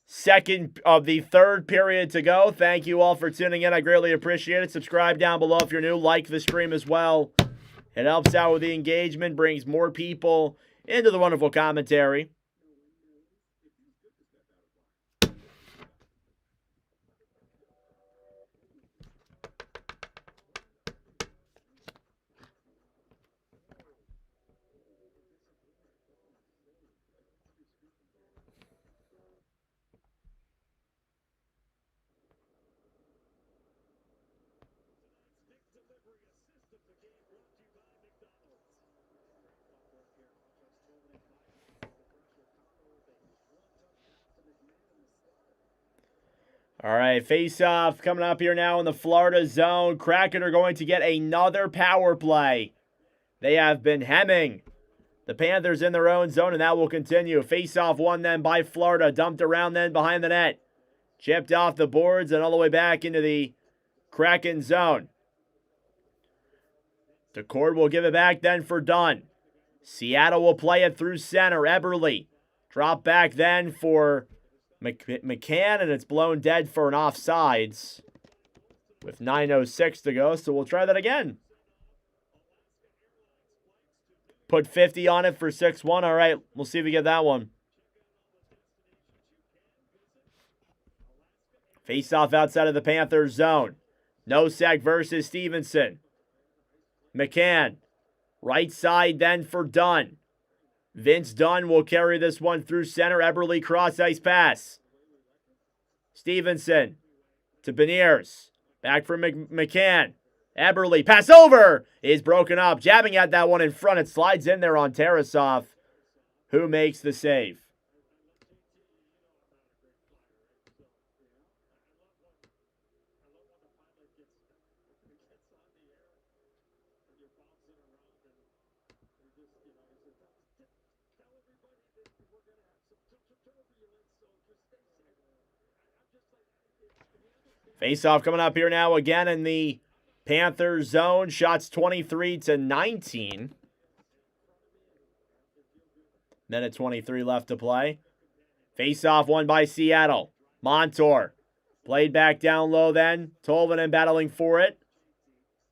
third period to go. Thank you all for tuning in. I greatly appreciate it. Subscribe down below if you're new. Like the stream as well. It helps out with the engagement, brings more people into the wonderful commentary. All right, face-off coming up here now in the Florida zone. Kraken are going to get another power play. They have been hemming the Panthers in their own zone, and that will continue. Face-off won then by Florida. Dumped around then behind the net. Chipped off the boards and all the way back into the Kraken zone. DeCord will give it back then for Dunn. Seattle will play it through center. Eberle. Drop back then for McCann, and it's blown dead for an offsides with 9:06 to go, so we'll try that again. Put 50 on it for 6-1. All right, we'll see if we get that one. Face-off outside of the Panthers zone. Nosek versus Stevenson. McCann. Right side then for Dunn. Vince Dunn will carry this one through center. Eberle cross-ice pass. Stevenson to Beniers. Back for McCann. Eberle, pass over, is broken up. Jabbing at that one in front. It slides in there on Tarasov, who makes the save. Face-off coming up here now again in the Panthers zone. Shots 23-19. Minute 23 left to play. Face-off won by Seattle. Montour. Played back down low then. Tolvanen battling for it.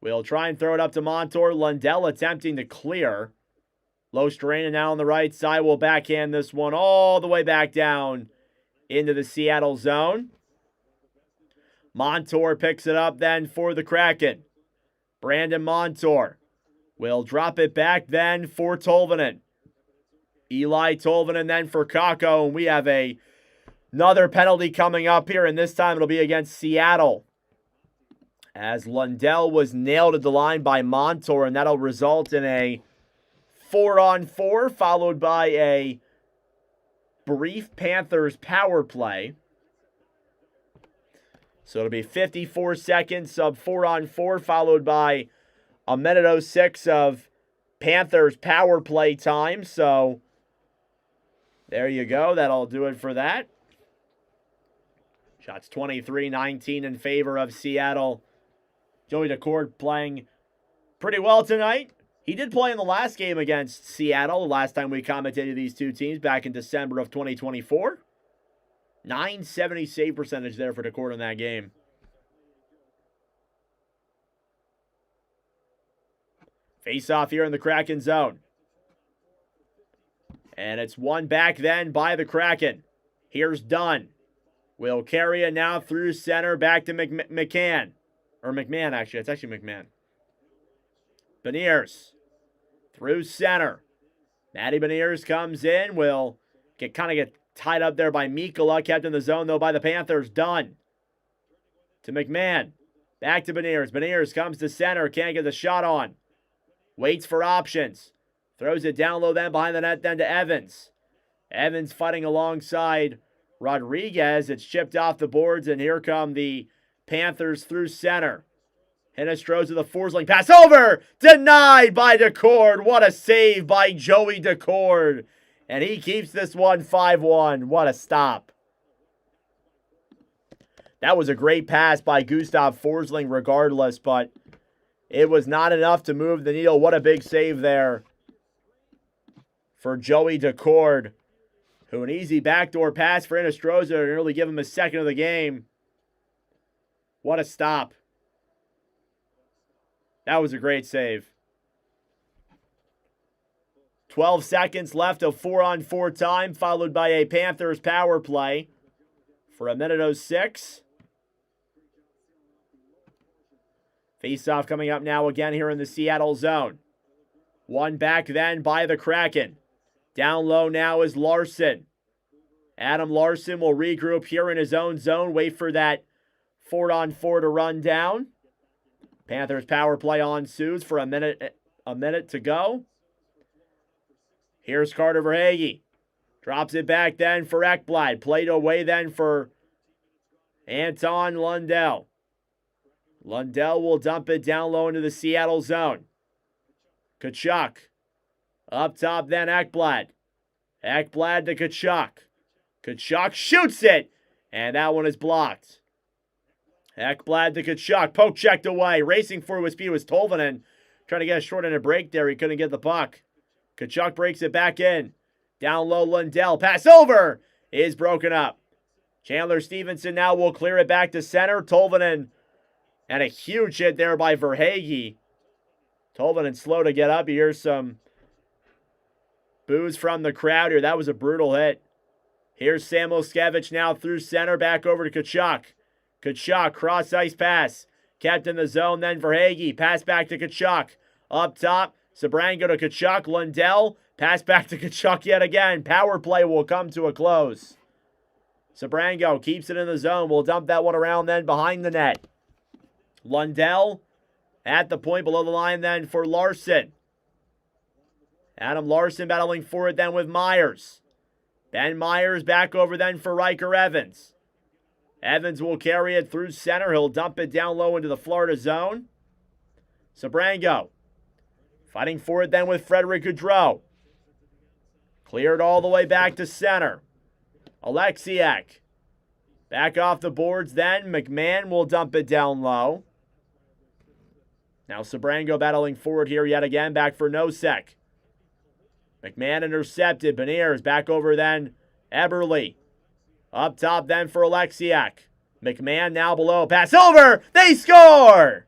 We'll try and throw it up to Montour. Lundell attempting to clear. Lostrana now on the right side will backhand this one all the way back down into the Seattle zone. Montour picks it up then for the Kraken. Brandon Montour will drop it back then for Tolvanen. Eli Tolvanen then for Kakko. And we have another penalty coming up here, and this time it'll be against Seattle, as Lundell was nailed at the line by Montour, and that'll result in a 4-on-4, followed by a brief Panthers power play. So it'll be 54 seconds of 4-on-4, followed by a minute 06 of Panthers power play time. So there you go. That'll do it for that. Shots 23-19 in favor of Seattle. Joey Daccord playing pretty well tonight. He did play in the last game against Seattle, the last time we commentated these two teams back in December of 2024. .970 save percentage there for Daccord in that game. Face-off here in the Kraken zone. And it's won back then by the Kraken. Here's Dunn. Will carry it now through center back to McCann. Or McMahon, actually. It's actually McMahon. Beniers through center. Matty Beniers comes in. Will get tied up there by Mikkola. Kept in the zone, though, by the Panthers. Dunn to McMahon. Back to Beniers. Beniers comes to center. Can't get the shot on. Waits for options. Throws it down low then behind the net then to Evans. Evans fighting alongside Rodriguez. It's chipped off the boards, and here come the Panthers through center. Hinestroza the Forsling pass over. Denied by Daccord. What a save by Joey Daccord. And he keeps this one 5-1. What a stop. That was a great pass by Gustav Forsling regardless, but it was not enough to move the needle. What a big save there for Joey Daccord, who an easy backdoor pass for Hinestroza to nearly give him a second of the game. What a stop. That was a great save. 12 seconds left of 4-on-4 time, followed by a Panthers power play for a minute 06. Face-off coming up now again here in the Seattle zone. One back then by the Kraken. Down low now is Larson. Adam Larson will regroup here in his own zone. Wait for that 4-on-4 to run down. Panthers power play ensues for a minute to go. Here's Carter Verhaeghe. Drops it back then for Ekblad. Played away then for Anton Lundell. Lundell will dump it down low into the Seattle zone. Tkachuk. Up top then Ekblad. Ekblad to Tkachuk. Tkachuk shoots it. And that one is blocked. Ekblad to Tkachuk. Poke checked away. Racing for with speed was Tolvanen. Trying to get a short-handed break there. He couldn't get the puck. Tkachuk breaks it back in. Down low Lundell. Pass over. Is broken up. Chandler Stevenson now will clear it back to center. Tolvanen. And a huge hit there by Verhaeghe. Tolvanen slow to get up. Here's some boos from the crowd here. That was a brutal hit. Here's Sam Moskevich now through center. Back over to Tkachuk. Tkachuk, cross-ice pass. Kept in the zone, then Verhaeghe. Pass back to Tkachuk. Up top, Sabrango to Tkachuk. Lundell, pass back to Tkachuk yet again. Power play will come to a close. Sabrango keeps it in the zone. We'll dump that one around then behind the net. Lundell at the point below the line then for Larson. Adam Larson battling for it then with Myers. Ben Myers back over then for Riker Evans. Evans will carry it through center. He'll dump it down low into the Florida zone. Sabrango fighting for it then with Frederick Gaudreau. Cleared all the way back to center. Alexiak. Back off the boards then. McMahon will dump it down low. Now Sabrango battling forward here yet again. Back for Nosek. McMahon intercepted. Beniers back over then. Eberle. Up top then for Alexiak. McMahon now below. Pass over. They score!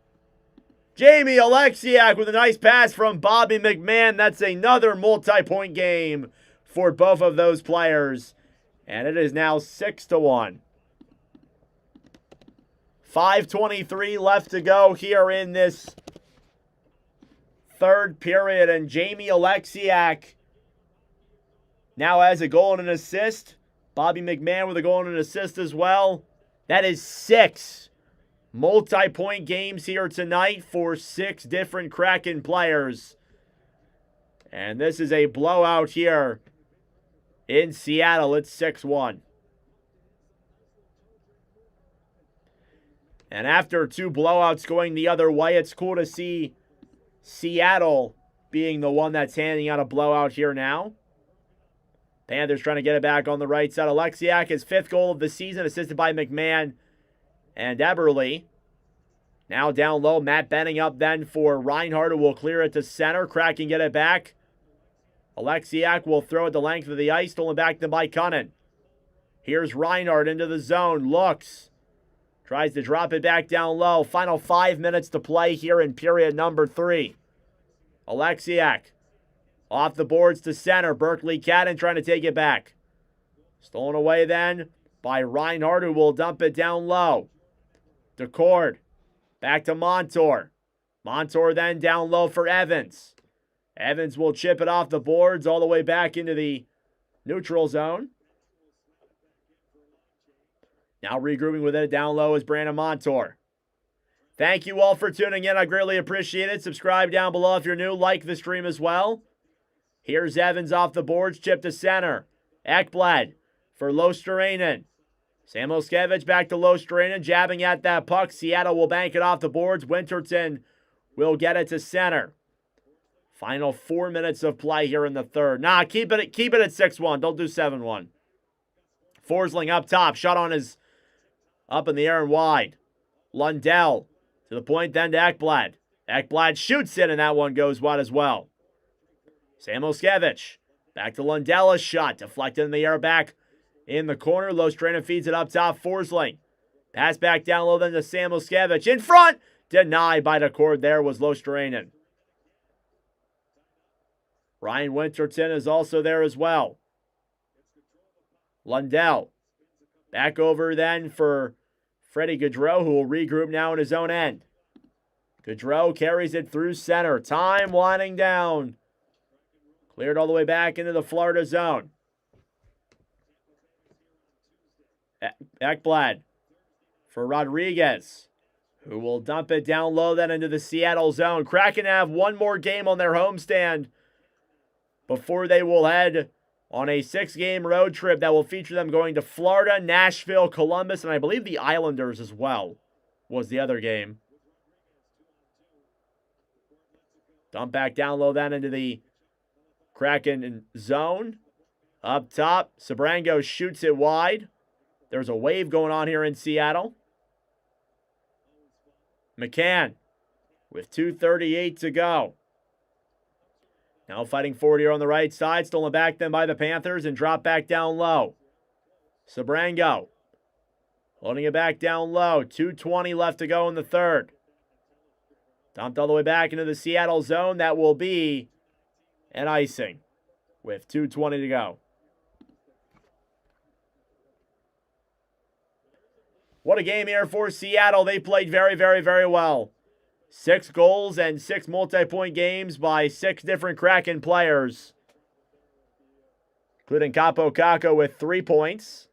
Jamie Alexiak with a nice pass from Bobby McMahon. That's another multi-point game for both of those players. And it is now 6-1. 5:23 left to go here in this third period. And Jamie Alexiak now has a goal and an assist. Bobby McMahon with a goal and an assist as well. That is 6 multi-point games here tonight for 6 different Kraken players. And this is a blowout here in Seattle. It's 6-1. And after 2 blowouts going the other way, it's cool to see Seattle being the one that's handing out a blowout here now. Panthers trying to get it back on the right side. Alexiak, his 5th goal of the season, assisted by McMahon and Eberle. Now down low, Matt Benning up then for Reinhardt, who will clear it to center. Kraken get it back. Alexiak will throw it the length of the ice, stolen back then by Cunnin. Here's Reinhardt into the zone, looks. Tries to drop it back down low. Final 5 minutes to play here in period number 3. Alexiak off the boards to center. Berkeley Cadden trying to take it back. Stolen away then by Reinhardt, who will dump it down low. DeCord back to Montour. Montour then down low for Evans. Evans will chip it off the boards all the way back into the neutral zone. Now regrouping with it down low is Brandon Montour. Thank you all for tuning in. I greatly appreciate it. Subscribe down below if you're new. Like the stream as well. Here's Evans off the boards. Chip to center. Ekblad for Losterainen. Samoskevich back to Losterainen. Jabbing at that puck. Seattle will bank it off the boards. Winterton will get it to center. Final 4 minutes of play here in the third. Nah, keep it at 6-1. Don't do 7-1. Forsling up top. Shot on his up in the air and wide. Lundell to the point then to Ekblad. Ekblad shoots it, and that one goes wide as well. Samoskevich back to Lundell. A shot deflected in the air back in the corner. Losterainen feeds it up top. Forsling. Pass back down low then to Samoskevich. In front. Denied by the cord. There was Losterainen. Ryan Winterton is also there as well. Lundell. Back over then for Freddie Gaudreau, who will regroup now in his own end. Gaudreau carries it through center. Time winding down. Cleared all the way back into the Florida zone. Ekblad for Rodriguez, who will dump it down low then into the Seattle zone. Kraken have one more game on their homestand before they will head on a 6-game road trip that will feature them going to Florida, Nashville, Columbus, and I believe the Islanders as well was the other game. Dump back down low then into the Kraken zone. Up top, Sabrango shoots it wide. There's a wave going on here in Seattle. McCann with 2:38 to go. Now fighting forward here on the right side. Stolen back then by the Panthers and dropped back down low. Sabrango holding it back down low. 2:20 left to go in the third. Dumped all the way back into the Seattle zone. That will be an icing with 2:20 to go. What a game here for Seattle. They played very, very, very well. 6 goals and 6 multi-point games by 6 different Kraken players, including Capo Caco with 3 points.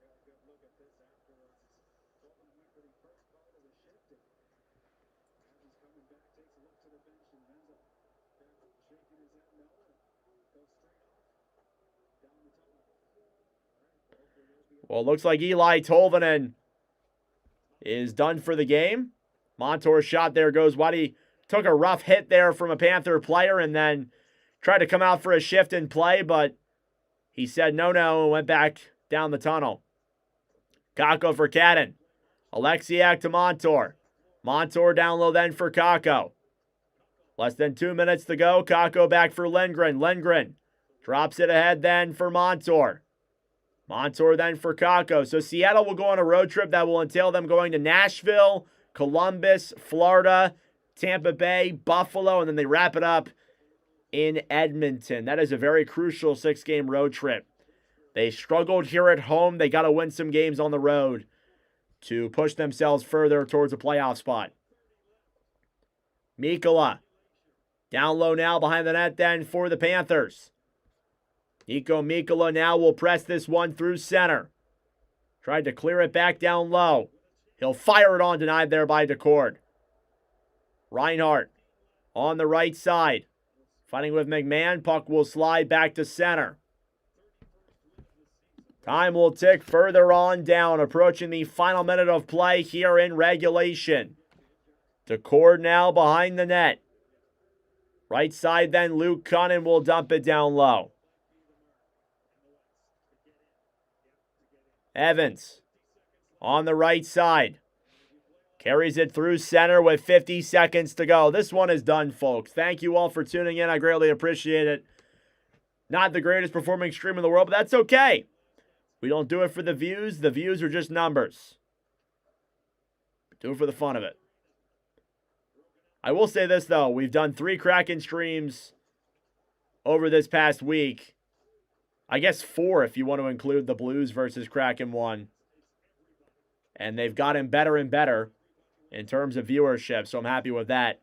Well, it looks like Eli Tolvanen is done for the game. Montour's shot there goes wide. He took a rough hit there from a Panther player and then tried to come out for a shift in play, but he said no and went back down the tunnel. Kakko for Cadden. Alexiak to Montour. Montour down low then for Kakko. Less than 2 minutes to go. Kakko back for Lindgren. Lindgren Drops it ahead then for Montour. Montour then for Kakko. So Seattle will go on a road trip that will entail them going to Nashville, Columbus, Florida, Tampa Bay, Buffalo, and then they wrap it up in Edmonton. That is a very crucial 6-game road trip. They struggled here at home. They got to win some games on the road to push themselves further towards a playoff spot. Mikkola. Down low now behind the net then for the Panthers. Nico Mikkola now will press this one through center. Tried to clear it back down low. He'll fire it on, denied there by Decord. Reinhart on the right side. Fighting with McMahon. Puck will slide back to center. Time will tick further on down, approaching the final minute of play here in regulation. Decord now behind the net. Right side then, Luke Cunnin will dump it down low. Evans on the right side. Carries it through center with 50 seconds to go. This one is done, folks. Thank you all for tuning in. I greatly appreciate it. Not the greatest performing stream in the world, but that's okay. We don't do it for the views. The views are just numbers. Do it for the fun of it. I will say this, though. We've done 3 Kraken streams over this past week. I guess 4 if you want to include the Blues versus Kraken one. And they've gotten better and better in terms of viewership, so I'm happy with that.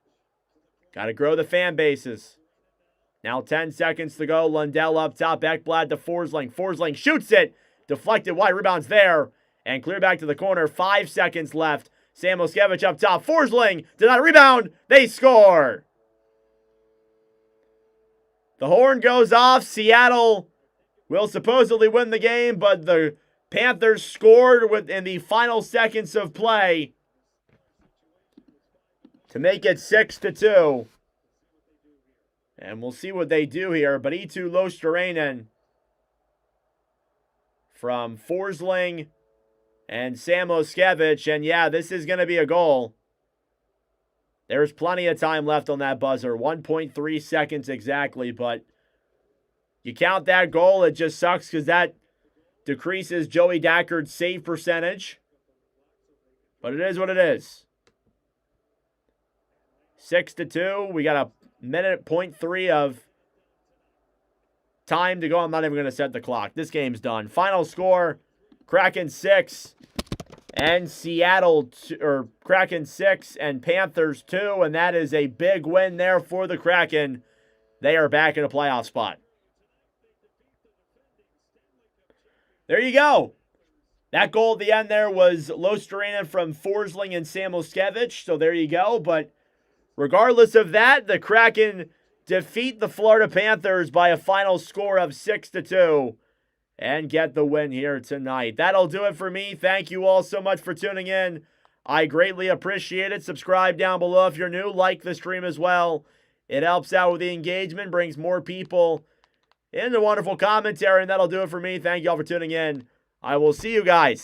Got to grow the fan bases. Now 10 seconds to go. Lundell up top. Ekblad to Forsling. Forsling shoots it. Deflected wide. Rebounds there. And clear back to the corner. 5 seconds left. Sam Moskevich up top. Forsling did not rebound. They score. The horn goes off. Seattle will supposedly win the game, but the Panthers scored within the final seconds of play to make it 6-2. And we'll see what they do here. But Eetu Luostarinen from Forsling and Sam Moskevich. And yeah, this is going to be a goal. There's plenty of time left on that buzzer. 1.3 seconds exactly. But you count that goal, it just sucks because that decreases Joey Dackard's save percentage. But it is what it is. 6-2. We got a minute, 0.3 of time to go. I'm not even going to set the clock. This game's done. Final score, Kraken 6 and Kraken 6 and Panthers 2. And that is a big win there for the Kraken. They are back in a playoff spot. There you go. That goal at the end there was Luostarinen from Forsling and Sam Moskevich. So there you go. But regardless of that, the Kraken defeat the Florida Panthers by a final score of 6-2 and get the win here tonight. That'll do it for me. Thank you all so much for tuning in. I greatly appreciate it. Subscribe down below if you're new. Like the stream as well. It helps out with the engagement, brings more people into wonderful commentary, and that'll do it for me. Thank you all for tuning in. I will see you guys